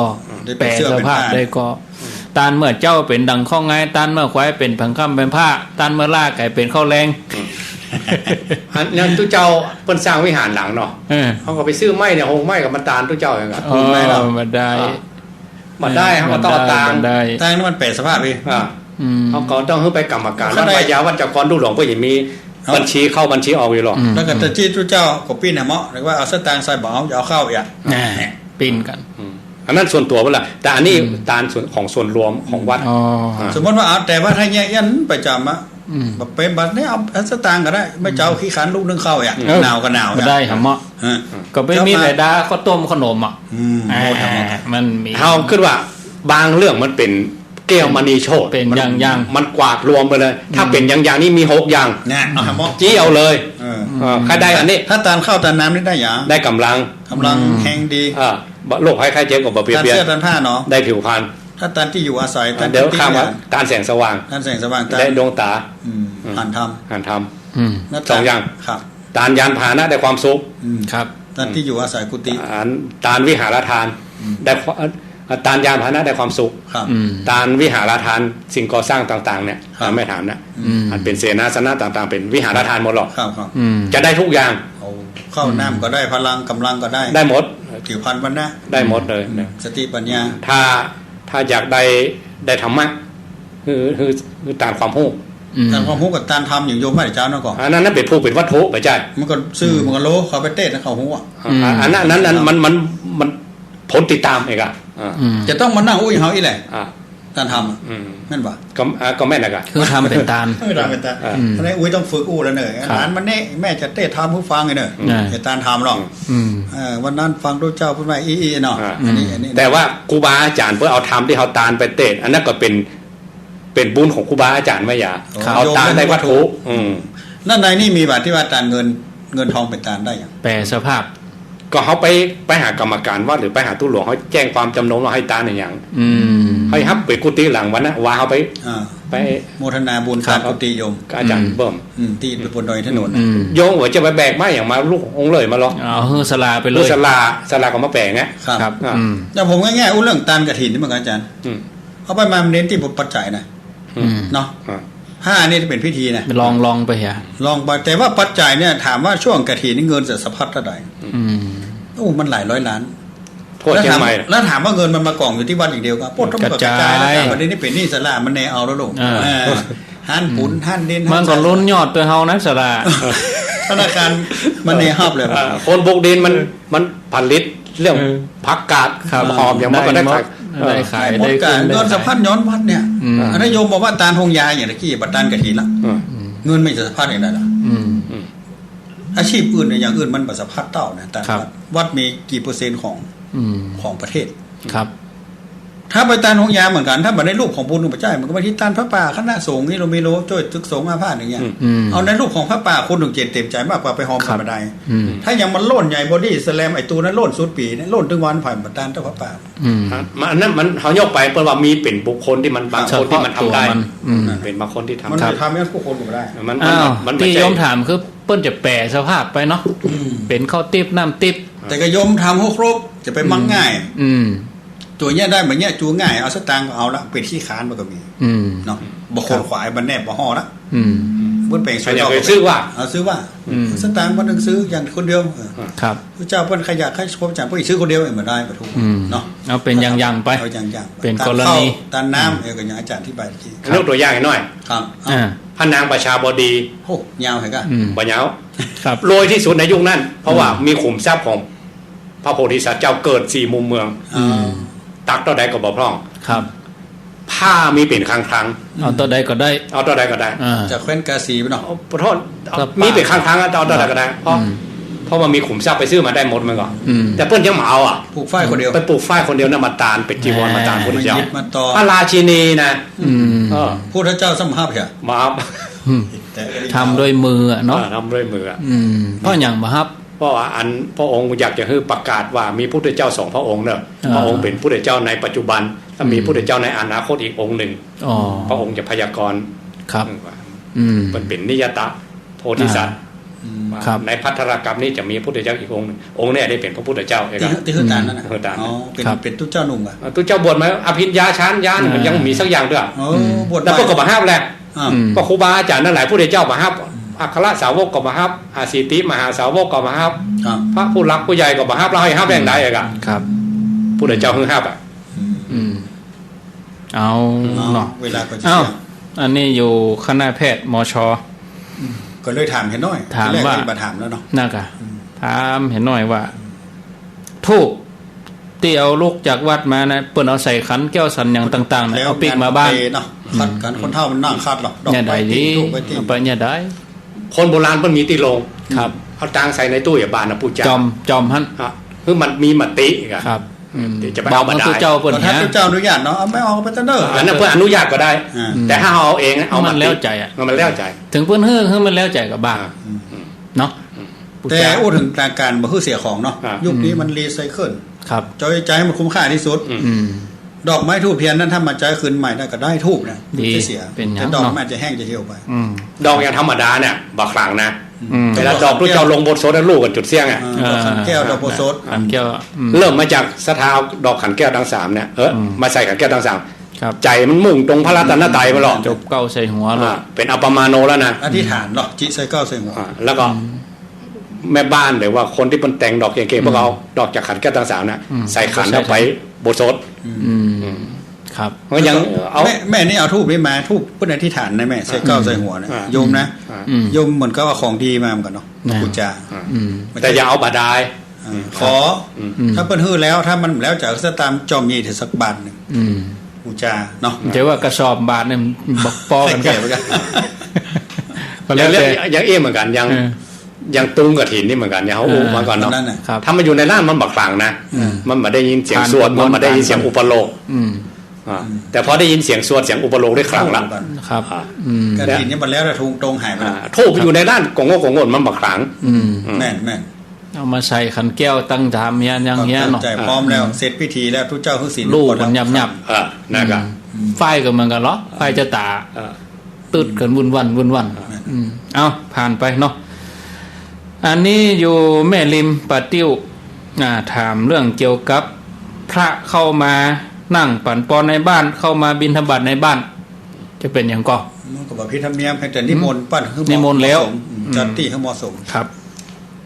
แปลสภาพได้ก่อตาลเมื่อเจ้าเป็นดังข้องไงตาลเมื่อควายเป็นผังค่ำเป็นผ้าตาลเมื่อล่าไก่เป็นข้าวแรงนั่นตู้เจ้าเปิ้นสร้างวิหารหลังเนาะเขาก็ไปซื้อไม้เนี่ยโฮงไม้กับมันตาลตู้เจ้าอย่างเงี้ยไม่หรอกมาได้เขาก็ต้องตาลนี่มันแปลสภาพเองเขาก็ต้องให้ไปกรรมการวัดยาวัดจักรดูหลวงก็ยังมีบัญชีเข้าบัญชีออกอยู่หรอกแล้วก็แต่ที่ตู้เจ้าก็ปิ้นเหมาะหรือว่าเอาสตางค์ใส่บ่เอาเอาเข้าอย่างปิ้นกันอันนั้นส่วนตัวเวลาแต่อันนี้ตาลของส่วนรวมของวัดสมมติว่าเอาแต่ว่าถ้าแย่ยันประจำอะแบบเป็นบัตรนี่เอาสตางค์ก็ได้ไม่เจ้าขี้ขันลูกนึงเข้าอย่างหนาวก็หนาวได้เหมาะก็ไม่มีแต่ดาข้าวต้มขนมอ่ะมันมีเขาขึ้นว่าบางเรื่องมันเป็นแก้วมณีโชติเป็นอย่างมันกวาดรวมไปเลยถ้าเป็นอย่างนี้มี6อย่างเนี่ยจี้เอาเลยใครได้อันนี้ถ้าตาลข้าวตาลน้ำนี่ได้อย่างได้กำลังแข็งดีโรคภัยไข้เจ็บกับเปลี่ยนตาลเสื้อตาลผ้าเนาะได้ผิวพรรณถ้าตาลที่อยู่อาศัยเดี๋ยวข้ามว่าตาลแสงสว่างได้ดวงตาหันธรรม2อย่างตาลยานพาหนะได้ความสุขครับตาลที่อยู่อาศัยกุฏิตาลวิหารทานได้ตาลยานพาหนะได้ความสุขตาลวิหารทานสิ่งก่อสร้างต่างๆเนี่ยไม่ถามนะมันเป็นเสนาสนะต่างๆเป็นวิหารทานหมดหรอกจะได้ทุกอย่างเข้าน้ำก็ได้พลังกำลังก็ได้หมดผิวพรรณวันนะได้หมดเลยสติปัญญาถ้าอยากได้ธรรมะคือตามความรู้ตามความรู้กับตามธรรมอย่างโยมพระเจ้านั่นก่อนอันนั้นเป็นผู้เป็นวัตถุไปใช่มันก็ซื่อมันก็โลเขาไปเต้นเขาหัวอันนั้นมันผลติดตามเองจะต้องมานั่งอุ้ยเขาอีแหละตามธรรมแม่นป่ะก็แม่นนะคือทำเป็นตามทำเป็นตามอันนี้อุ้ยต้องฝึกอู้แล้วเนยหลานมันเน่แม่จะเต้ทำผู้ฟังไงเนยจะตามธรรมหรอกวันนั้นฟังพระเจ้าพูดว่าอีเนาะแต่ว่าครูบาอาจารย์เพื่อเอาธรรมที่เขาตานไปเต้อันนั้นก็เป็นบุญของครูบาอาจารย์ไม่ยาเอาตานได้วัตถุนั่นในนี่มีบาทที่ว่าตานเงินทองเป็นตานได้อย่างแปลสภาพก็เขาไปหากรรมการว่าหรือไปหาตู้หลวงเขาแจ้งความจำนงเราให้ตาในอย่างให้ฮับไปกุฏิหลังวันนะว่าเขาไปโมทนาบุญตามกุฏิโยมอาจารย์เบิ่มที่ไปบนดอยถนนโยมว่าจะไปแบกไม้อย่างมาลูกองเลยมาหรอกสลาไปเลยสลาก็มาแบกไงครับแต่ผมง่ายๆเรื่องตานกฐินนี่เหมือนกันอาจารย์เขาไปมาเน้นที่บทปัจจัยนะเนาะ5นี่เป็นพิธีนะลองไปเหรอลองไปแต่ว่าปัจจัยเนี่ยถามว่าช่วงกฐินนี่เงินจะสะพัดเท่าไหร่โอ้มันหลายร้อยล้านแล้วถามว่าเงินมันมากองอยู่ที่วัดอย่างเดียวครับปดต้องกระจายแล้ววันนี้เป็นหนี้สลามันแนเอาแล้วลูกหันปุนหันดินมันก็ล้นยอดตัวเฮานะสลาธนาคารมันแนหับเลยคนบุกดินมันผลิตเรื่องผักกาดหอมอย่างมันก็ได้ขายได้เงินสะพัดย้อนวัดเนี่ยอันนี้โยมบอกว่าตาลทงยาอย่างตะกี้บัตรตาลกฐินละเงินไม่จะสะพัดอย่างไรล่ะอาชีพอื่นอย่างอื่นมันบัตรสะพัดเต่านะแต่วัดมีกี่เปอร์เซ็นต์ของประเทศครับถ้าไปตานของยาเหมือนกันถ้าในรูปของบุญของพระเจ้ามันก็ไปที่ตานพระป่าคณะสงฆ์นี่เรามีโลช่วยตึกสงฆ์อาพาธอย่างเงี้ยเอาในรูปของพระป่าคนถึงเจตเต็มใจมากกว่าไปหอมธรรมดาถ้ายังมันโล่นใหญ่บอดี้สแลมไอตัวนั้นโล่นสุดปีนี่โล่นถึงวันผ่านบัตรตานเจ้าพระป่าอันนั้นมันเขายกไปเพราะว่ามีเป็นบุคคลที่มันบางคนที่มันทำได้เป็นบางคนที่ทำมันทำให้ผู้คนอยู่ได้มันที่ยมถามคือเปิ้นจะแปลสภาพไปเนาะเป็นข้าวติ๊บน้ำติ๊บแต่ก็ยมทำให้ครบจะไปมักง่ายตัวเนี้ยได้เหมือนเนี้ยจูง่ายเอาสตางค์เอาละเป็นขี้ค้านมันก็มีเนาะบกคนขวายมันแนบบ่ห่อละ เบิ้นแปลง ใครอยากไปซื้อว่า ซื้อว่าสตางค์วันนึงซื้ออย่างคนเดียวครับพระเจ้าเพิ่นใครอยากให้พระอาจารย์เพิ่นซื้อคนเดียวเองบ่ได้บ่ถูกเนาะเอาเป็นอย่างๆไปเอาอย่างๆเป็นกรณีตามน้ำก็อย่างอาจารย์อธิบายเมื่อกี้ยกตัวอย่างหน่อยครับพระนางประชาบดีโอ้ยาวเหรอก็บ่ยาวครับรวยที่สุดในยุคนั้นเพราะว่ามีขุมทรัพย์ของพระโพธิสัตว์เจ้าเกิด4มุมเมืองตักเท่าใดก็บ่พร่องครับผ้ามีเป็นครั้งเอาตัวใดก็ได้เอาตัวใดก็ได้จากแคว้นกาสีไปเนาะขอโทษมีเป็นครั้งเอาตัวใดก็ได้เพราะว่ามีขุมทรัพย์ไปซื้อมาได้หมดมันก่อนแต่เพิ่นยังมาเอาปลูกฝ้ายคนเดียวไปปลูกฝ้ายคนเดียวน่ะมาตานเป็นจีวรมาตานพุทธเจ้าพระราชินีนะพุทธเจ้าสมภาพเหรอมาทำด้วยมือเนาะทำด้วยมือเพราะอย่างมาครับเพราะว่าพระองค์อยากจะให้ประกาศว่ามีพุทธเจ้า2พระองค์เนอะพระองค์เป็นพุทธเจ้าในปัจจุบันถ้ามีพุทธเจ้าในอนาคตอีกองค์หนึ่งพระองค์จะพยากรณ์ครับมันเป็นนิยตะโพธิสัตว์ในพัทธรกรรมนี้จะมีพุทธเจ้าอีกองค์นึงองค์นี้ได้เป็นพระพุทธเจ้าที่คือตานนั่นนะเป็นตุเจ้าหนุ่มอ่ะตุเจ้าบวชมาอภิญญาชานญาณมันยังมีสักอย่างด้วยบวชแล้วก็มาห้ามแหละก็ครูบาอาจารย์นั่นหลายพุทธเจ้ามาห้ามอัครสาวกก็มาห้ามอาสิติมหาสาวกก็มาห้ามพระผู้รักผู้ใหญ่ก็มาห้ามเราให้ห้ามแรงใดอ่ะครับพุทธเจ้าห้ามอ่ะเอาเนาะเวลาก็จะอันนี้อยู่คณะแพทย์มช.ก็เลยถามเห็นหน่อยถามว่าถามแล้วเนาะน่ะกะถามเห็นหน่อยว่าทูบที่เอาลูกจากวัดมานะเปิ้นเอาใส่ขันแก้วสันอย่างต่างๆนะเอาปีกมาบ้านเนาะคัดกันคนเฒ่ามันนั่งคัดหรอกดอกไม้ที่ไปเนี่ยได้คนโบราณเพิ่นมีติโลงครับเอาตังใส่ในตู้อย่าบานนะปู่เจ้าจอมหั่นคือมันมีมติครับจะไปเอามาได้เจ้าเปิ้นถ้าเจ้าอนุญาตเนาะเอาไม่ออกไปเด้ออันนั้นเพิ่นอนุญาตก็ได้แต่ถ้าเอาเองเอามันแล้วใจอ่ะมันแล้วใจถึงเพิ่นเฮ้อมันแล้วใจก็บ้าเนาะแต่อู้ถึงการบ่คือเสียของเนาะยุคนี้มันรีไซเคิลครับจอยใจให้มันคุ้มค่าที่สุดดอกไม้ทูบเทียนนั้นถ้ามาใจคืนใหม่ได้ก็ได้ทูบนะจะเสียแต่ดอกมันจะแห้งจะเหี่ยวไปดอกอย่างธรรมดาเนี่ยบ่ครั้งนะเวลาดอกที่เจ้าลงบนโซดลูกกันจุดเสี่ยงอ่ะขันแก้วดอกโบโซดขันแก้วเริ่มมาจากสถาดอกขันแก้วทั้ง3เนี่ยมาใส่ขันแก้วทั้ง3ใจมันมุ่งตรงพระรัตนตรัยมาหรอกจบเก้าใส่หัวเลยเป็นอัปปมาโนแล้วนะอธิษฐานหรอกจิใส่เก้าใส่หัวแล้วก็แม่บ้านหรือว่าคนที่เป็นแต่งดอกเก่งๆพวกเขาดอกจากขันแก้วทั้ง3น่ะใส่ขันแล้วไปโบโซดครับก็ยังเอาแม่นี่เอาทูบนี่มาทูบเพื่ออธิษฐานนะแม่ใส่เก้าใส่หัวนะโยมนะโยมเหมือนกับว่าของดีมาเหมือนกันเนาะปูจาแต่อย่าเอาบาดายขอถ้าเปิ้นฮื้อแล้วถ้ามันแล้วจากสตามจอมยีถึงสักบาทนึงปูจาเนาะเดี๋ยวว่ากระสอบบาทนึงบักปอกันยังเอ๊ะเหมือนกันยังตุ้งกระถินนี่เหมือนกันเนี่ยเขาอู้มาก่อนเนาะถ้ามันอยู่ในร่างมันบักฝังนะมันมาได้ยินเสียงสวดมันมาได้ยินเสียงอุปโลกแต่พอได้ยินเสียงสวดเสียงอุปโลกได้ครั้งละครับกระถินนี่มันแล้วแต่ตรงหายไปทูบอยู่ในร่างกงงมันบักฝังแม่นเอามาใส่ขันแก้วตั้งถามเงี้ยอย่างเงี้ยเนาะใจพร้อมแล้วเสร็จพิธีแล้วทุกเจ้าทุกศีลลูกมันยับนะครับไฟก็เหมือนกันเหรอไฟจะตาตืดกันวุ่นวันเอาผ่านไปเนาะอันนี้อยู่แม่ริมปะติ้วถามเรื่องเกี่ยวกับพระเข้ามานั่งปั่นปอนในบ้านเข้ามาบิณฑบาตในบ้านจะเป็นอย่างก็มันก็บอกพิธรรมเนียมแต่นิมนต์ปั้นนิมนต์แล้วจัดที่ให้เหมาะสมครับ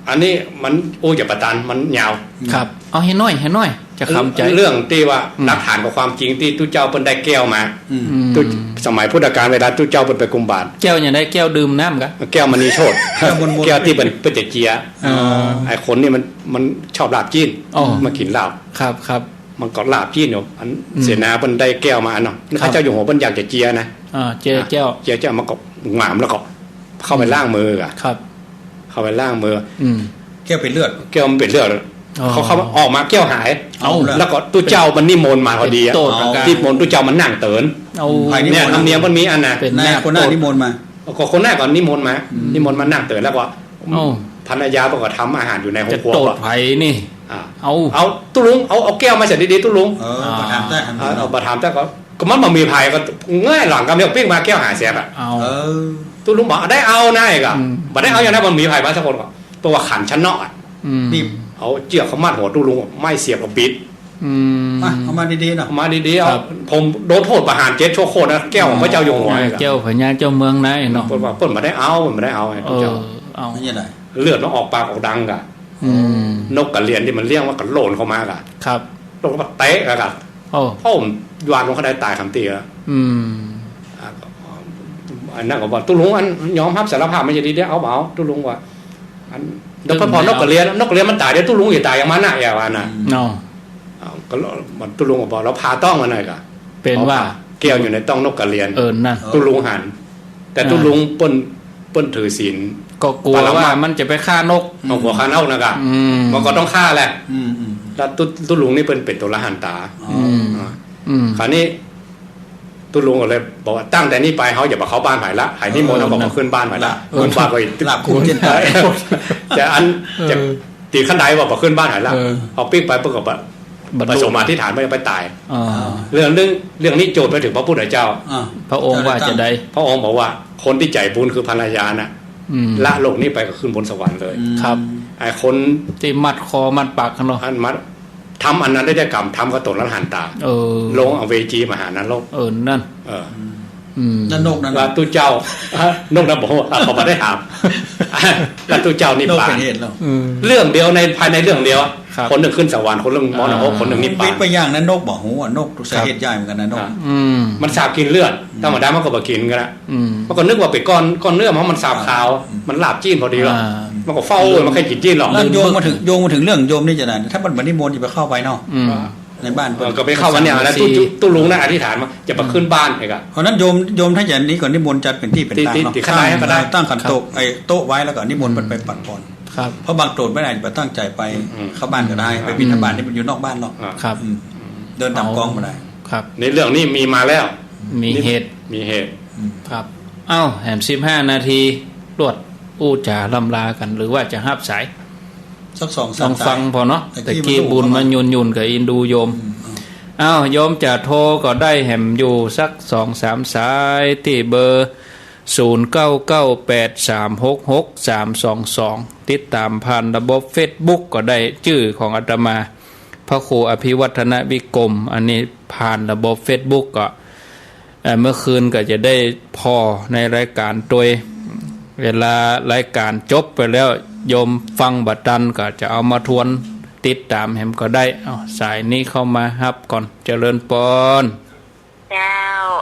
อันนี้มันอย่าประตันมันยาวครับเอาให้น้อยจะคำใจเรื่องที่ว่าหลักฐานกับความจริงที่ตุเจ้าเพิ่นได้แก้วมาสมัยพุทธกาลเวลาตุเจ้าเพิ่นไปกุมบาตรแก้วอย่างได้แก้วดื่มน้ำกะแก้วมณีโชติแก้วที่เป็นเจียไอ้คนนี่มันชอบลาบจีนมากินลาบครับมันก็ลาบจีนอยู่อันเสนาเพิ่นได้แก้วมาเนาะพระเจ้าอยู่หัวเพิ่นอยากจะเจียนะเจียแก้วมาก็หงามแล้วก็เข้าไปล้างมืออ่ะครับเข้าไปล้างมือแก้วเป็นเลือดแก้วมันเป็นเลือดเขาออกมาแก้วหายแล้วก็ตุเจ้ามันนิมนต์มาพอดีอ่ะนิมนต์ตุเจ้ามันนั่งเตินเนี่ยธรรมเนียมมันมีอันน่ะเป็นคนหน้านิมนต์มาก็คนหน้าก่อนนิมนต์มานั่งเตินแล้วก็ภรรยาบอกว่าทำอาหารอยู่ในห้องครัวจะโตดไผ่นี่เอาตุลุงเอาแก้วมาเสร็จดีๆตุลุงประทานได้เอาประทานได้ก็มันมามีไผ่ก็ง่ายหลังกันเนี่ยปิ้งมาแก้วหายเสียแบบตุลุงบอกได้เอาหน้าอีกอ่ะบอกได้เอาอย่างนั้นมันมีไผ่มาสักคนก่อนตัวขันชั้นนอกอ่ะนี่เอาเจือกเขามัดหัวตุลุงไม่เสียบกับปิด เอามาดีๆเนาะเอามาดีๆเอาผมโดนโทษประหาร7ชั่วโคตรนะแก้วพระเจ้าอยู่หัวแก้วพญาเจ้าเมืองไหนเนาะเพิ่นว่าเพิ่นบ่ได้เอาให้พระเจ้าเอาไม่ใช่ได้เลือดมันออกปากออกดังกะนกกระเรียนที่มันเลี้ยงว่าก็โลนเข้ามากะครับนกก็เตะกะพ่อผมยานลงเขาได้ตายคำตีแล้วอันนั้นก็บอกตุลุงอันยอมรับสารภาพไม่ใช่ดีเด้เอาตุลุงว่าอันเดี๋ยวพอนกกระเรียนมันตายเดี๋ยวตุลุงอย่าตายอย่างมันน่ะอย่าว่าน่ะเนาะก็มันตุลุงก็บอกเราพาต้องมาหน่อยกะเป็นว่าเกี่ยวอยู่ในต้องนกกระเรียนนั่นตุลุงหันแต่ตุลุงเปิ้นถือศีลก็กลัวว่ามันจะไปฆ่านกเอาหัวฆ่านกนะกะมันก็ต้องฆ่าแหละแล้วตุลุงนี่เป็นตัวละหันตาคราวนี้ตุลุงก็เลยบอกว่าตั้งแต่นี้ไปเขาอย่ามาเข้าบ้านใหม่ละหายนิมนต์เขาบอกมาขึ้นบ้านใหม่ละขึ้นบ้านไปหลับคุกเย็นตายจะอันจะตีขั้นใดบอกมาขึ้นบ้านใหม่ละเอาปิ๊กไปปุ๊บก็ประสมมาที่ฐานไม่ไปตายเรื่องนี้โจทย์ไปถึงพระพุทธเจ้าพระองค์ว่าจะได้พระองค์บอกว่าคนที่ใจบุญคือภรรยาน่ะละโลกนี้ไปก็ขึ้นบนสวรรค์เลยครับไอ้คนที่มัดคอมัดปากกันเนาะอันมัดทำอันนั้นได้กรรมทำก็ตกแล้วหันตาลงเอาเวจีมหานรกนั่นนั่นนกนั่นว่าตุเจ้านกนะบอกว่าเขาไม่ได้ถามแล้วตุเจ้านี่ป่าเรื่องเดียวในภายในเรื่องเดียวคนหนึ่งขึ้นสวรรค์คนหนึ่งมรณะคนหนึ่งนิพพานไปย่างนั้นนกบอกหูนกตัวสาเหตุใหญ่เหมือนกันนะนกมันสาบกินเลือดธรรมดามันก็บ่กินกันละมันก็นึกว่าเป็นก้อนเนื้อเพราะมันสาบขาวมันลาบจีนพอดีหรอกมันก็เฝ้ามันแค่กินจีนหรอกแล้วโยงมาถึงเรื่องโยมนี่จะไหนถ้ามันนิมนต์จะไปเข้าไปเนาะในบ้านก็ไปเข้าวันนี้แล้วตู้ลุงน่ะอธิษฐานมาจะมาขึ้นบ้านไอ้กะเพราะนั้นโยมถ้าอย่างนี้ก่อนนิมนต์จัดเป็นที่เป็นทางเนาะตั้งขันโต๊ะไอ้โต๊ะไว้แล้วก็นิมนต์มันไปปัดผ่อนเพราะบางโกรธไม่ได้ไปตั้งใจไปเข้าบ้านก็ได้ไปบิณฑบาตนี่มันอยู่นอกบ้านหรอกเดินตามกองมาได้ครับในเรื่องนี้มีมาแล้วมีเหตุครับแหม15 นาทีรวดอู้จ่าลำลากันหรือว่าจะฮับสายสัก2-3ต้องฟังพอเนาะแต่กี้บุญมันยุนกับอินดูโยมโยมจะโทรก็ได้แหมอยู่สัก 2-3 สายที่เบอร์0998366322ติดตามผ่านระบบ Facebook ก็ได้ชื่อของอาตมาพระครูอภิวัฒนวิกรมอันนี้ผ่านระบบ Facebook ก็เมื่อคืนก็จะได้พอในรายการตัวเวลารายการจบไปแล้วโยมฟังบัดดันก็จะเอามาทวนติดตามแหมก็ได้สายนี้เข้ามาฮับก่อนเจริญปอนเจ้า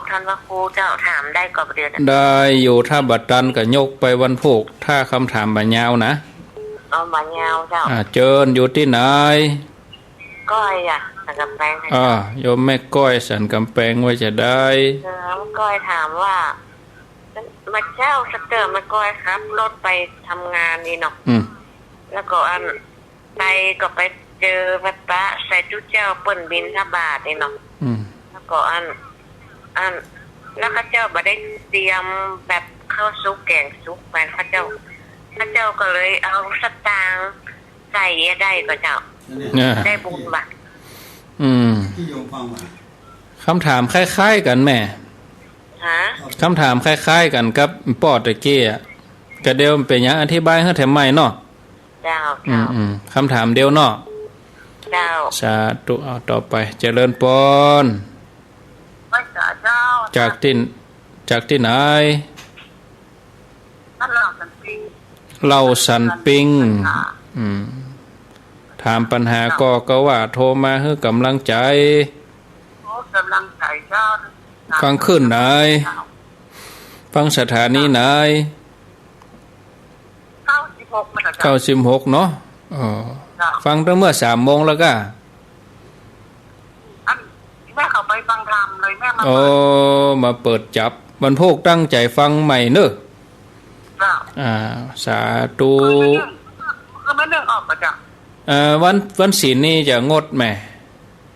ท่านพระครูเจ้าถามได้ก็เดือนได้อยู่ถ้าบัดดันก็ยกไปวันพุธถ้าคำถามบัญญาวนะบัญญาวเจ้าเจิญอยู่ที่ไหนก้อยสันกำแพงโยมแม่ก้อยสันกำแพงไว้จะได้ก้อยถามว่ามาเจ้าสเตอร์มาก้อยครับรถไปทำงานนี่เนาะแล้วก็ไปก็ไปเจอวัดพระใส่จุเจ้าเปิ้นบินทบาทนี่เนาะแล้วก็แล้วข้าเจ้าบ่ได้เตรียมแบบข้าวซุปแกงซุปไปข้าเจ้าก็เลยเอาสตางค์ใส่ได้ก็เจ้าได้บุญบัตรคำถามคล้ายๆกันแม่คำถามคล้ายๆกันกับปอดตะเกียกระเดียวเป็นอย่างอธิบายให้แถมใหม่เนาะเจ้าคำถามเดียวเนาะเจ้าสาธุเอาต่อไปเจริญปอนจากที่ไหนเราสันปิงถามปัญหาก็ว่าโทรมาให้กำลังใจฟังขึ้นไหนฟังสถานีไหน96เนาะฟังตั้งเมื่อ3 โมงแล้วก็แม่เขาไปฟังธรรมเลยแม่มาเปิดจับวันพวกตั้งใจฟังใหม่เนอะสาธุก็ไม่เรื่องออกจ้ะวันศีลนี่จะงดแม่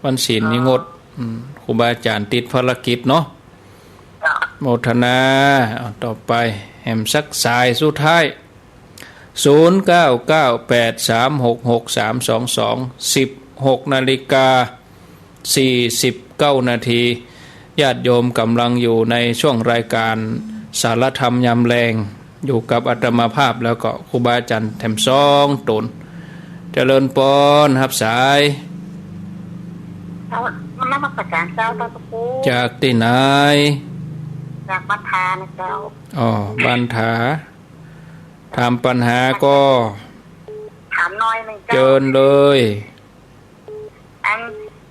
วันศีลนี่งดครูบาอาจารย์ติดภารกิจเนาะโมทนาต่อไปแหมสักสายสุดท้าย0998366322 16:49 นาทีญาติโยมกำลังอยู่ในช่วงรายการสารธรรมยามแรงอยู่กับอาตมาภาพแล้วก็ครูบาอาจารย์แถมซองตนเจริญปอนรับสาย เจ้ามันนมัสการเจ้าตาตะปู จากที่ไหน จากบ้านทานะเจ้า อ๋อบ้านถาถามปัญหาก็ ถามน้อยหนึ่งเจ้า เจิญเลย อัน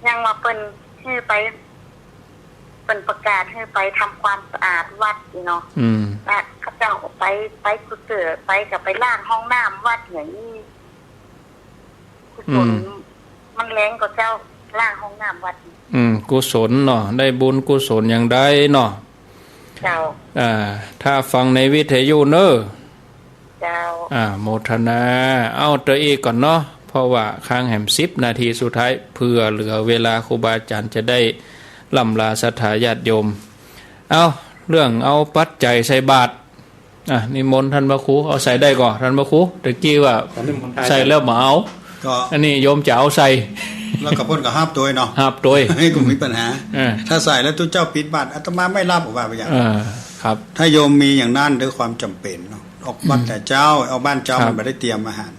ยังมาเป็นชื่อไปเป็นประกาศให้ไปทำความสะอาดวัดเนาะและข้าเจ้าไปกุศลไปกับไปล้างห้องน้ำวัดอย่างนี้กุศลมันแรงกว่าเจ้าล้างห้องน้ำวัดกุศลเนาะได้บุญกุศลอย่างใดเนาะเจ้าถ้าฟังในวิทยุเนอะเจ้าโมทนาเอาตัวเองก่อนเนาะเพราะว่าค้างแหม10 นาทีสุดท้ายเพื่อเหลือเวลาครูบาอาจารย์จะได้ล่ำลาศรัทธาญาติโยมเอาเรื่องเอาปัจจัยใส่บาตรนิมนต์ท่านพระครูเอาใส่ได้ก่อนท่านพระครูตะกี้ว่าใส่แล้วมาเอาอันนี้โยมจะเอาใส่แล้วกับพ่นกับห้าบตัวเนาะห้าบตัวให้กูมีปัญหาถ้าใส่แล้วทุกเจ้าปิดบาตรอาตมาไม่รับออกมาไปอย่างครับถ้าโยมมีอย่างนั้นด้วยความจำเป็นเนาะออกบ้านแต่เจ้าเอาบ้านเจ้ามันไม่ได้เตรียมอาหาร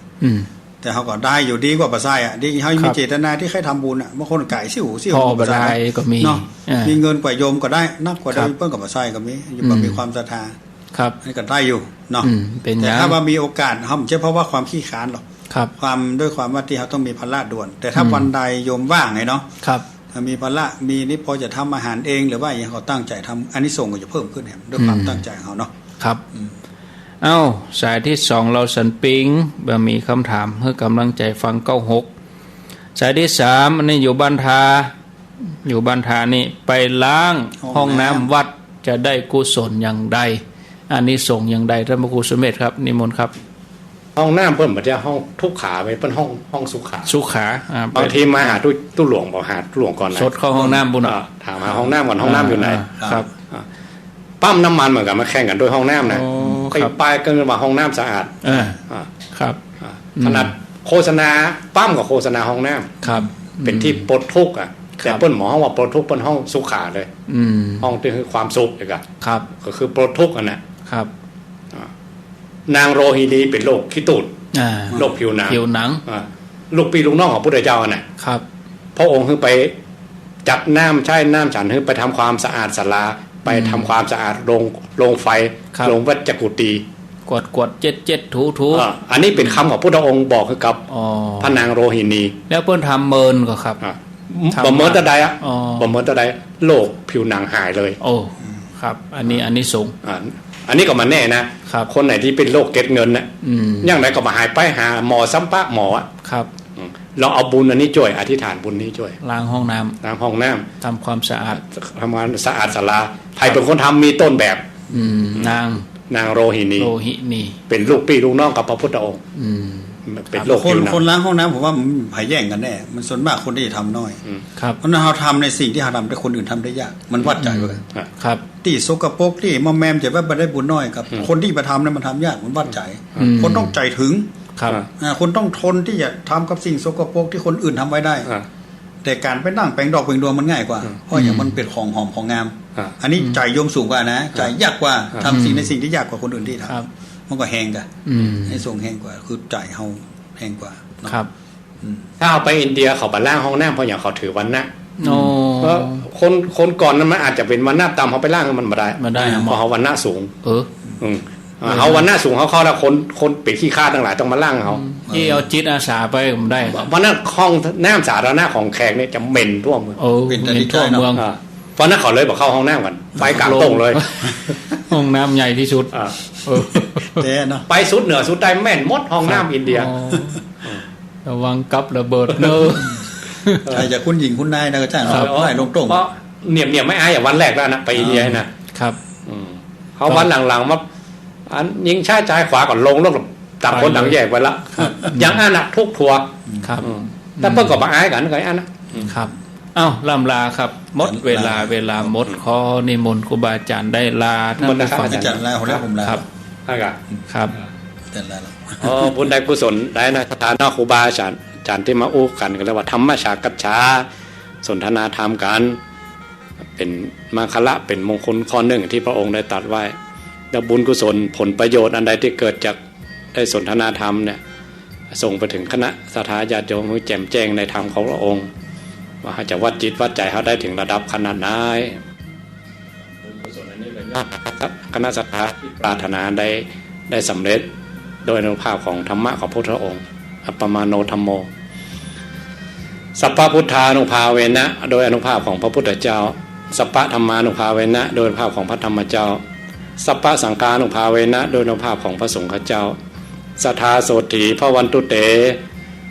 แต่เขาก็ได้อยู่ดีกว่าปลาไส้ดีเขามีเจตนาที่ใครทำบุญบางคนไก่ซิ่วปลาไส้ก็มีเนาะมีเงินกว่าโยมก็ได้นักกว่าได้เพิ่มกับปลาไส้ก็มีอยู่แบบมีความศรัทธาครับให้กันได้อยู่เนาะแต่ถ้าว่ามีโอกาสเขาไม่ใช่เพราะว่าความขี้ค้านหรอกความด้วยความว่าที่เขาต้องมีภาระด่วนแต่ถ้าวันใดโยมว่างไงเนาะมีภาระมีนี่พอจะทำอาหารเองหรือว่าอย่างเขาตั้งใจทำอันนี้ส่งก็จะเพิ่มขึ้นด้วยความตั้งใจของเขาเนาะครับสายที่2เราสันปิงบ่มีคำถามเพื่อกำลังใจฟัง96สายที่3อันนี้อยู่บ้านทานี่ไปล้างห้องน้ำวัดจะได้กุศลอย่างใดอันนี้ส่งอย่างใดท่านพระครูสุเมธครับนิมนต์ครับห้องน้ำเพิ่นบ่ได้ห้องทุกขาไปเพิ่นห้องสุขาบางทีมาหาตู้หลวงบอกหาตู้หลวงก่อนนะสดเข้าห้องน้ำบุญถามหาห้องน้ำก่อนห้องน้ำอยู่ไหนครับปั๊มน้ำมันเหมือนกันมาแข่งกันด้วยห้องน้ำนะไปป้ายกันว่าห้องน้ำสะอาดครับขนาดโฆษณาปั๊มกับโฆษณาห้องน้ำครับเป็นที่ปลดทุกข์แต่เปิ้นหมอห้องว่าปลดทุกข์เปิ้นห้องสุขาเลยห้องที่คือความสุขอีกครับก็คือปลดทุกข์ครับนางโรฮินีเป็นโรคขี้ตูดโรคผิวหนังลูกปีลูกน้องของพุทธเจ้าครับพระองค์คือไปจัดน้ำใช้น้ำฉันคือไปทำความสะอาดศาลาไปทำความสะอาดโรงไฟโรงวัดจักกุฏีกวดเจ็ดถูอันนี้เป็นคำของพุทธองค์บอกกับพระนางโรฮินีแล้วเพิ่นทำเมินก็ครับบ่เมินตะใดบ่เมินตะใดโรคผิวหนังหายเลยโอ้ครับอันนี้สูงอันนี้ก็มาแน่นะคนไหนที่เป็นโรคเก็ดเงินน่ะอย่างไรก็มาหายไปหาหมอซ้ำปะหมอครับเราเอาบุญอันนี้ช่วยอธิษฐานบุญนี้ช่วยล้างห้องน้ำทำความสะอาดศาลาใครเป็นคนทำมีต้นแบบนางโรฮินีเป็นลูกพี่ลูกน้องกับพระพุทธองค์เป็นโรคคนล้างห้องน้ำผมว่ามันหายแย่งกันแน่มันส่วนมากคนที่ทำน้อยเพราะนั้นเราทำในสิ่งที่เราทำแต่คนอื่นทำได้ยากมันวัดใจเลยครับที่สกปรกที่มอมแมมจะว่าไปได้บุญน้อยกับคนที่มาทำนั้นมันทำยากมันวัดใจคนต้องใจถึงคนต้องทนที่จะทำกับสิ่งสกปรกที่คนอื่นทำไว้ได้แต่การไปนั่งแปลงดอกแปลงดวงมันง่ายกว่าเพราะอย่างมันเป็นของหอมของงามอันนี้ใจโยมสูงกว่านะใจยากกว่าทำสิ่งในสิ่งที่ยากกว่าคนอื่นที่ทำมันก็แห้งกันให้ทรงแห้งกว่าคือใจเฮาแห้งกว่าครับถ้าเอาไปอินเดียเขาบัดล่างห้องน้ำเพราะอย่างเขาถือวันนะเพราะคนก่อนนั้นมันอาจจะเป็นวันหน้าต่ำเขาไปล่างมันมาได้เพราะเขาวันหน้าสูงเขาวันหน้าสูงเขาเข้าแล้วคนเป็ดขี้ข้าทั้งหลายต้องมาล่างเขาเอาจิตอาสาไปผมได้วันนั้นห้องน้ำสาธารณะของแขกเนี่ยจะเหม็นทั่วเมืองเป็นทั่วเมืองเพราะนั้นเขาเลยบอกเข้าห้องน้ำก่อนไปกลางตรงเลยห้องน้ำใหญ่ที่สุดไปสุดเหนือสุดใต้แม่นมดห้องน้ำอินเดียระวังกับระเบิดเนอะใครจะคุณหญิงคุณนายนะก็จ้างเราไล่ลงตรงเพราะเนี่ยไม่อายอย่างวันแรกแล้วนะไปอินเดียนะครับเขาวันหลังๆมาอันยิงชายใจขวาก่อนลงแล้วต่างคนต่างแยกไปละอย่างอันน่ะทุกทัวครับแต่เพิ่งก็มาอายกันก็อันนะครับล่ำลาครับหมดเวลาหมดขอนิมนต์ครูบาอาจารย์ได้ลาท่านผู้ฟังอาจารย์ลาผมลาครับบุญใดกุศลได้นะสถานะครูบาอาจารย์ที่มาอู้กันก็เรียกว่าธรรมชากัจฉาสนทนาธรรมกันเป็นมังคละเป็นมงคลข้อหนึ่งที่พระองค์ได้ตรัสไว้แล้วบุญกุศลผลประโยชน์อันใดที่เกิดจากได้สนทนาธรรมเนี่ยส่งไปถึงคณะศรัทธาญาติโยมให้แจ่มแจ้งในธรรมของพระองค์ ว่าจะวัดจิตวัดใจเขาได้ถึงระดับขนาดไหนคณะสัตยาที่ปรารถนาได้สำเร็จโดยอนุภาพของธรรมะของพระพุทธองค์อัปปมาโนธัมโมสัพพพุทธานุภาเวนะโดยอนุภาพของพระพุทธเจ้าสัพพธรรมานุภาเวนะโดยอนุภาพของพระธรรมเจ้าสัพพสังฆานุภาเวนะโดยอนุภาพของพระสงฆ์เจ้าสัทธาโสถีพระวันตุเต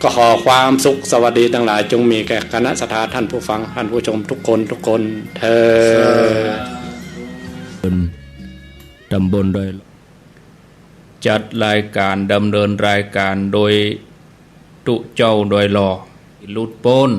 ก็ขอความสุขสวัสดีทั้งหลายจงมีแก่คณะสัทธาท่านผู้ฟังท่านผู้ชมทุกคนเถิดตำบลโดยจัดรายการดำเนินรายการโดยตุเจ้าโดยรอลุดโป้น